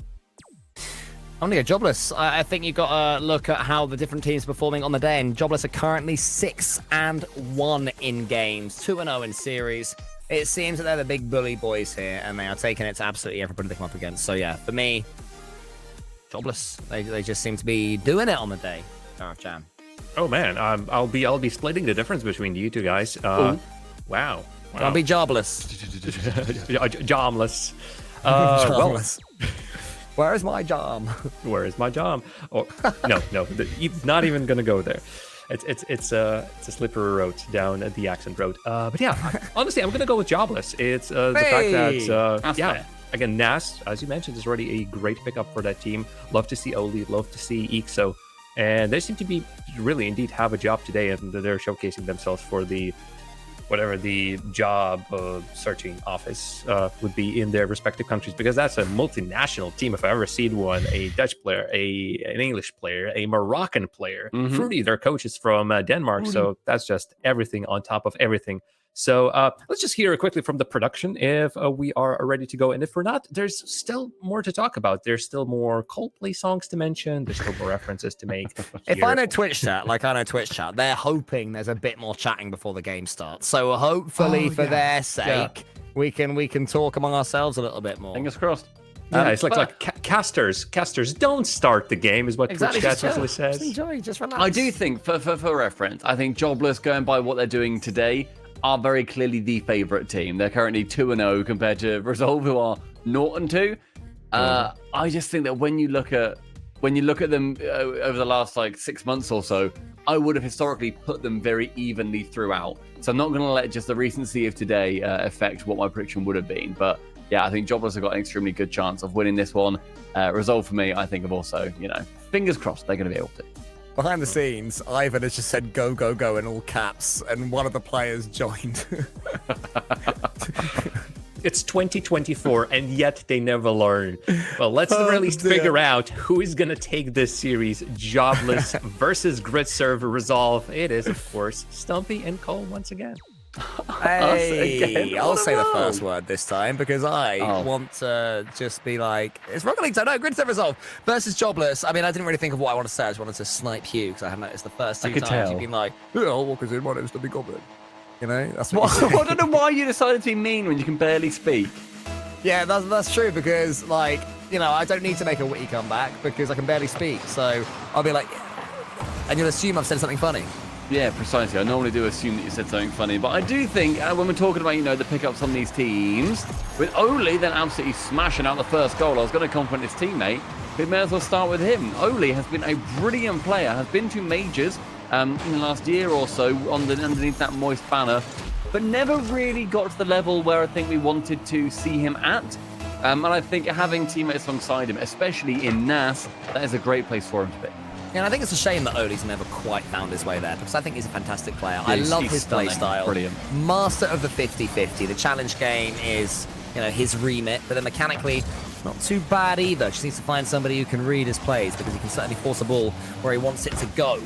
I'm going to go Jobless. I think you've got to look at how the different teams are performing on the day, and Jobless are currently 6-1 in games, 2-0 in series. It seems that they're the big bully boys here, and they are taking it to absolutely everybody they come up against. So yeah, for me, Jobless. They just seem to be doing it on the day. Jam. Oh man, I'll be splitting the difference between you two guys. Wow. I'll be Jobless. Jobless. Jobless. Where is my jam? Where is my jam? Oh, no, not even gonna go there. It's a slippery road down the accent road. But yeah, honestly, I'm gonna go with Jobless. It's the fact that fair. Again, Nas, as you mentioned, is already a great pickup for that team. Love to see Oli, love to see Ixo, and they seem to be really indeed have a job today, and they're showcasing themselves for the whatever the job searching office would be in their respective countries, because that's a multinational team if I've ever seen one. A Dutch player, an English player, a Moroccan player. Fruity, their coach is from Denmark, so that's just everything on top of everything. So let's just hear quickly from the production if we are ready to go. And if we're not, there's still more to talk about. There's still more Coldplay songs to mention. There's still more references to make. If I know Twitch chat, they're hoping there's a bit more chatting before the game starts. So hopefully for their sake, we can talk among ourselves a little bit more. Fingers crossed. Yeah, it's like casters don't start the game is what Twitch chat usually says. Just enjoy, just relax. I do think, for reference, I think Jobless, going by what they're doing today, are very clearly the favourite team. They're currently 2-0 compared to Resolve, who are 0-2. I just think that when you look at them over the last 6 months or so, I would have historically put them very evenly throughout. So I'm not going to let just the recency of today affect what my prediction would have been. But yeah, I think Jobless have got an extremely good chance of winning this one. Resolve for me, I think, have also, fingers crossed they're going to be able to. Behind the scenes, Ivan has just said "go, go, go" in all caps, and one of the players joined. It's 2024, and yet they never learn. Well, let's at least figure out who is going to take this series. Jobless versus Gridserve Resolve. It is, of course, Stumpy and Cole once again. Hey, I'll say the first word this time because I want to just be like, it's Rocket League, so no, Gridserve Resolve versus Jobless. I mean, I didn't really think of what I want to say. I just wanted to snipe you because I have noticed the first two times you've been like, yeah, I'll walk us in, my name's the Big Goblin. That's what I don't know why you decided to be mean when you can barely speak. Yeah, that's true because, I don't need to make a witty comeback because I can barely speak. So I'll be like, and you'll assume I've said something funny. Yeah, precisely. I normally do assume that you said something funny, but I do think when we're talking about, the pickups on these teams, with Oli then absolutely smashing out the first goal, I was going to compliment his teammate. We may as well start with him. Oli has been a brilliant player, has been to majors in the last year or so underneath that moist banner, but never really got to the level where I think we wanted to see him at. And I think having teammates alongside him, especially in NAS, that is a great place for him to be. Yeah, and I think it's a shame that Oli's never quite found his way there because I think he's a fantastic player. I love his play style. Brilliant. Master of the 50-50. The challenge game is, his remit, but then mechanically, not too bad either. Just needs to find somebody who can read his plays because he can certainly force a ball where he wants it to go.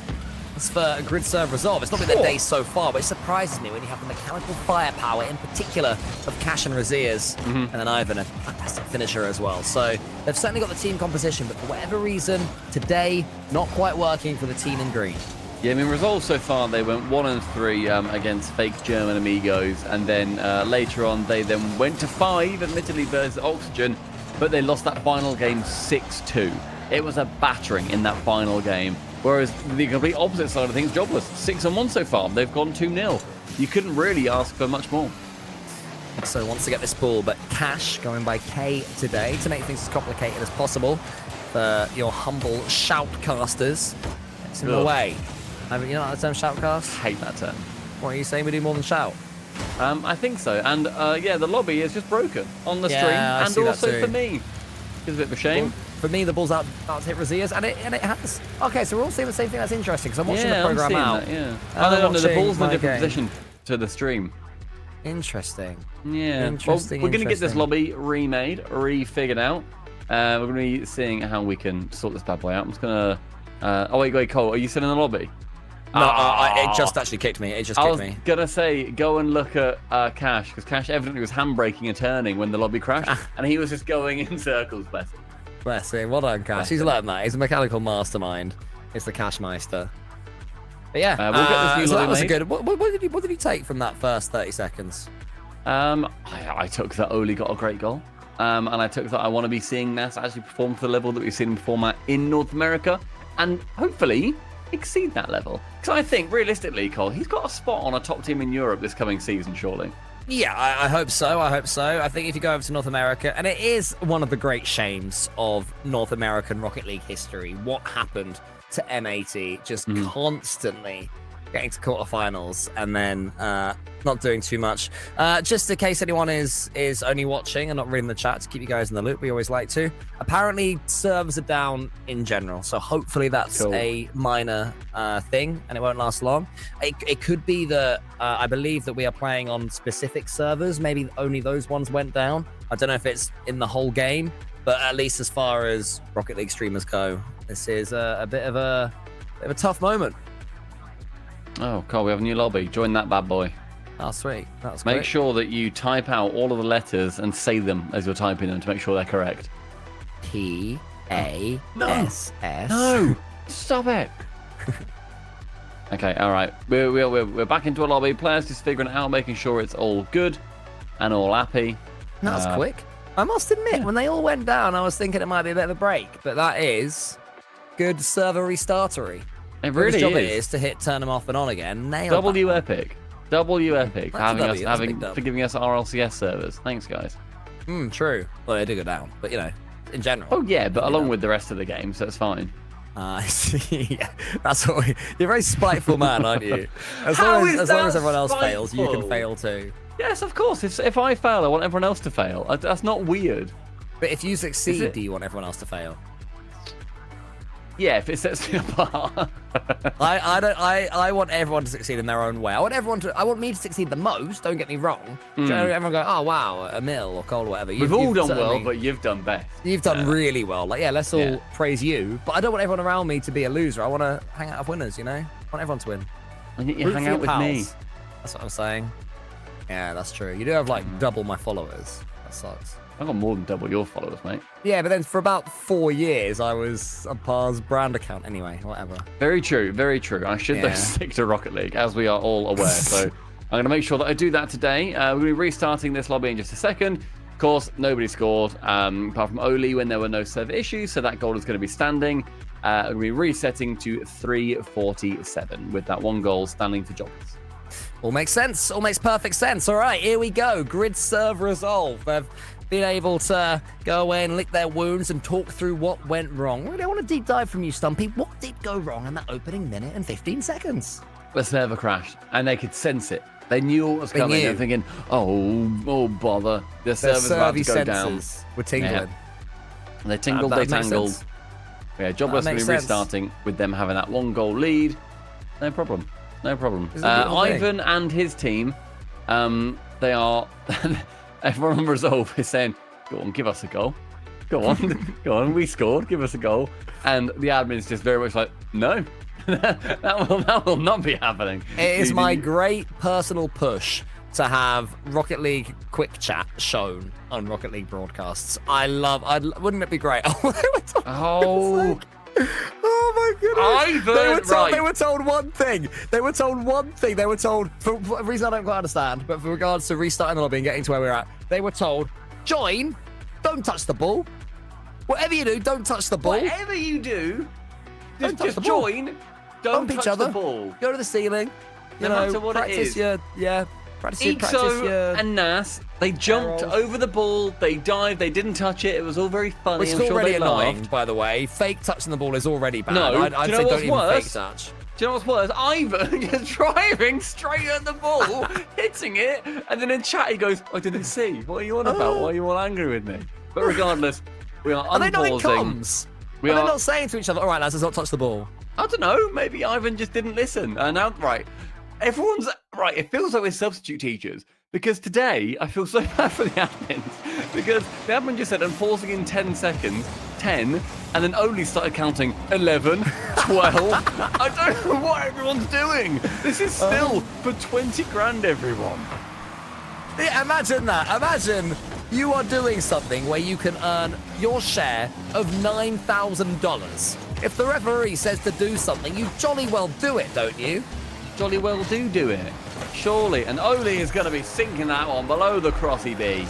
As for Gridserve Resolve, it's not been their day so far, but it surprises me when you have the mechanical firepower, in particular of Cash and Raziers, and then Ivan, a fantastic finisher as well. So they've certainly got the team composition, but for whatever reason, today, not quite working for the team in green. Yeah, I mean, results so far, they went 1-3 against fake German amigos, and then later on, they then went to 5, admittedly versus Oxygen, but they lost that final game 6-2. It was a battering in that final game, whereas the complete opposite side of things, Jobless, 6-1 so far. They've gone 2-0. You couldn't really ask for much more. So wants to get this ball, but Cash going by K today to make things as complicated as possible for your humble shoutcasters. It's in the way. You know that term, shoutcast? Hate that term. What are you saying? We do more than shout? I think so. And yeah, the lobby is just broken on the Yeah, stream, I and see that also too. for me. It's a bit of a shame. Well, for me, the ball's out to hit Razia's, and it has. Okay, so we're all seeing the same thing. That's interesting because I'm watching the program out. That, yeah. I'm No, the watching ball's in a my different game. position to the stream. Interesting. Yeah. Interesting, Well, we're going to get this interesting. lobby remade, refigured out. We're going to be seeing how we can sort this bad boy out. I'm just going to... oh, wait, Cole. Are you still in the lobby? No, it just actually kicked me. It just I kicked was me. going to say, go and look at Cash, because Cash evidently was handbraking and turning when the lobby crashed, and he was just going in circles, bless him. Bless him. Well done, Cash. He's learned that. He's a mechanical mastermind. He's the Cash Meister. But yeah, We'll get this new so that lobby was a made. good. What did he take from that first 30 seconds? I took that Oli got a great goal. And I took that I want to be seeing Nas actually perform to the level that we've seen him perform at in North America, and hopefully exceed that level. Because I think, realistically, Cole, he's got a spot on a top team in Europe this coming season, surely. Yeah, I hope so. I hope so. I think if you go over to North America, and it is one of the great shames of North American Rocket League history, what happened to M80 just constantly getting to quarterfinals and then not doing too much. Just in case anyone is only watching and not reading the chat, to keep you guys in the loop, we always like to. Apparently, servers are down in general, so hopefully that's Cool. a minor thing and it won't last long. It could be that I believe that we are playing on specific servers. Maybe only those ones went down. I don't know if it's in the whole game, but at least as far as Rocket League streamers go, this is a bit of a tough moment. Oh, Cole, we have a new lobby. Join that bad boy. Oh, sweet. That's Make great. sure that you type out all of the letters and say them as you're typing them to make sure they're correct. P-A-S-S. No! Stop it! Okay, all right. We're back into a lobby. Players just figuring it out, making sure it's all good and all happy. That's quick. I must admit, when they all went down, I was thinking it might be a bit of a break, but that is good server restartery. It really Whose job is. it is to hit turn them off and on again. Nailed W that. Epic. W Epic That's a W, that's a big for giving us RLCS servers. Thanks, guys. True. Well, they do go down, but you know, in general. Oh yeah, but You along know. with the rest of the game, so it's fine. I see. Yeah, that's what you're a very spiteful man, aren't you? As How long is as, that everyone else fails, you can spiteful? fail too. Yes, of course. If I fail, I want everyone else to fail. That's not weird. But if you succeed, it? do you want everyone else to fail? Yeah, if it sets me apart. I want everyone to succeed in their own way. I want me to succeed the most. Don't get me wrong. Everyone go, oh wow, Emil or Cole or whatever. We've all done certainly- well, but you've done best. You've done really well. Like, yeah, let's all Yeah. praise you. But I don't want everyone around me to be a loser. I want to hang out with winners. You know, I want everyone to win. And yet you Root hang for out your with me. pals. That's what I'm saying. Yeah, that's true. You do have like double my followers. That sucks. I've got more than double your followers, mate. Yeah, but then for about 4 years, I was on Par's brand account anyway. Whatever. Very true, very true. I should though Yeah. stick to Rocket League, as we are all aware. So I'm going to make sure that I do that today. We're going to be restarting this lobby in just a second. Of course, nobody scored, apart from Oli when there were no server issues, so that goal is going to be standing. We're going to be resetting to 347 with that one goal standing for Jobless. All makes sense. All makes perfect sense. All right, here we go. Grid serve resolve. They've been able to go away and lick their wounds and talk through what went wrong. Really, I want a deep dive from you, Stumpy. What did go wrong in that opening minute and 15 seconds? The server crashed, and they could sense it. They knew what was coming. They're knew. thinking, oh, bother. The server's about to go down. were tingling. Yeah. And they tingled, That they makes tangled. sense. Yeah, Jobless will be makes sense. restarting with them having that one goal lead. No problem. No problem. It's a beautiful thing. Ivan and his team, they are. Everyone on Resolve is saying, go on, give us a goal. Go on, go on, we scored, give us a goal. And the admin's just very much like, no, that will not be happening. It is my great personal push to have Rocket League quick chat shown on Rocket League broadcasts. Wouldn't it be great? Oh, Oh my goodness. Ivan, They were told one thing. They were told, for a reason I don't quite understand, but for regards to restarting the lobby and getting to where we're at, they were told, join, don't touch the ball. Whatever you do, don't touch the ball. Whatever you do, Don't touch just the ball. join. Don't Bump each touch other. the ball. Go to the ceiling. No matter what it practice is. Practice Ixo your and Nas, they jumped barrels. over the ball, they dived, they didn't touch it. It was all very funny. Which is I'm sure already they annoying, laughed. by the way. Fake touching the ball is already bad. No, I'd do you know say what's don't even worse? fake touch. Do you know what's worse? Ivan is driving straight at the ball, hitting it, and then in chat he goes, I didn't see. What are you on about? Why are you all angry with me? But regardless, we are Are they not in unpausing. comms? We Are they are- not saying to each other, all right, lads, let's not touch the ball? I don't know. Maybe Ivan just didn't listen. Now, right, everyone's right. It feels like we're substitute teachers because today I feel so bad for the admins because the admin just said I'm pausing in 10 seconds, 10, and then only started counting 11, 12. I don't know what everyone's doing. This is still for 20 grand, everyone. Yeah, imagine that. Imagine you are doing something where you can earn your share of $9,000. If the referee says to do something, you jolly well do it, don't you? Jolly well do it. Surely. And Oli is going to be sinking that one below the crossy B.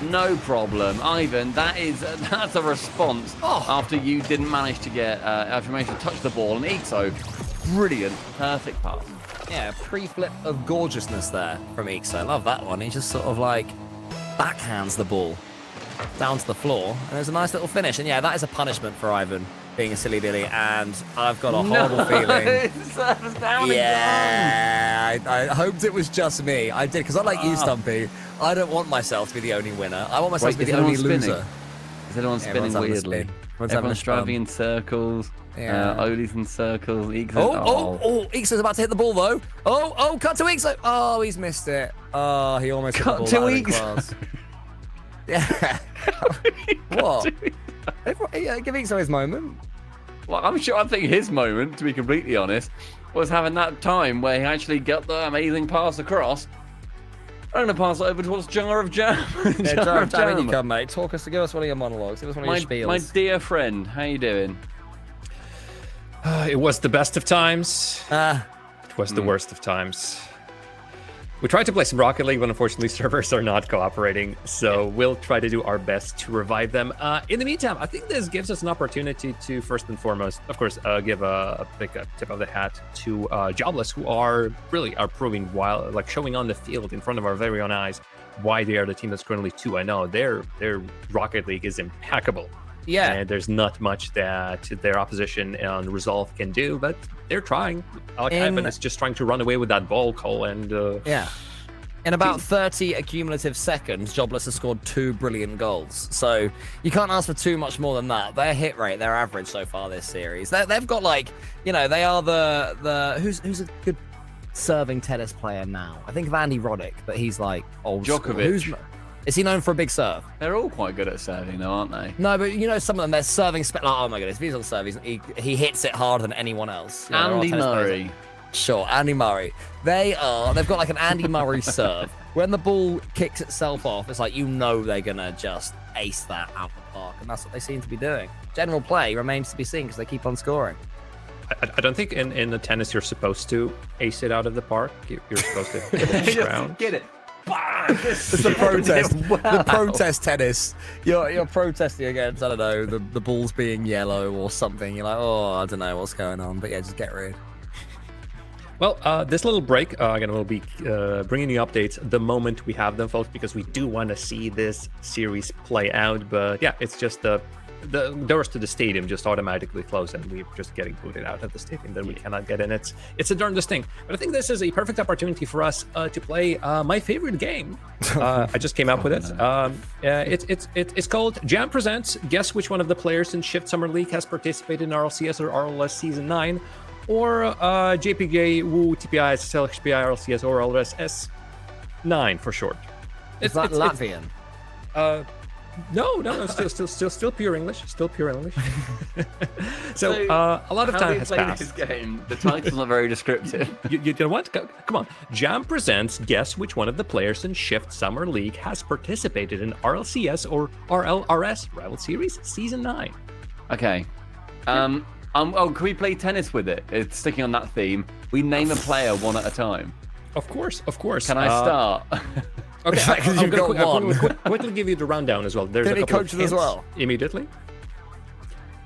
No problem. Ivan, that's a response after you didn't manage to get, after you managed to touch the ball. And Ixo, brilliant, perfect pass. Yeah, pre-flip of gorgeousness there from Ixo. I love that one. He just sort of like backhands the ball down to the floor. And there's a nice little finish. And yeah, that is a punishment for Ivan being a silly dilly. And I've got a horrible feeling. Serves down Yeah, I hoped it was just me. I did, because I like you, Stumpy. I don't want myself to be the only winner. I want myself to be Wait, the is only anyone loser. spinning? Is anyone spinning everyone's having a weirdly? spin. Everyone's having a Everyone's driving spin. in circles. Yeah. Oli's in circles. Ixo's, Ixo's about to hit the ball, though. Cut to Ixo. Oh, he's missed it. Oh, he almost Cut hit to the ball out of the Ixo. class. Yeah. What? Yeah, give Ixo his moment. Well, I think his moment, to be completely honest, was having that time where he actually got the amazing pass across. I'm going to pass it over towards Jar of Jam. Yeah, Jar of Jam, in you come, mate. Give us one of your monologues. Give us one of your spiels. My dear friend, how you doing? It was the best of times. It was the worst of times. We tried to play some Rocket League, but unfortunately servers are not cooperating. So we'll try to do our best to revive them. In the meantime, I think this gives us an opportunity to, first and foremost, of course, give a big tip of the hat to Jobless, who are proving showing on the field in front of our very own eyes why they are the team that's currently 2-0. Their Rocket League is impeccable. Yeah. And there's not much that their opposition on Resolve can do, but they're trying. Ivan is just trying to run away with that ball, Cole, and Yeah. In about 30 accumulative seconds, Jobless has scored 2 brilliant goals. So you can't ask for too much more than that. Their hit rate, their average so far this series, they've got they are the who's a good serving tennis player now? I think of Andy Roddick, but he's like old Djokovic. School. Is he known for a big serve? They're all quite good at serving, though, aren't they? No, but some of them, they're serving. Oh my goodness, if he's on serve, he hits it harder than anyone else. There are Andy tennis players- Murray. Sure, Andy Murray. They've got like an Andy Murray serve. When the ball kicks itself off, it's like they're gonna just ace that out the park, and that's what they seem to be doing. General play remains to be seen because they keep on scoring. I don't think in the tennis you're supposed to ace it out of the park. You're supposed to hit around. Get it. It's the protest. The protest tennis. You're protesting against, I don't know, the balls being yellow or something. You're like, I don't know what's going on, but yeah, just get rid. Well, this little break, again, we'll be bringing you updates the moment we have them, folks, because we do want to see this series play out. But yeah, it's just the doors to the stadium just automatically close, and we're just getting booted out of the stadium. Then we cannot get in. It's the darndest thing. But I think this is a perfect opportunity for us to play my favorite game. I just came up with it. It's called Jam Presents. Guess which one of the players in Shift Summer League has participated in RLCS or RLS Season 9, or JPJ, Wu, TPI, SSL, HPI, RLCS, or RLS S9 for short. Is that Latvian? No, still pure English. Still pure English. So a lot of time has passed. This game, the title's not very descriptive. You know what? Come on. Jam presents Guess which one of the players in Shift Summer League has participated in RLCS or RLRS Rival Series Season 9. Okay. Oh, can we play tennis with it? It's sticking on that theme. We name a player one at a time. Of course, of course. Can I start? Okay, Because you've got one. quickly give you the rundown as well. There's Can a he couple coach of it as hints well? Immediately.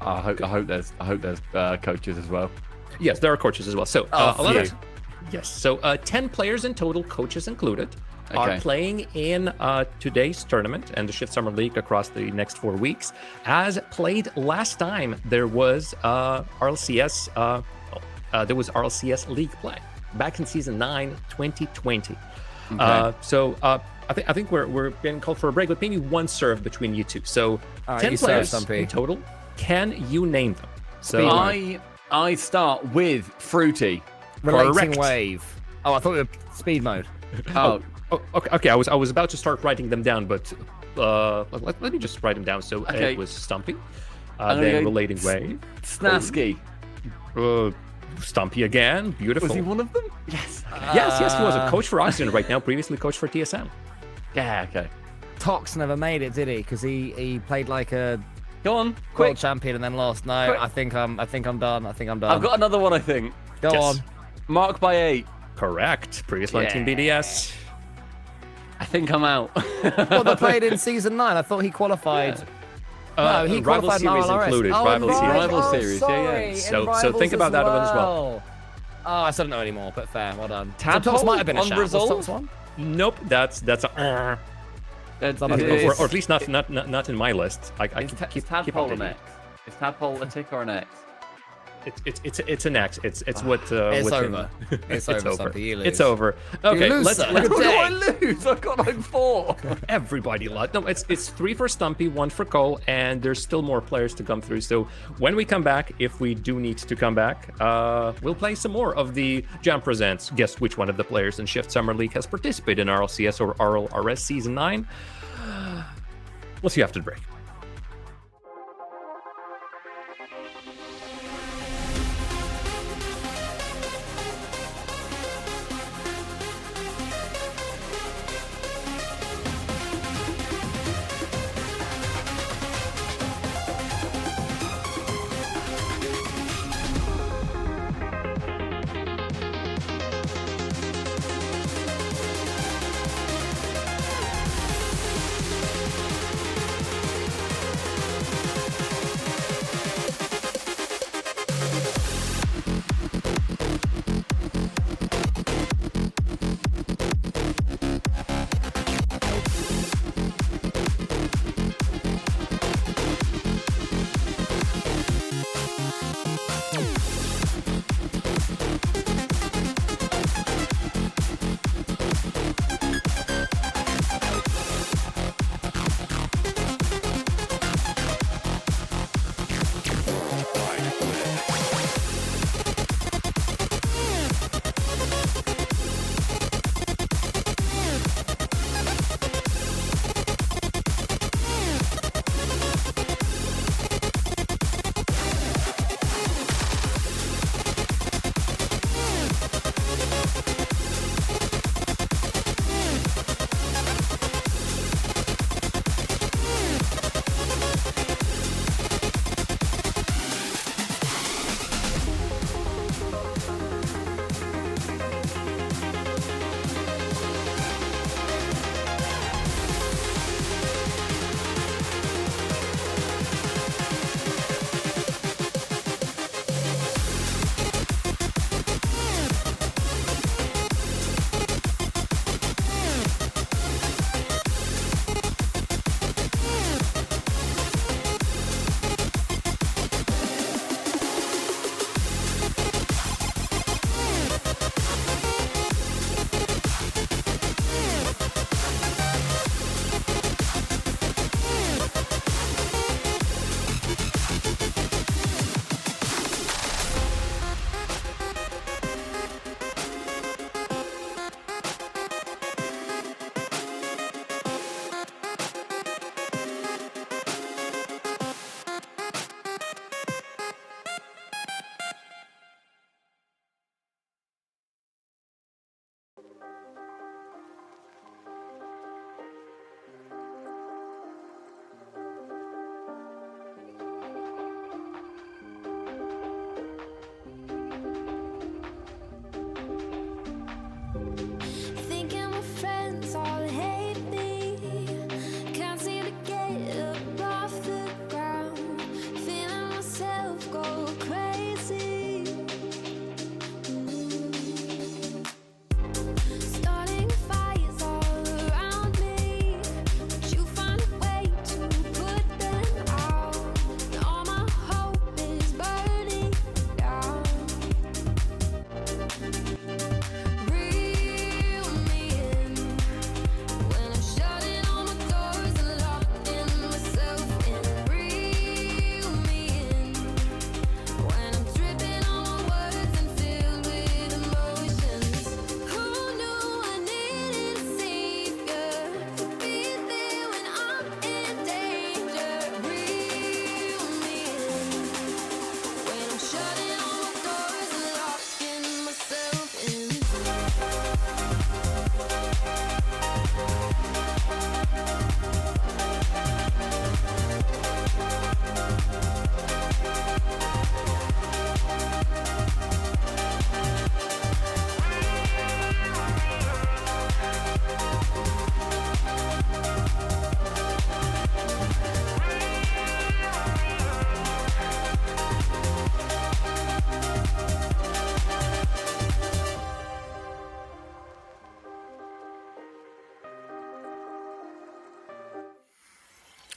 I hope there's coaches as well. Yes, there are coaches as well. So phew. yes, so 10 players in total, coaches included, are Okay. playing in today's tournament and the Shift Summer League across the next 4 weeks. As played last time, there was RLCS. There was RLCS League play back in season 9, 2020. Okay. So I think we're getting called for a break, but maybe one serve between you two. So All right, 10 you serve, players Stumpy. in total. Can you name them? So I start with Fruity. Relating Correct. wave. Oh, I thought we were speed mode. Oh, okay. I was about to start writing them down, but let me just write them down. So Okay. it was Stumpy, I'm gonna then go Relating Wave, Snasky. Stumpy again. Beautiful. Was he one of them? Yes. Yes, he was a coach for Oxygen right now. Previously coach for TSM. Yeah. Okay. Tox never made it, did he? Because he played like a Go on, world quick. champion and then lost. No, Quick. I think I'm done. I've got another one. I think. Go Yes. on. Mark by 8. Correct. Previously on Team BDS. I think I'm out. Well, they played in season 9. I thought he qualified. No, he Rival qualified in series RLRS. included. Oh, Rival in series. Rival series, yeah, yeah. sorry, in So Rivals think about that one as well. Oh, I still don't know anymore, but fair. Well done. Tadpole Tox might have been a on shout. Was Resolve? Tox one? Nope. That's a. Or at least not in my list. I Is keep Tadpole updating an X? Is Tadpole a tick or an X? It's an X. It's what. It's within- over. It's over, Stumpy. You lose. It's over. Okay, lose, let's sir. How let's do I lose? I've got like 4. everybody lost. No, it's 3 for Stumpy, 1 for Cole, and there's still more players to come through. So when we come back, if we do need to come back, we'll play some more of the Jam Presents. Guess which one of the players in Shift Summer League has participated in RLCS or RLRS Season 9. We'll see you after the break.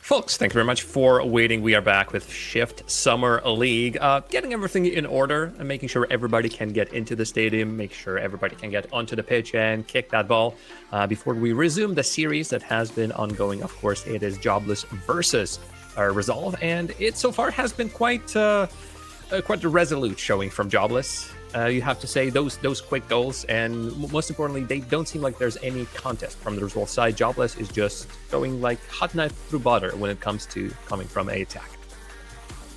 Folks, thank you very much for waiting. We are back with Shift Summer League, getting everything in order and making sure everybody can get into the stadium, make sure everybody can get onto the pitch and kick that ball. Before we resume the series that has been ongoing, of course, it is Jobless versus Resolve, and it so far has been quite a resolute showing from Jobless. You have to say those quick goals, and most importantly, they don't seem like there's any contest from the Resolve side. Jobless is just going like hot knife through butter when it comes to coming from a attack.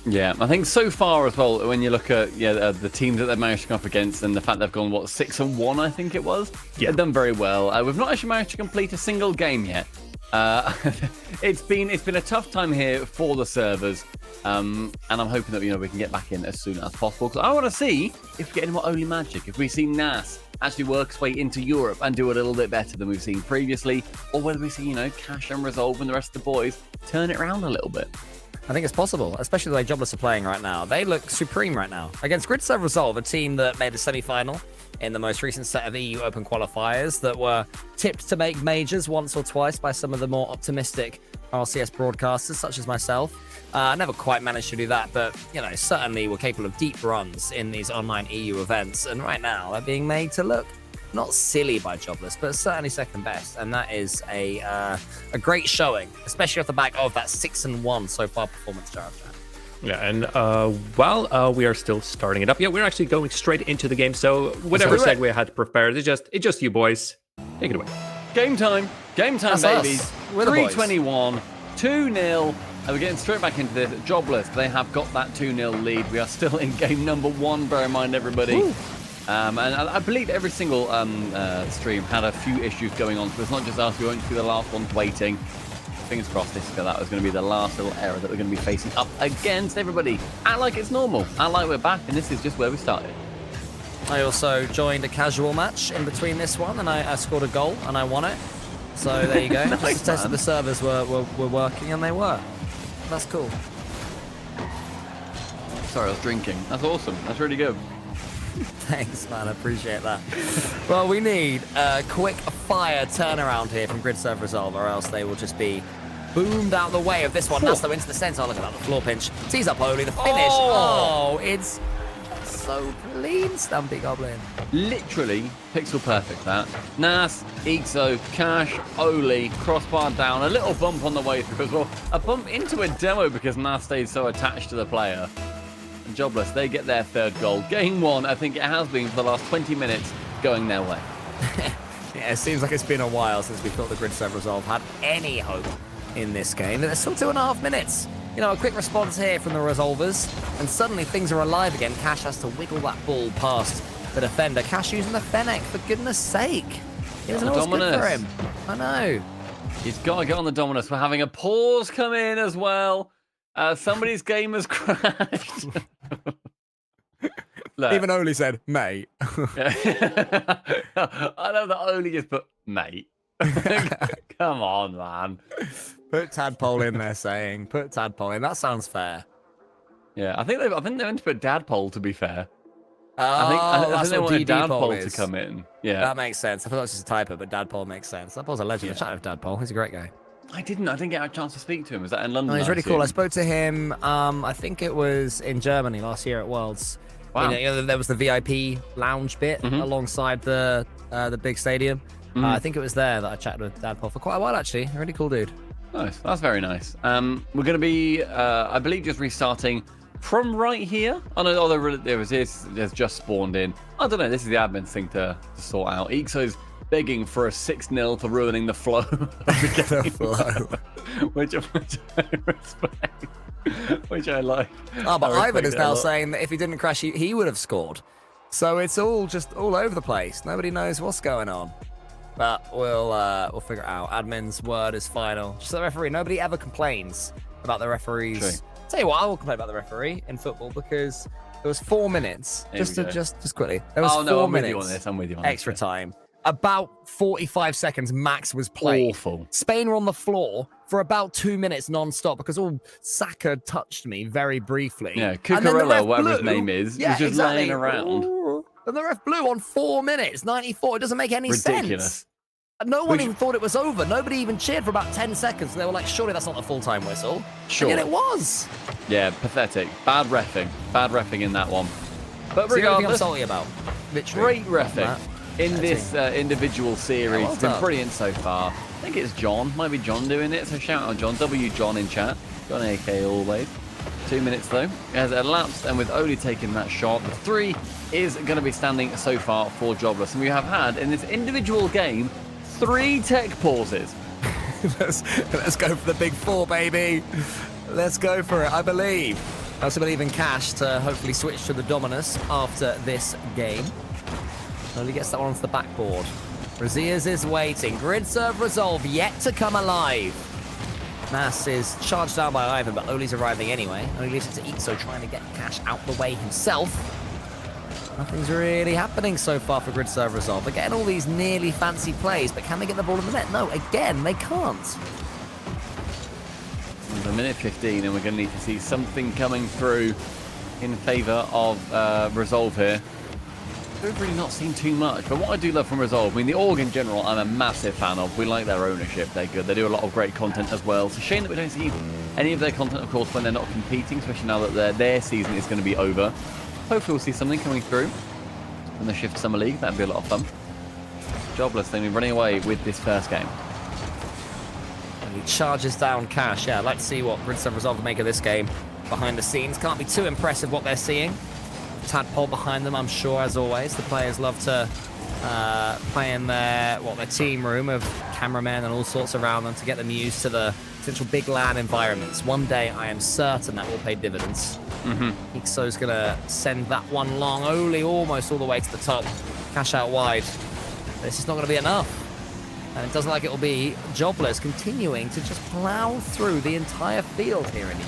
Yeah, I think so far as well, when you look at the teams that they've managed to come up against and the fact they've gone, 6-1, I think it was? Yeah. They've done very well. We've not actually managed to complete a single game yet. It's been a tough time here for the servers, and I'm hoping that we can get back in as soon as possible, because I want to see if we get any more Only Magic, if we see Nas actually work its way into Europe and do a little bit better than we've seen previously, or whether we see Cash and Resolve and the rest of the boys turn it around a little bit. I think it's possible, especially the way Jobless are playing right now. They look supreme right now. Against Grid Serve Resolve, a team that made the semi-final in the most recent set of EU Open qualifiers, that were tipped to make majors once or twice by some of the more optimistic RCS broadcasters, such as myself. I never quite managed to do that, but, certainly were capable of deep runs in these online EU events. And right now, they're being made to look not silly by Jobless, but certainly second best. And that is a great showing, especially off the back of that 6-1 so far performance, Jared. Yeah, and while we are still starting it up, we're actually going straight into the game. So whatever segue I had prepared, it's just you boys. Take it away. Game time, That's babies. us. We're the boys. 3:21, 2-0. And we're getting straight back into this. Jobless, they have got that 2-0 lead. We are still in game number 1, bear in mind, everybody. And I believe every single stream had a few issues going on, so it's not just us. We won't be the last ones waiting. Fingers crossed that was going to be the last little error that we're going to be facing up against everybody. Act like it's normal. Act like we're back, and this is just where we started. I also joined a casual match in between this one, and I scored a goal, and I won it. So there you go. Nice, Just to test that man. the servers were working, and they were. That's cool. Sorry, I was drinking. That's awesome. That's really good. Thanks, man. I appreciate that. Well, we need a quick fire turnaround here from Grid Serve Resolve, or else they will just be boomed out the way of this one. Nasto into the centre. Oh, look at that. The floor pinch. Tees up Oli. The finish. Oh, it's so clean, Stumpy Goblin. Literally pixel perfect, that. Nas, Ixo, Cash, Oli, crossbar down, a little bump on the way through as well. A bump into a demo because Nas stayed so attached to the player. Jobless, they get their third goal. Game 1, I think it has been for the last 20 minutes, going their way. Yeah, it seems like it's been a while since we thought the Grid Serve Resolve had any hope in this game. There's still 2.5 minutes. A quick response here from the Resolvers, and suddenly things are alive again. Cash has to wiggle that ball past the defender. Cash using the Fennec, for goodness sake. He doesn't know what's good for him. I know. He's got to get on the Dominus. We're having a pause come in as well. Somebody's game has crashed. Look. Even Oli said, mate. I know that Oli just put, mate. Come on, man. Put Tadpole in there saying, put Tadpole in. That sounds fair. Yeah, I think they meant to put Dadpole, to be fair. Oh, I think that's they what wanted Dadpole Dadpole to is. come in. Yeah. That makes sense. I thought that was just a typo, but Dadpole makes sense. Dadpole's a legend. Yeah. Shout out to Dadpole. He's a great guy. I didn't get a chance to speak to him. Was that in London? No, he's I really cool. I assume? spoke to him, I think it was in Germany last year at Worlds. Wow. There was the VIP lounge bit alongside the big stadium. I think it was there that I chatted with Dadpole for quite a while, actually. A really cool dude. Nice. That's very nice. We're going to be, I believe, just restarting from right here. Oh, no, there's just spawned in. I don't know. This is the admin thing to sort out. Ixo's begging for a 6-0 for ruining the flow of the game. which I respect. Which I like. Oh, but I Ivan is respect it a now lot. saying that if he didn't crash, he would have scored. So it's all just all over the place. Nobody knows what's going on. But we'll figure it out. Admin's word is final. Just the referee. Nobody ever complains about the referees. True. Tell you what, I will complain about the referee in football because there was 4 minutes. Here we go. Just quickly. There was 4 I'm minutes. with you on this. I'm with you on Extra this. time. About 45 seconds max was played. Awful. Spain were on the floor for about 2 minutes non-stop because Saka touched me very briefly. Yeah, And then the Cucurella, ref whatever his blew. name is, Yeah, was just exactly. laying around. And the ref blew on 4 minutes, 94. It doesn't make any Ridiculous. sense. No one even thought it was over. Nobody even cheered for about 10 seconds. They were like, surely that's not a full-time whistle. Sure. And yet it was. Yeah, pathetic. Bad reffing. Bad reffing in that one. But It's the only thing I'm regardless, salty about. Literally. great reffing in this individual series. well It's been done. brilliant so far. I think it's John. Might be John doing it. So shout out John. W John in chat. John AK always. 2 minutes though. It has elapsed, and with Oli taking that shot, the 3 is going to be standing so far for Jobless. And we have had in this individual game 3 tech pauses. Let's go for the big 4, baby. Let's go for it. I believe. I also believe in Cash to hopefully switch to the Dominus after this game. Only gets that one onto the backboard. Razias is waiting. Grid serve resolve yet to come alive. Mass is charged down by Ivan, but Oli's arriving anyway. Only leaves it to eat, so trying to get Cash out the way himself. Nothing's really happening so far for Grid Serve Resolve. They're getting all these nearly fancy plays, but can they get the ball in the net? No, again, they can't. It's a minute 15, and we're going to need to see something coming through in favour of Resolve here. We've really not seen too much, but what I do love from Resolve, I mean, the org in general, I'm a massive fan of. We like their ownership. They're good. They do a lot of great content as well. It's a shame that we don't see any of their content, of course, when they're not competing, especially now that their season is going to be over. Hopefully we'll see something coming through in the Shift Summer League. That'd be a lot of fun. Jobless, they've been running away with this first game. And he charges down Cash. Yeah, I'd like to see what Grid Serve Resolve make of this game behind the scenes. Can't be too impressive what they're seeing. Tadpole behind them, I'm sure, as always. The players love to play in their team room of cameramen and all sorts around them to get them used to the potential big LAN environments. One day, I am certain that will pay dividends. Ixo's going to send that one long. Oli almost all the way to the top. Cash out wide. This is not going to be enough. And it doesn't like it will be. Jobless continuing to just plow through the entire field here in EU.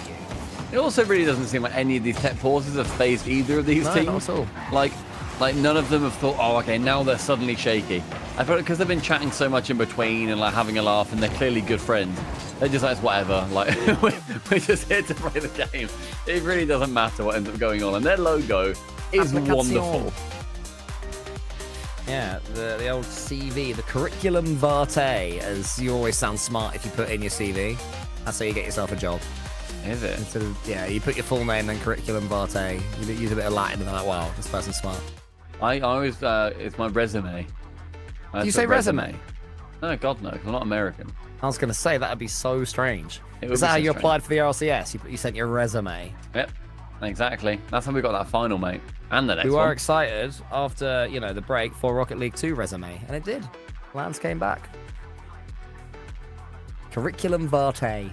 It also really doesn't seem like any of these tech pauses have phased either of these teams. Not at all. Like none of them have thought, oh, okay, now they're suddenly shaky. I feel like because they've been chatting so much in between and like having a laugh, and they're clearly good friends. They're just like, it's whatever. Like we're just here to play the game. It really doesn't matter what ends up going on, and their logo is wonderful. Yeah, the old CV, the curriculum vitae, as you always sound smart if you put in your CV. That's how you get yourself a job. Is it? Instead of, yeah, you put your full name, then curriculum vitae. You use a bit of Latin, and they're like, wow, this person's smart. I always, it's my resume. Do you say resume? No, God no, 'cause I'm not American. I was going to say, that would be so strange. It would Is be that how so you strange. applied for the RLCS? You sent your resume. Yep, exactly. That's how we got that final, mate. And the next We one. were excited after, the break for Rocket League 2 resume, and it did. Lance came back. Curriculum vitae.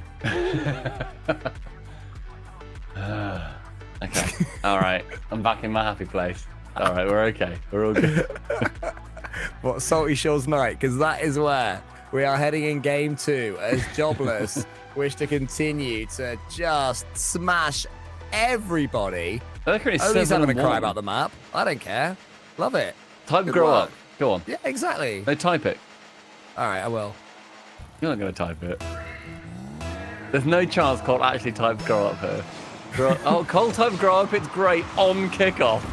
Okay. All right. I'm back in my happy place. All right, we're okay. We're all good. What, Salty Shores Night? Because that is where we are heading in game 2 as Jobless wish to continue to just smash everybody. They're currently Oli's not 7-1. going to cry about the map. I don't care. Love it. Type Good grow work. up. Go on. Yeah, exactly. No, type it. All right, I will. You're not going to type it. There's no chance Cole actually typed grow up here. Oh, Cole typed grow up. It's great on kickoff.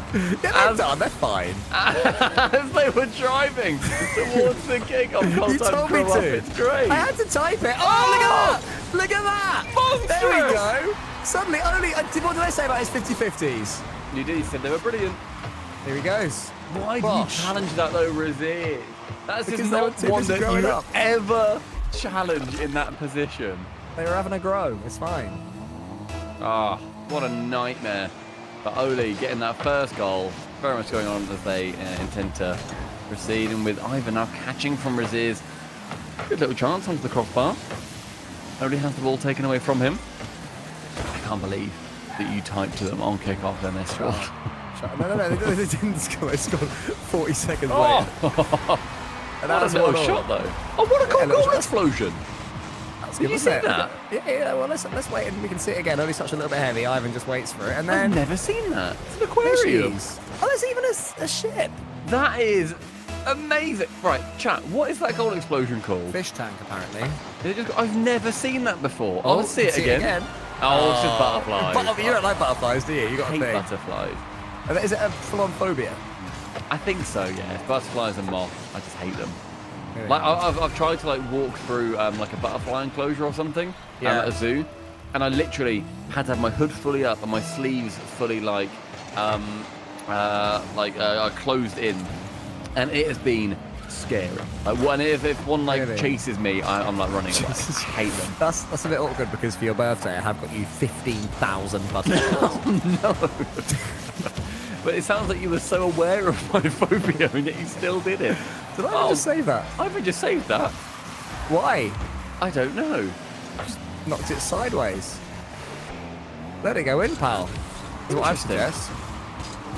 Yeah, they're done. They're fine. As they were driving towards the kickoff, Cole You typed told me grow up. to. It's great. I had to type it. Oh, look at that. Monster! There we go. Suddenly, what did I say about his 50-50s? You did. You said they were brilliant. Here he goes. Why do Bosh. you challenge that though, Razier? That's Because just they were not too one busy that growing you up. ever challenge in that position. They were having a grow. It's fine. Ah, what a nightmare. But Oli getting that first goal, very much going on as they intend to proceed. And with Ivan now catching from Razier's good little chance onto the crossbar. Oli has the ball taken away from him. I can't believe that you typed to them on kickoff and they scored. No, they didn't score. They scored 40 seconds later. Oh! And What a that's little 1-1. shot though. Oh, what a cool little goal shot. explosion. That's Did good, you wasn't see it? that? Yeah, well, let's wait and we can see it again. Only such a little bit heavy. Ivan just waits for it. And then... I've never seen that. It's an aquarium. Fishies. Oh, there's even a ship. That is amazing. Right, chat, what is that goal explosion called? Fish tank, apparently. I've never seen that before. I'll see it again. Oh, it's just butterflies. You don't like butterflies, do you? You got I a hate thing. butterflies. Is it a full-on phobia? I think so, yeah. Butterflies and moths, I just hate them. Really? Like I've tried to like walk through like a butterfly enclosure or something at a zoo, and I literally had to have my hood fully up and my sleeves fully closed in, and it has been scary. Like if one like Really? chases me, I'm like running away. I hate them. That's a bit awkward because for your birthday I have got you 15,000 butterflies. Oh no. But it sounds like you were so aware of my phobia and yet you still did it. Did I just save that? I've just saved that. Why? I don't know. Just knocked it sideways. Let it go in, pal. That's what I Interesting. suggest.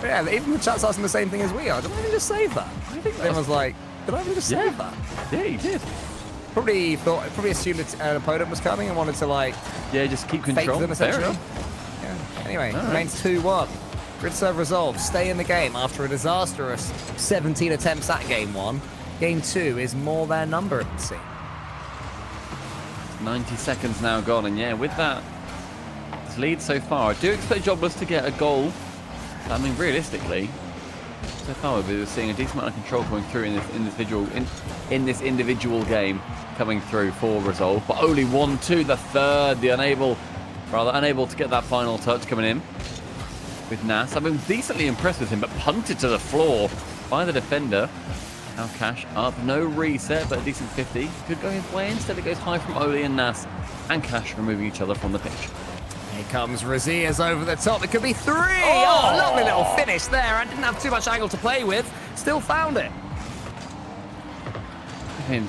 Yeah, even the chat's asking the same thing as we are. Did I just save that? I think Everyone's like, did I just save that? Yeah, you did. Probably assumed that an opponent was coming and wanted to like Yeah, just keep fake control. them Fair essentially. enough. Yeah. Anyway, All right. remains 2-1. Grid serve resolved. Stay in the game after a disastrous 17 attempts at game 1. Game 2 is more their number, it would seem. 90 seconds now gone, and yeah, with that this lead so far, I do expect Jobless to get a goal. I mean, realistically, so far we're seeing a decent amount of control coming through in this individual game coming through for Resolve, but only 1-2 the third, unable to get that final touch coming in with Nas. I've been decently impressed with him, but punted to the floor by the defender. Now Cash up, no reset, but a decent 50. Could go his way. Instead it goes high from Oli and Nas, and Cash removing each other from the pitch. Here comes Razias over the top. It could be 3. Oh, lovely little finish there. I didn't have too much angle to play with. Still found it. I mean,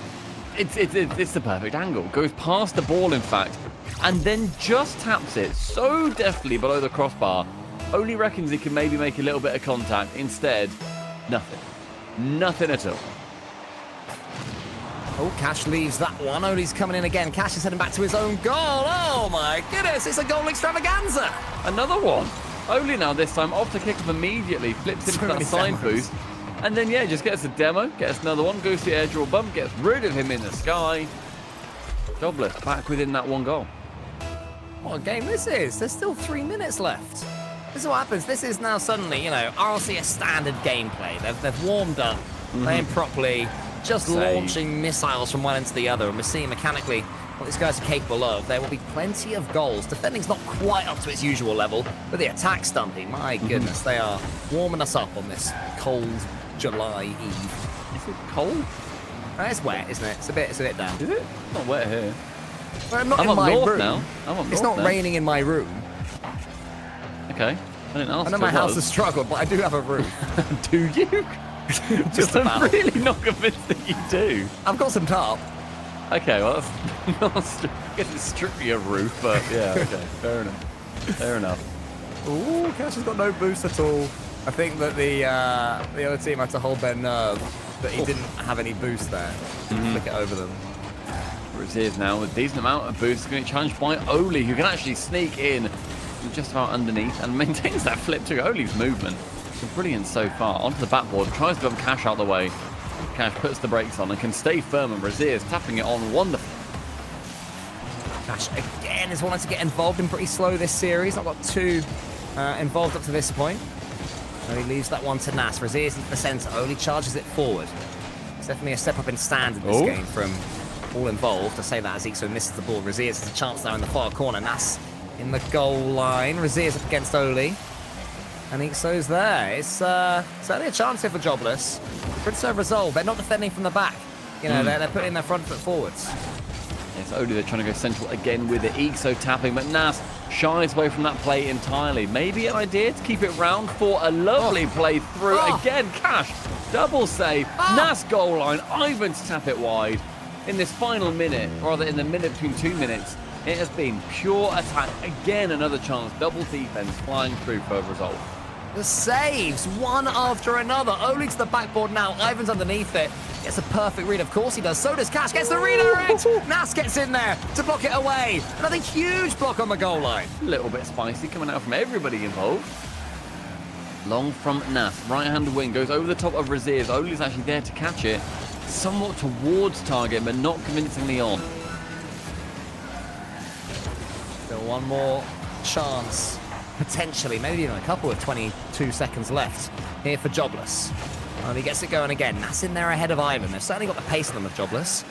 it's the perfect angle. Goes past the ball, in fact, and then just taps it so deftly below the crossbar. Oli reckons he can maybe make a little bit of contact. Instead, nothing. Nothing at all. Oh, Cash leaves that one. Oli's coming in again. Cash is heading back to his own goal. Oh my goodness, it's a goal extravaganza. Another one. Oli now this time off the kick up immediately, flips into So that many side demos. boost, and then yeah, just gets a demo, gets another one, goes to the air draw bump, gets rid of him in the sky. Jobless back within that one goal. What a game this is. There's still 3 minutes left. This is what happens. This is now suddenly, RLCS standard gameplay. They've warmed up, playing properly, just Same. launching missiles from one end to the other, and we're seeing mechanically what these guys are capable of. There will be plenty of goals. Defending's not quite up to its usual level, but the attack, Stumpy, my goodness, they are warming us up on this cold July eve. Is it cold? It's wet, isn't it? It's a bit damp. Is it? Not wet here. Well, not I'm in up my north room. now. I'm up It's north not now. raining in my room. Okay. I didn't ask. I know if my it house was. has struggled, but I do have a roof. Do you? Just I'm about. really not convinced that you do. I've got some tarp. Okay, well, that's not I guess it's strictly a roof, but yeah, okay, fair enough. Fair enough. Ooh, Cash has got no boost at all. I think that the other team had to hold their nerve that he didn't have any boost there. Flick it over them. Razias now with a decent amount of boost, going to be challenged by Oli, who can actually sneak in from just about underneath and maintains that flip to Oli's movement. It's been brilliant so far. Onto the backboard, tries to have Cash out the way. Cash puts the brakes on and can stay firm, and Razias tapping it on wonderful. Cash again is wanting to get involved in pretty slow this series. Not got too involved up to this point. Oli leaves that one to Nas. Razias into the centre. Oli charges it forward. It's definitely a step up in standard this game from all involved. I say that as Ixo misses the ball. Razias has a chance now in the far corner. Nas in the goal line. Razias up against Oli. And Ixo's there. It's certainly a chance here for Jobless. Grid serve resolved. They're not defending from the back. They're putting their front foot forwards. It's Oli, they're trying to go central again with it. Ixo tapping, but Nas shies away from that play entirely. Maybe an idea to keep it round for a lovely play through. Again, Cash, double save. Nas goal line, Ivan to tap it wide. In this final minute, or rather in the minute between 2 minutes, it has been pure attack. Again, another chance, double defense flying through for Resolve. The saves, one after another. Oli to the backboard now. Ivan's underneath it. Gets a perfect read. Of course he does. So does Cash. Gets the redirect. Nas gets in there to block it away. Another huge block on the goal line. A little bit spicy coming out from everybody involved. Long from Nas, right-hand wing, goes over the top of Razias. Oli's actually there to catch it. Somewhat towards target, but not convincingly on. Still one more chance. Potentially, maybe even a couple of 22 seconds left here for Jobless. Well, he gets it going again. That's in there ahead of Ivan. They've certainly got the pace on them with Jobless.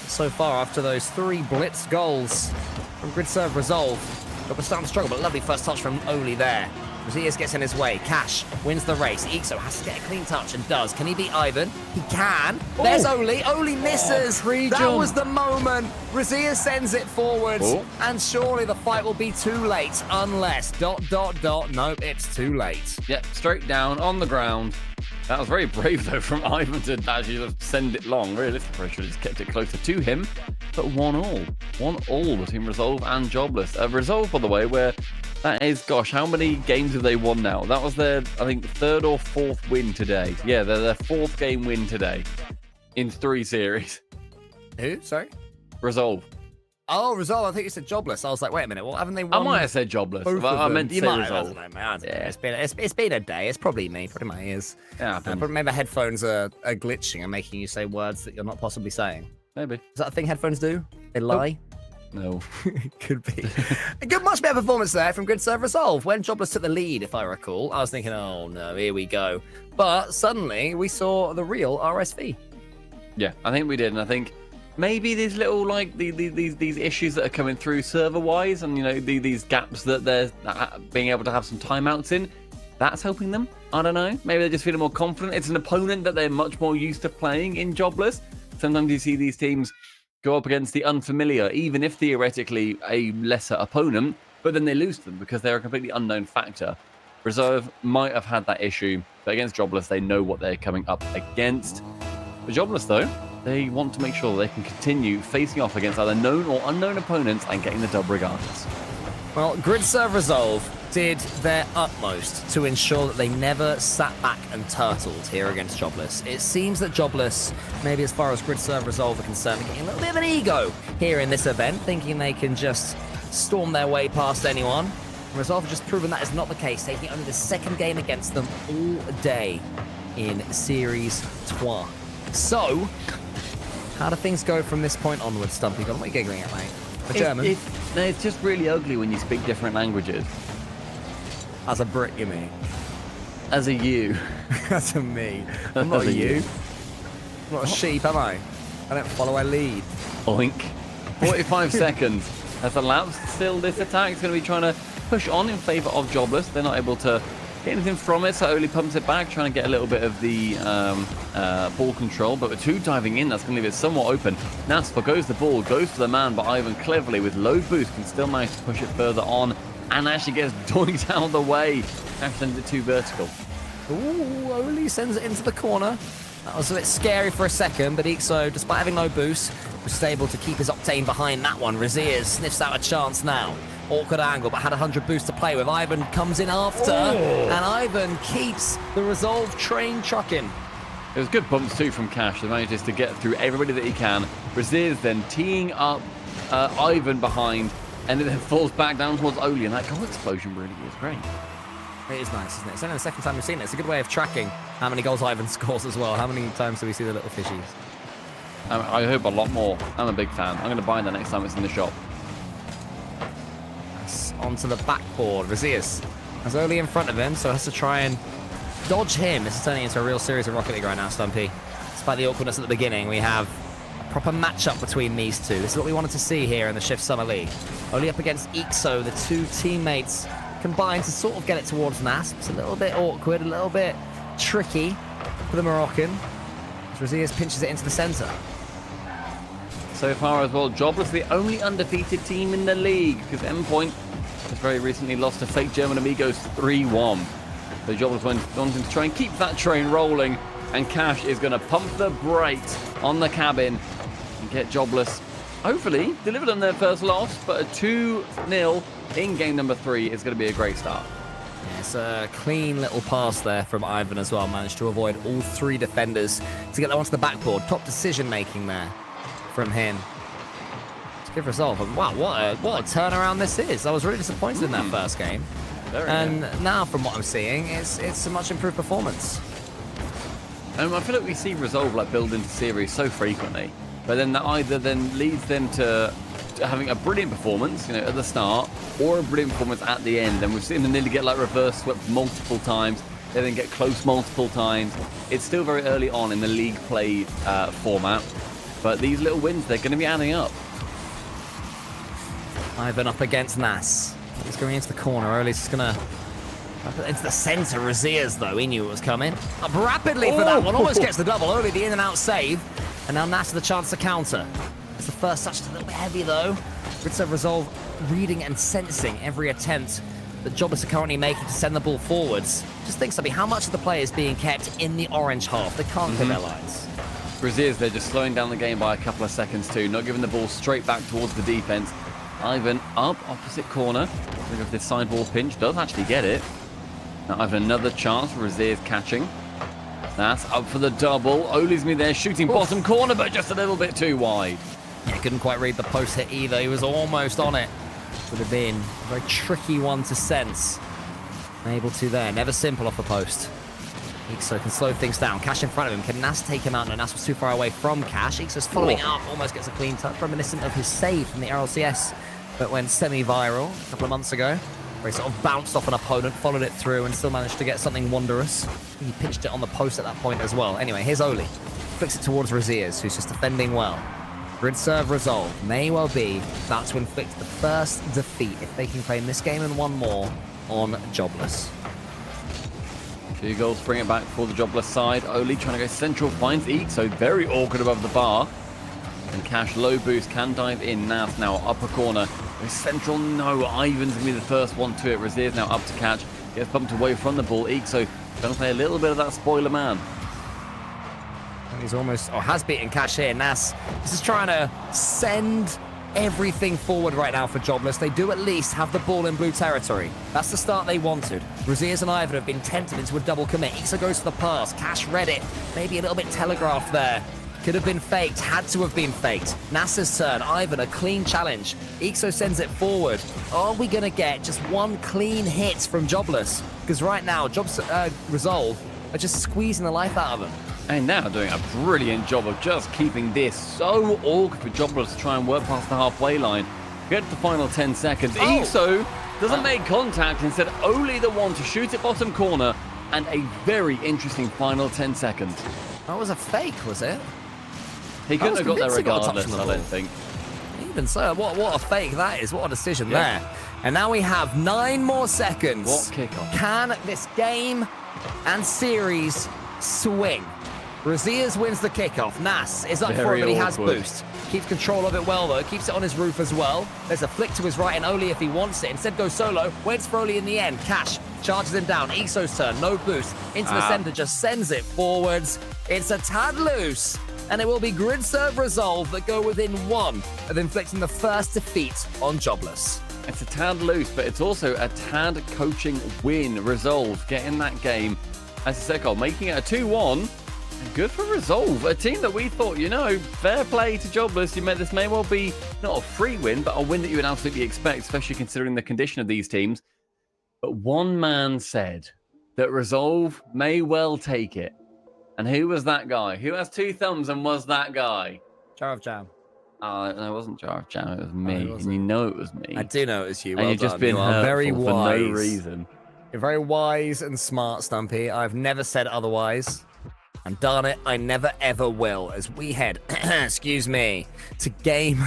So far, after those 3 blitz goals from Grid Serve Resolve, Jobless starting to struggle, but lovely first touch from Oli there. Rosias gets in his way. Cash wins the race. Ixo has to get a clean touch and does. Can he beat Ivan? He can. There's Oli. Oli misses. That was the moment. Rosias sends it forwards. And surely the fight will be too late unless ... Nope, it's too late. Yep, straight down on the ground. That was very brave, though, from Ivan to actually just send it long. Realistically, I should have just kept it closer to him. But 1-1. 1-1 between Resolve and Jobless. Resolve, by the way, where that is, gosh, how many games have they won now? That was their, I think, 3rd or 4th win today. Yeah, their 4th game win today in 3 series. Who? Sorry? Resolve. Oh, Resolve. I think you said Jobless. I was like, wait a minute. Well, haven't they won? I might have said Jobless. Both But of I them? meant to You say might Resolve. have, I don't know, man. I don't know. It's been a day. It's probably me. Probably my ears. Yeah, But maybe the headphones are glitching and making you say words that you're not possibly saying. maybe. Is that a thing headphones do? They lie? No. Could be. A good, much better performance there from Grid Serve Resolve. When Jobless took the lead, if I recall, I was thinking, oh no, here we go. But suddenly we saw the real RSV. Yeah, I think we did, and I think maybe these little like these issues that are coming through server-wise, and you know these gaps that they're being able to have some timeouts in, that's helping them. I don't know. Maybe they're just feeling more confident. It's an opponent that they're much more used to playing in Jobless. Sometimes you see these teams go up against the unfamiliar, even if theoretically a lesser opponent, but then they lose to them because they're a completely unknown factor. Reserve might have had that issue, but against Jobless, they know what they're coming up against. For Jobless, though, they want to make sure they can continue facing off against either known or unknown opponents and getting the dub regardless. Well, Grid Serve Resolve did their utmost to ensure that they never sat back and turtled here against Jobless. It seems that Jobless, maybe as far as Grid Serve Resolve are concerned, are getting a little bit of an ego here in this event, thinking they can just storm their way past anyone. Resolve have just proven that is not the case, taking only the 2nd game against them all day in Series 2. So, how do things go from this point onwards, Stumpy? What are you giggling at, mate? A German? It's just really ugly when you speak different languages. As a Brit, you mean? As a you. As a me. I'm not As a a you. you. I'm not a sheep, am I? I don't follow, I lead. Oink. 45 seconds has elapsed. Still, this attack is going to be trying to push on in favour of Jobless. They're not able to get anything from it, so Oli pumps it back, trying to get a little bit of the ball control. But with 2 diving in, that's going to leave it somewhat open. Naspa goes the ball, goes to the man, but Ivan cleverly, with low boost, can still manage to push it further on and actually gets doinked out of the way. Actually sends it too vertical. Ooh, Oli sends it into the corner. That was a bit scary for a second, but Ixo, despite having no boost, was just able to keep his octane behind that one. Raziers sniffs out a chance now. Awkward angle, but had 100 boost to play with. Ivan comes in after, and Ivan keeps the Resolve train trucking. It was good bumps too from Cash. He manages to get through everybody that he can. Raziers then teeing up Ivan behind, and it then falls back down towards Oli, and that goal explosion really is great. It is nice, isn't it? It's only the 2nd time we've seen it. It's a good way of tracking how many goals Ivan scores as well. How many times do we see the little fishies? I hope a lot more. I'm a big fan. I'm going to buy that next time it's in the shop. Onto the backboard. Razias has Oli in front of him, so has to try and dodge him. This is turning into a real series of Rocket League right now, Stumpy. Despite the awkwardness at the beginning, we have a proper matchup between these two. This is what we wanted to see here in the Shift Summer League. Oli up against Ixo, the 2 teammates combined to sort of get it towards Nasp. It's a little bit awkward, a little bit tricky for the Moroccan. As Razias pinches it into the centre. So far as well, Jobless the only undefeated team in the league, because Endpoint has very recently lost to fake German Amigos 3-1. So Jobless wanting to try and keep that train rolling, and Cash is going to pump the brakes on the cabin and get Jobless, hopefully, delivered on their first loss, but a 2-0 in game number 3 is going to be a great start. It's a clean little pass there from Ivan as well. Managed to avoid all 3 defenders to get that onto the backboard. Top decision making there from him. It's good Resolve. And wow, what a turnaround this is. I was really disappointed in that first game. And now from what I'm seeing, it's a much improved performance. I feel like we see Resolve like build into series so frequently, but then that either then leads them to having a brilliant performance, you know, at the start, or a brilliant performance at the end. And we've seen them nearly get like reverse swept multiple times. They then get close multiple times. It's still very early on in the league play format, but these little wins, they're going to be adding up. Ivan up against Nas. He's going into the corner. Oli's just going to... into the center. Raziers, though, he knew it was coming. Up rapidly for that one. Almost gets the double. Oli, the in and out save. And now Nas with the chance to counter. It's the first touch. It's a little bit heavy, though. Gridserve Resolve reading and sensing every attempt that Jobless are currently making to send the ball forwards. Just think, Subby, how much of the play is being kept in the orange half? They can't clear their lines. Raziers, they're just slowing down the game by a couple of seconds too, not giving the ball straight back towards the defense. Ivan up, opposite corner. Look at this sideball pinch, does actually get it. Now Ivan another chance, Raziers catching. That's up for the double. Oli's me there, shooting bottom corner, but just a little bit too wide. Yeah, couldn't quite read the post hit either. He was almost on it. Would have been a very tricky one to sense. Able to there. Never simple off the post. Ixo can slow things down. Cash in front of him. Can Nas take him out? No, Nas was too far away from Cash. Ixo's following up. Almost gets a clean touch. Reminiscent of his save from the RLCS that went semi-viral a couple of months ago. Where he sort of bounced off an opponent, followed it through, and still managed to get something wondrous. He pitched it on the post at that point as well. Anyway, here's Oli. Flicks it towards Raziers, who's just defending well. Gridserve Resolve may well be about to inflict the first defeat if they can claim this game and one more on Jobless. 2 goals bring it back for the Jobless side. Oli trying to go central, finds Eek, so very awkward above the bar. And Cash, low boost, can dive in. Nas now upper corner. With central, no. Ivan's going to be the first one to it. Raziers now up to catch. Gets bumped away from the ball. Eek, so going to play a little bit of that spoiler man. And he's almost, or has beaten Cash here. Nas is just trying to send everything forward right now for Jobless. They do at least have the ball in blue territory. That's the start they wanted. Raziers and Ivan have been tempted into a double commit. Ixo goes for the pass. Cash read it. Maybe a little bit telegraphed there. Could have been faked. Had to have been faked. Nas's turn. Ivan, a clean challenge. Ixo sends it forward. Are we going to get just one clean hit from Jobless? Because right now, Resolve are just squeezing the life out of them. And now doing a brilliant job of just keeping this so awkward for Jobless to try and work past the halfway line. Get to the final 10 seconds. Ixo doesn't make contact. Instead, Oli the one to shoot it bottom corner. And a very interesting final 10 seconds. That was a fake, was it? He couldn't have got there regardless, I don't think. Even so, what a fake that is. What a decision there. And now we have 9 more seconds. What kickoff. Can this game and series swing? Raziers wins the kickoff. Nas is up for it, but he has boost. Keeps control of it well, though. Keeps it on his roof as well. There's a flick to his right and Oli if he wants it. Instead goes solo. Waits for Oli in the end. Cash charges him down. Ixo's turn. No boost. Into the center. Just sends it forwards. It's a tad loose. And it will be Gridserve Resolve that go within 1 of inflicting the first defeat on Jobless. It's a tad loose, but it's also a tad coaching win. Resolve getting that game as a second goal, making it a 2-1. Good for Resolve, a team that we thought, you know, fair play to Jobless. This may well be not a free win, but a win that you would absolutely expect, especially considering the condition of these teams. But one man said that Resolve may well take it. And who was that guy? Who has 2 thumbs and was that guy? Jar of Jam. No, it wasn't Jar of Jam. It was me. And you know it was me. I do know it was you. And Well you've just done. been You are very hurtful wise. for no reason. You're very wise and smart, Stumpy. I've never said otherwise. And darn it, I never ever will. As we head, excuse me, to game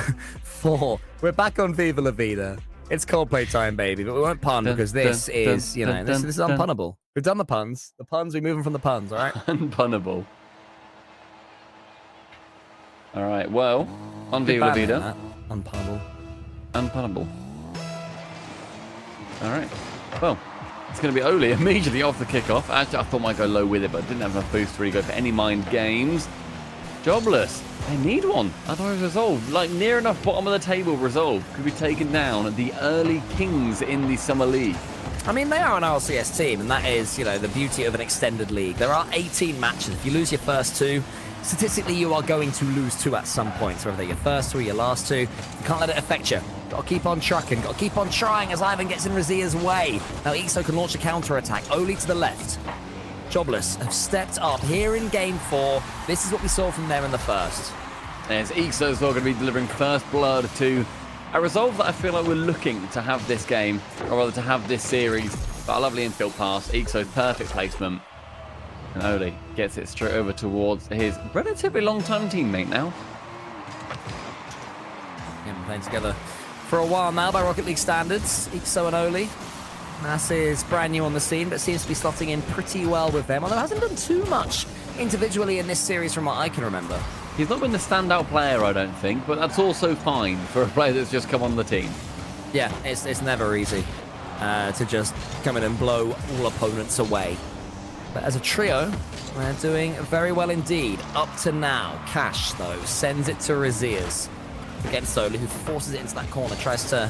4. We're back on Viva La Vida. It's Coldplay time, baby, but we won't pun because this is, you know, this is unpunnable. We've done the puns. The puns, we move them from the puns, all right? Unpunnable. All right, well, on Viva La Vida. Unpunnable. Unpunnable. All right, well, it's going to be Oli immediately off the kickoff. Actually, I thought I might go low with it, but didn't have enough boost to really go for any mind games. Jobless. They need one. Otherwise, Resolve, like near enough bottom of the table, Resolve could be taken down the early kings in the Summer League. I mean, they are an RLCS team, and that is, you know, the beauty of an extended league. There are 18 matches. If you lose your first 2, statistically, you are going to lose 2 at some point. So whether they're your first 2 or your last 2, you can't let it affect you. Got to keep on trucking. Got to keep on trying as Ivan gets in Razier's way. Now, Ixo can launch a counter-attack. Oli to the left. Jobless have stepped up here in Game 4. This is what we saw from them in the first. There's Ixo as well going to be delivering first blood to a Resolve that I feel like we're looking to have this game, or rather to have this series. But a lovely infield pass. Ixo's perfect placement. And Oli gets it straight over towards his relatively long-time teammate now. Been playing together for a while now by Rocket League standards. Ixo and Oli. Nas is brand new on the scene, but seems to be slotting in pretty well with them, although hasn't done too much individually in this series from what I can remember. He's not been the standout player, I don't think, but that's also fine for a player that's just come on the team. Yeah, it's never easy to just come in and blow all opponents away. But as a trio, we're doing very well indeed. Up to now, Cash, though, sends it to Raziers against Soli, who forces it into that corner, tries to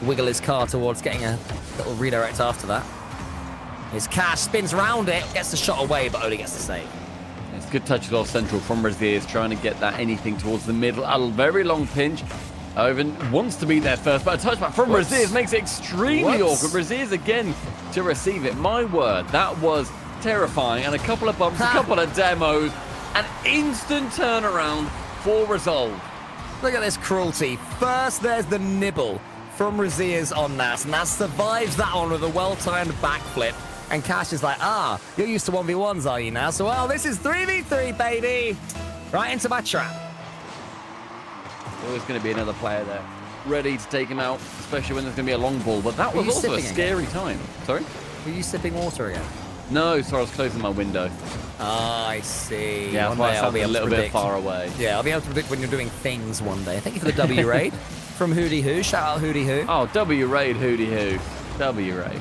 wiggle his car towards getting a little redirect after that. His Cash spins round it, gets the shot away, but only gets the save. It's a good touch off central from Raziers, trying to get that anything towards the middle. A very long pinch. Oven wants to be there first, but a touchback from Raziers makes it extremely awkward. Raziers again to receive it. My word, that was terrifying. And a couple of bumps, a couple of demos, an instant turnaround for Resolve. Look at this cruelty. First, there's the nibble from Raziers on Nas. Nas survives that one with a well-timed backflip. And Cash is like, you're used to 1v1s, are you now? So, well, this is 3v3, baby. Right into my trap. Always going to be another player there, ready to take him out, especially when there's going to be a long ball. But that was also a scary time. Sorry? Were you sipping water again? No, sorry, I was closing my window. I see. Yeah, that's why I sound a little bit far away. Yeah, I'll be able to predict when you're doing things one day. Thank you for the W raid from Hootie Hoo. Shout out Hootie Hoo. Oh, W raid, Hootie Hoo. W raid.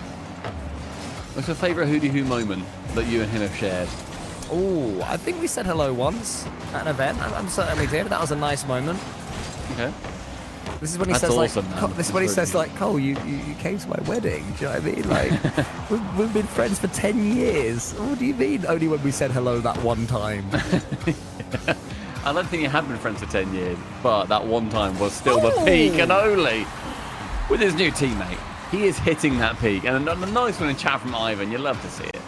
What's your favourite Hootie Hoo moment that you and him have shared? Oh, I think we said hello once at an event. I'm certain we did. That was a nice moment. Okay. This is when he That's says awesome, like, man. this is when he says like, Cole, you came to my wedding. Do you know what I mean? Like, we've been friends for 10 years. What do you mean? Only when we said hello that one time. I don't think you have been friends for 10 years, but that one time was still the peak, and only with his new teammate. He is hitting that peak, and a nice one in chat from Ivan. You love to see it.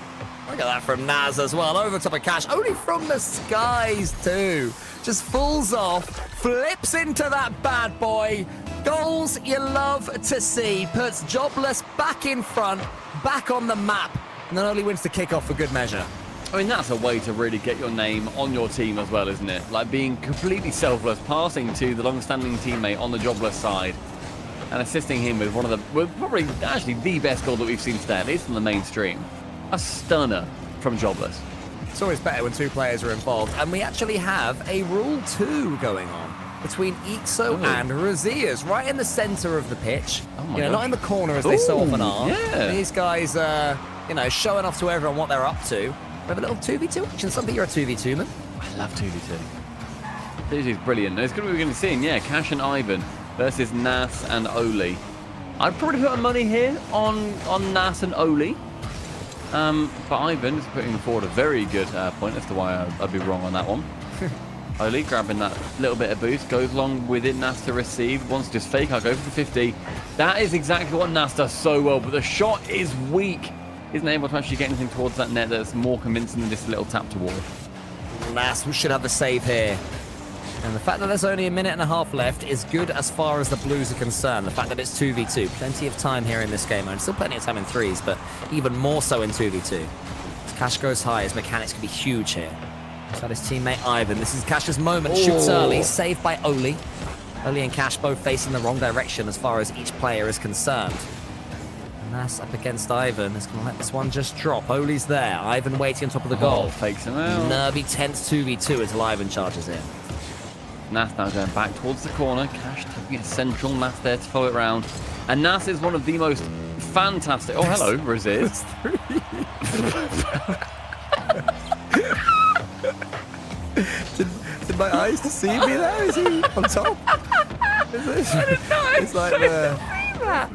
Look at that from Naz as well. Over top of Cash. Only from the skies, too. Just falls off, flips into that bad boy. Goals you love to see. Puts Jobless back in front, back on the map, and then only wins the kickoff for good measure. I mean, that's a way to really get your name on your team as well, isn't it? Like being completely selfless, passing to the long-standing teammate on the Jobless side, and assisting him with probably actually the best goal that we've seen today, at least on the mainstream. A stunner from Jobless. It's always better when two players are involved, and we actually have a Rule 2 going on between Ixo and Raziers, right in the centre of the pitch. Oh my not gosh. in the corner as they so often are. Yeah. These guys, showing off to everyone what they're up to. We have a little 2v2 action. Something you're a 2v2 man. I love 2v2. 2v2 is brilliant. It's good we're going to see him, yeah. Cash and Ivan versus Nas and Oli. I'd probably put money here on Nas and Oli. But Ivan is putting forward a very good point as to why I'd be wrong on that one. Oli grabbing that little bit of boost, goes along with it. Nas to receive, wants to just fake. I'll go for the 50. That is exactly what Nas does so well, but the shot is weak. Isn't able to actually get anything towards that net that's more convincing than this little tap toward. Nas should have the save here. And the fact that there's only a minute and a half left is good as far as the Blues are concerned. The fact that it's 2v2, plenty of time here in this game, and still plenty of time in threes, but even more so in 2v2. As Cash goes high, his mechanics can be huge here. He's got his teammate Ivan. This is Cash's moment. Shoots early, saved by Oli. Oli and Cash both facing the wrong direction as far as each player is concerned. And that's up against Ivan. Is going to let this one just drop. Oli's there. Ivan waiting on top of the goal. Fakes him out. Nervy tense 2v2 until Ivan charges in. Nas now going back towards the corner. Cash taking it central. Nas there to follow it round. And Nas is one of the most fantastic... Oh, hello, Raziers. Did my eyes deceive me there? Is he on top? Is this? I didn't know. It's like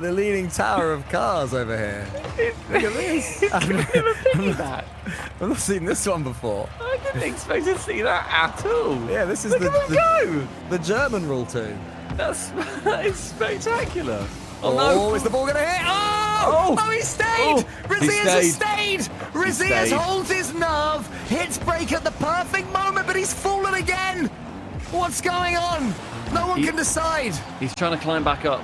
the leaning tower of cars over here. Look at this. I've not seen this one before. I didn't expect to see that at all. Yeah, this is Look at them go. the German Rule 2. That is spectacular. Oh, no. Is the ball going to hit? Oh, he stayed. Oh, Raziers has stayed. He Raziers stayed. holds his nerve. Hits break at the perfect moment, but he's fallen again. What's going on? No one can decide. He's trying to climb back up.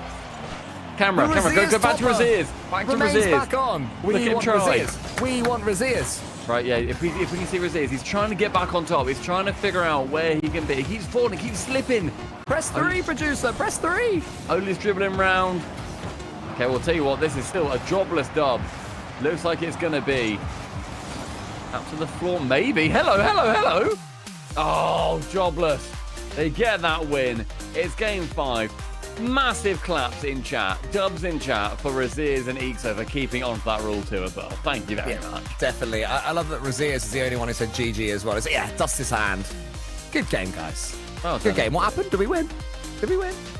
Camera, go back to Raziers. Back to Remains Raziers. back on. Look at him try. We want Raziers. Right, yeah, if we can see Raziers, he's trying to get back on top. He's trying to figure out where he can be. He keeps falling, he keeps slipping. Press 3, producer. Press 3. Oli's dribbling round. Okay, we'll tell you what, this is still a jobless dub. Looks like it's going to be up to the floor, maybe. Hello. Oh, jobless. They get that win. It's game 5. Massive claps in chat, dubs in chat for Raziers and Ixo for keeping on for that rule 2 as well. Thank you very much. Definitely. I love that Raziers is the only one who said GG as well. Yeah, dust his hand. Good game, guys. Well Good done. game. What happened? Did we win?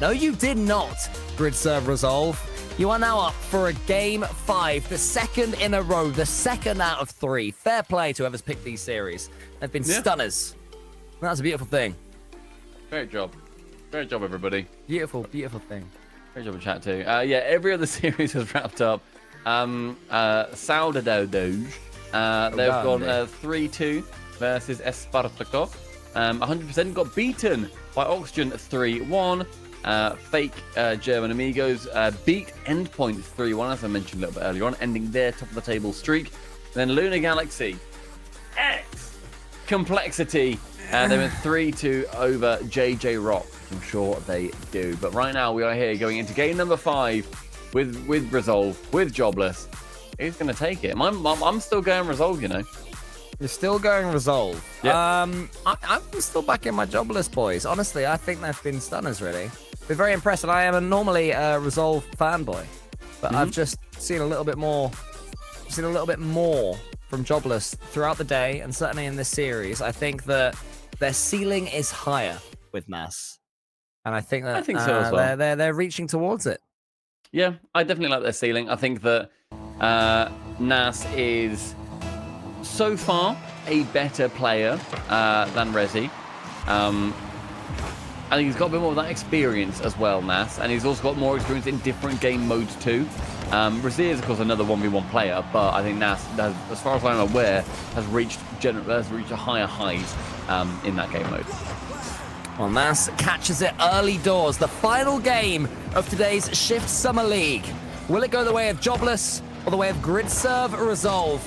No, you did not. Grid Serve Resolve. You are now up for a game 5, the second in a row, the second out of 3. Fair play to whoever's picked these series. They've been stunners. That's a beautiful thing. Great job. Great job, everybody. Beautiful thing. Great job in chat too. Yeah, every other series has wrapped up. Sade, they've gone 3-2 versus Espartaco. 100% got beaten by Oxygen 3-1. Fake German Amigos beat Endpoint 3-1, as I mentioned a little bit earlier on, ending their top of the table streak. Then Lunar Galaxy X Complexity, and they went 3-2 over JJ Rock. I'm sure they do. But right now we are here going into game number 5 with Resolve, with Jobless. Who's going to take it? I'm still going Resolve, you know. You're still going Resolve. Yep. I'm still back in my Jobless boys. Honestly, I think they've been stunners, really. Been very impressed, and I am normally a Resolve fanboy. But I've just seen a little bit more from Jobless throughout the day, and certainly in this series. I think that their ceiling is higher with Nas. And I think so as well. They're reaching towards it. Yeah, I definitely like their ceiling. I think that Nas is so far a better player than Rezi. I think he's got a bit more of that experience as well, Nas, and he's also got more experience in different game modes too. Rezi is, of course, another 1v1 player, but I think Nas, as far as I'm aware, has reached a higher height in that game mode. Well, Nas catches it early doors. The final game of today's Shift Summer League. Will it go the way of Jobless or the way of Grid Serve Resolve?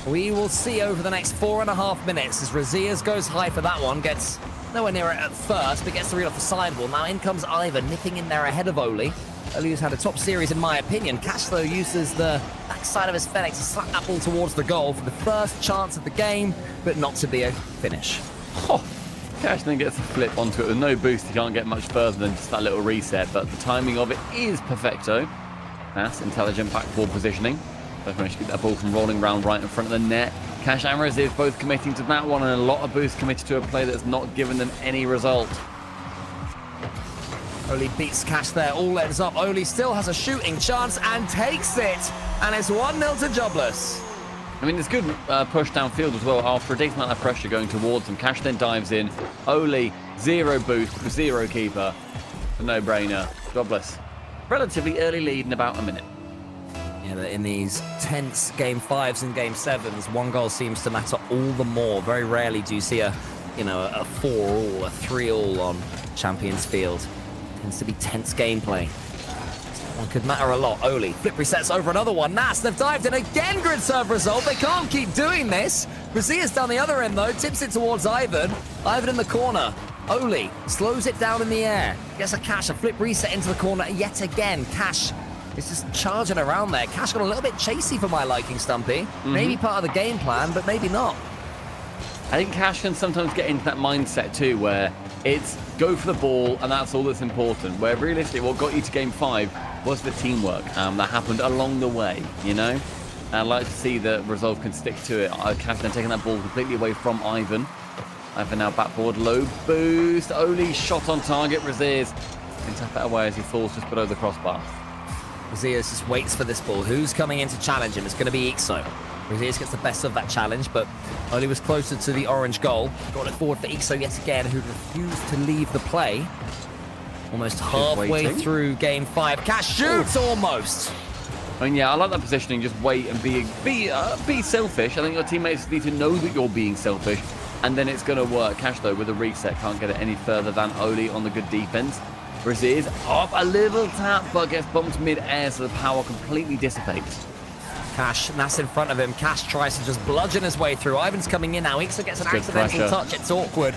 We will see over the next 4.5 minutes as Raziers goes high for that one. Gets nowhere near it at first, but gets the read off the sidewall. Now in comes Ivan, nipping in there ahead of Oli. Oli's had a top series in my opinion. Cash, though, uses the backside of his Fenix to slap that ball towards the goal for the first chance of the game, but not to be a finish. Oh. Cash then gets a flip onto it with no boost. He can't get much further than just that little reset, but the timing of it is perfecto. That's intelligent backboard positioning. Both managed to get that ball from rolling around right in front of the net. Cash and Raziers both committing to that one, and a lot of boost committed to a play that's not given them any result. Oli beats Cash there, all ends up. Oli still has a shooting chance and takes it, and it's 1-0 to Jobless. I mean, it's good push downfield as well after a decent amount of pressure going towards him. Cash then dives in. Oli, 0 boost, 0 keeper. A no-brainer. Jobless. Relatively early lead in about a minute. Yeah, in these tense game 5s and game 7s, one goal seems to matter all the more. Very rarely do you see a 4-all, a 3-all on Champions Field. It tends to be tense gameplay. One could matter a lot. Oli, flip resets over another one. Nas, they've dived in again. Grid serve result. They can't keep doing this. Raziers down the other end, though. Tips it towards Ivan. Ivan in the corner. Oli slows it down in the air. Gets a Cash, a flip reset into the corner yet again. Cash is just charging around there. Cash got a little bit chasey for my liking, Stumpy. Maybe part of the game plan, but maybe not. I think Cash can sometimes get into that mindset too, where it's go for the ball and that's all that's important. Where realistically, what got you to game 5 was the teamwork that happened along the way, you know? And I'd like to see that Resolve can stick to it. Cash then taking that ball completely away from Ivan. Ivan now backboard, low boost. Oli shot on target. Raziers can tap it away as he falls just below the crossbar. Raziers just waits for this ball. Who's coming in to challenge him? It's going to be Ixo. Raziers gets the best of that challenge, but Oli was closer to the orange goal. Got it forward for Ixo yet again, who refused to leave the play. Almost halfway through game 5. Cash shoots almost. I mean, yeah, I like that positioning. Just wait and be selfish. I think your teammates need to know that you're being selfish, and then it's going to work. Cash, though, with a reset, can't get it any further than Oli on the good defense. Braziers off a little tap, but gets bumped mid-air, so the power completely dissipates. Cash, Nas in front of him. Cash tries to just bludgeon his way through. Ivan's coming in now. Ixo gets an Good accidental pressure. touch. It's awkward.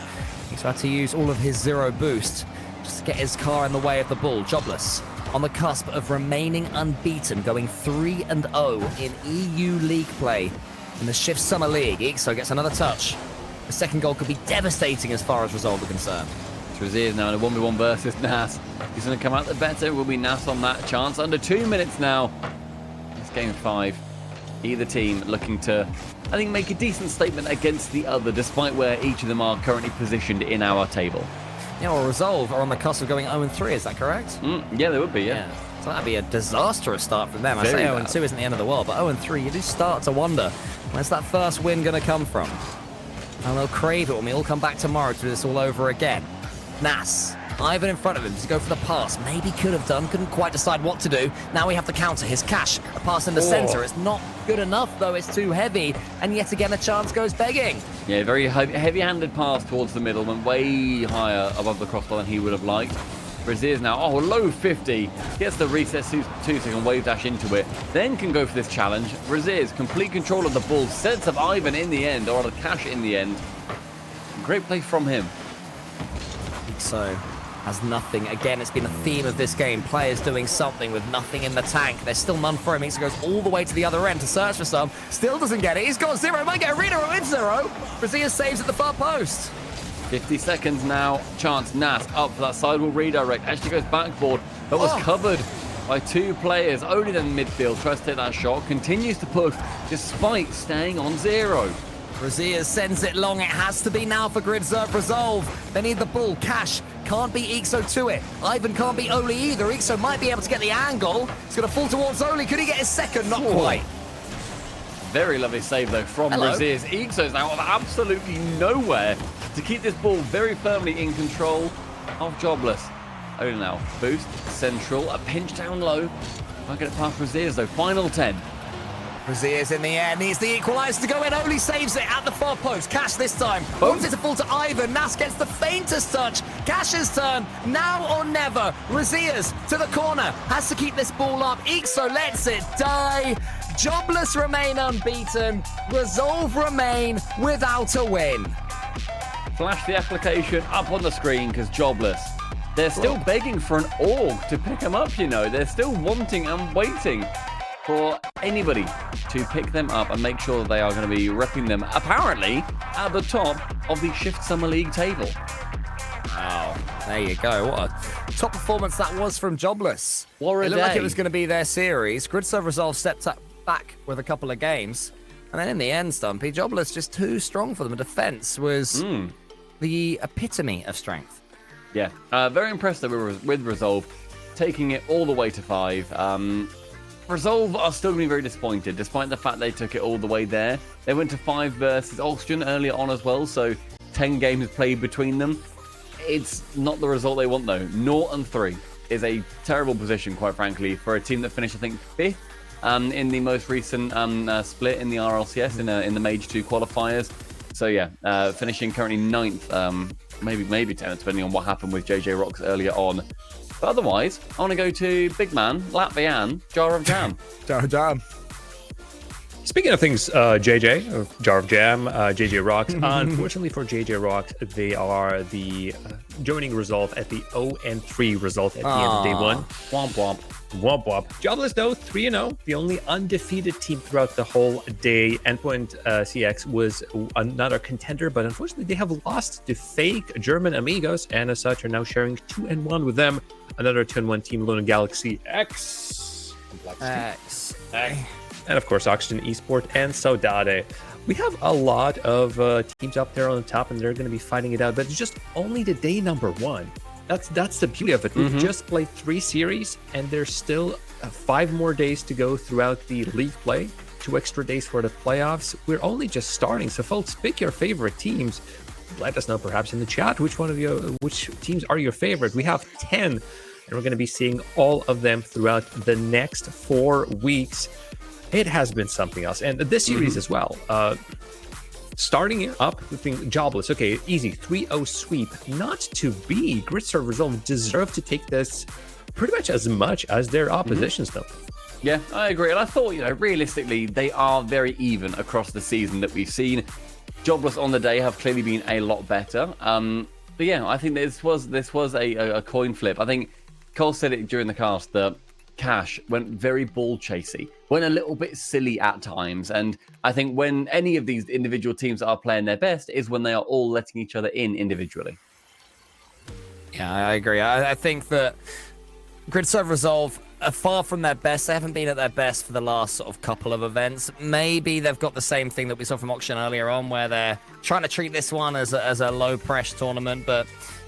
Ixo had to use all of his 0 boost just to get his car in the way of the ball. Jobless on the cusp of remaining unbeaten, going 3-0 in EU League play in the Shift Summer League. Ixo gets another touch. The second goal could be devastating as far as results are concerned. Braziers now in a 1v1 versus Nas. He's going to come out the better. Will be Nas on that chance. Under 2 minutes now. It's game 5. Either team looking to, I think, make a decent statement against the other, despite where each of them are currently positioned in our table. Yeah, well, Resolve are on the cusp of going 0-3, is that correct? Yeah, they would be, yeah. So that'd be a disastrous start from them. I Very say bad. 0-2 isn't the end of the world, but 0-3, you do start to wonder, where's that first win going to come from? And they'll crave it when we all come back tomorrow to do this all over again. Nas, Ivan in front of him to go for the pass. Maybe could have done, couldn't quite decide what to do. Now we have to counter his Cash. A pass in the center. It's not good enough, though. It's too heavy. And yet again, a chance goes begging. Yeah, very heavy-handed pass towards the middle, went way higher above the crossbar than he would have liked. Braziers now, low 50, gets the reset 2-second wave dash into it, then can go for this challenge. Braziers, complete control of the ball, sets up Ivan in the end, or the Cash in the end. Great play from him. So, has nothing. Again, it's been a theme of this game. Players doing something with nothing in the tank. There's still none for him. He goes all the way to the other end to search for some. Still doesn't get it. He's got 0. Might get a reader with 0. Braziers saves at the far post. 50 seconds now. Chance. Nas up for that sidewall redirect. Actually goes backboard, but was covered by 2 players. Only then midfield tries to take that shot. Continues to push despite staying on 0. Braziers sends it long. It has to be now for Gridserve Resolve. They need the ball. Cash can't beat Ixo to it. Ivan can't beat Oli either. Ixo might be able to get the angle. It's going to fall towards Oli. Could he get his second? Not quite. Very lovely save though from Braziers. Ixo's now absolutely nowhere to keep this ball very firmly in control of Jobless. Oli now boost central, a pinch down low. Can't get it past Braziers though. Final 10. Braziers in the air, needs the equaliser to go in. Oli saves it at the far post. Cash this time. Wants it to fall to Ivan. Nas gets the faintest touch. Cash's turn. Now or never. Braziers to the corner. Has to keep this ball up. Ixo lets it die. Jobless remain unbeaten. Resolve remain without a win. Flash the application up on the screen because Jobless. They're still begging for an org to pick them up, you know. They're still wanting and waiting for anybody to pick them up and make sure that they are going to be repping them, apparently, at the top of the Shift Summer League table. Wow. There you go. What a top performance that was from Jobless. What a It looked like day. it was going to be their series. Gridserve Resolve stepped up back with a couple of games. And then in the end, Stumpy, Jobless just too strong for them. The defense was the epitome of strength. Yeah, very impressed with Resolve, taking it all the way to 5. Resolve are still going to be very disappointed, despite the fact they took it all the way there. They went to 5 versus Oxygen earlier on as well, so 10 games played between them. It's not the result they want, though. 0-3 is a terrible position, quite frankly, for a team that finished, I think, 5th in the most recent split in the RLCS, in the Mage 2 qualifiers. So, yeah, finishing currently 9th, maybe 10th, depending on what happened with JJ Rocks earlier on. But otherwise, I want to go to big man, Latvian, Jar of Jam. Jar of Jam. Speaking of things, JJ, or Jar of Jam, JJ Rocks. Unfortunately for JJ Rocks, they are the joining Resolve at the 0-3 result at the end of day 1. Womp womp. Womp womp. Jobless, though, 3-0. The only undefeated team throughout the whole day. Endpoint CX was another contender, but unfortunately they have lost to fake German amigos, and as such are now sharing 2-1 with them. Another 2-1 team, Luna Galaxy X. And of course, Oxygen Esport and Sade. We have a lot of teams up there on the top, and they're going to be fighting it out. But it's just only the day number 1. That's the beauty of it. We've just played 3 series, and there's still 5 more days to go throughout the league play. 2 extra days for the playoffs. We're only just starting, so folks, pick your favorite teams. Let us know perhaps in the chat which teams are your favorite. We have 10, and we're going to be seeing all of them throughout the next 4 weeks. It has been something else, and this series as well. starting it up, we think Jobless. Okay, easy 3-0 sweep. Not to be. Grid Serve Resolve deserve to take this pretty much as much as their oppositions, though. Yeah, I agree. And I thought, realistically, they are very even across the season that we've seen. Jobless on the day have clearly been a lot better. But yeah, I think this was a coin flip. I think Cole said it during the cast that Cash went very ball chasey, went a little bit silly at times. And I think when any of these individual teams are playing their best is when they are all letting each other in individually. Yeah, I agree. I think that Grid Serve Resolve are far from their best. They haven't been at their best for the last sort of couple of events. Maybe they've got the same thing that we saw from Auction earlier on, where they're trying to treat this one as a low-pressure tournament, but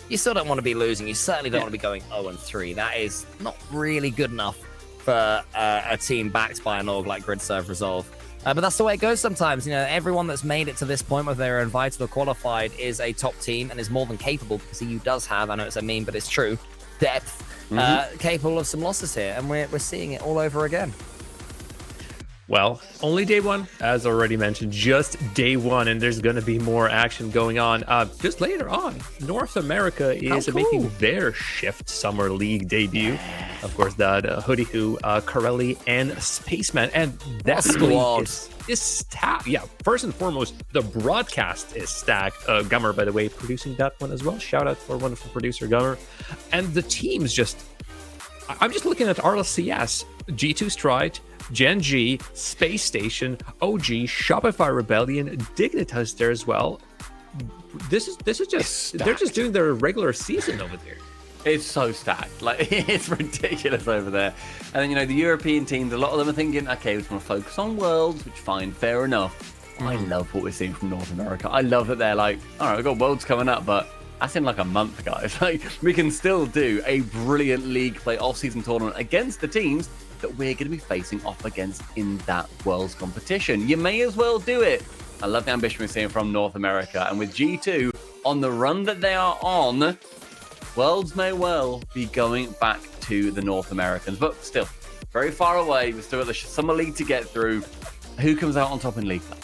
you still don't want to be losing. You certainly don't want to be going 0-3. That is not really good enough for a team backed by an org like Grid Serve Resolve. But that's the way it goes sometimes. Everyone that's made it to this point, whether they're invited or qualified, is a top team and is more than capable, because EU does have, I know it's a meme, but it's true, depth, capable of some losses here. And we're seeing it all over again. Well, only day one, as already mentioned, just day one, and there's going to be more action going on. Just later on, North America is making their Shift Summer League debut. Of course, that Hoodie Who, Corelli, and Spaceman, and that squad is stacked. Yeah, first and foremost, the broadcast is stacked. Gummer, by the way, producing that one as well. Shout out for wonderful producer Gummer. And the teams I'm just looking at RLCS, G2 Stride, Gen G, Space Station, OG, Shopify Rebellion, Dignitas there as well. This is just, they're just doing their regular season over there. It's so stacked. Like, it's ridiculous over there. And then, the European teams, a lot of them are thinking, okay, we just want to focus on Worlds, which fine, fair enough. I love what we're seeing from North America. I love that they're like, all right, we've got Worlds coming up, but that's in like a month, guys. Like, we can still do a brilliant league play off-season tournament against the teams that we're going to be facing off against in that Worlds competition. You may as well do it. I love the ambition we're seeing from North America. And with G2 on the run that they are on, Worlds may well be going back to the North Americans. But still, very far away. We've still got the Summer League to get through. Who comes out on top in league play?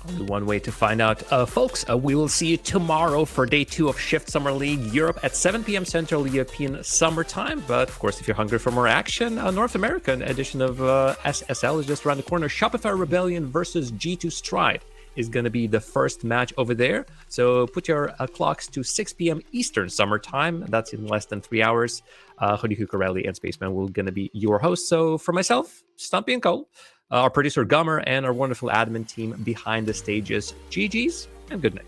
Only one way to find out. Folks, we will see you tomorrow for day 2 of Shift Summer League Europe at 7 p.m. Central European Summer Time. But, of course, if you're hungry for more action, North American edition of SSL is just around the corner. Shopify Rebellion versus G2 Stride is going to be the first match over there. So put your clocks to 6 p.m. Eastern Summer Time. That's in less than 3 hours. Hoodie Cucurelli and Spaceman will going to be your hosts. So for myself, Stumpy and Cole, our producer Gummer, and our wonderful admin team behind the stages, GG's and good night.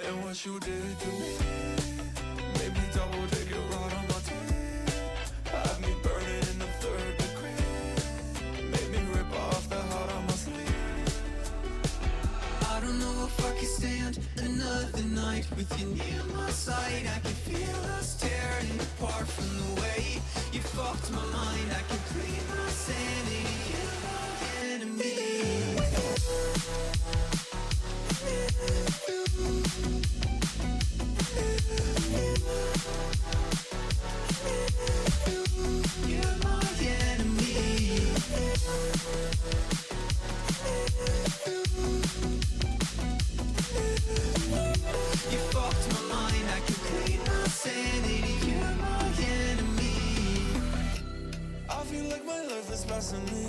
And what you did to me made me double take it right on my teeth. Had me burning in the 3rd degree. Made me rip off the heart on my sleeve. I don't know if I can stand another night with you near my side. I can feel us tearing apart from the way you fucked my mind. I can clean my sanity. You're my enemy. You're my enemy. You fucked my mind, I can clean my sanity. You're my enemy. I feel like my life is passing me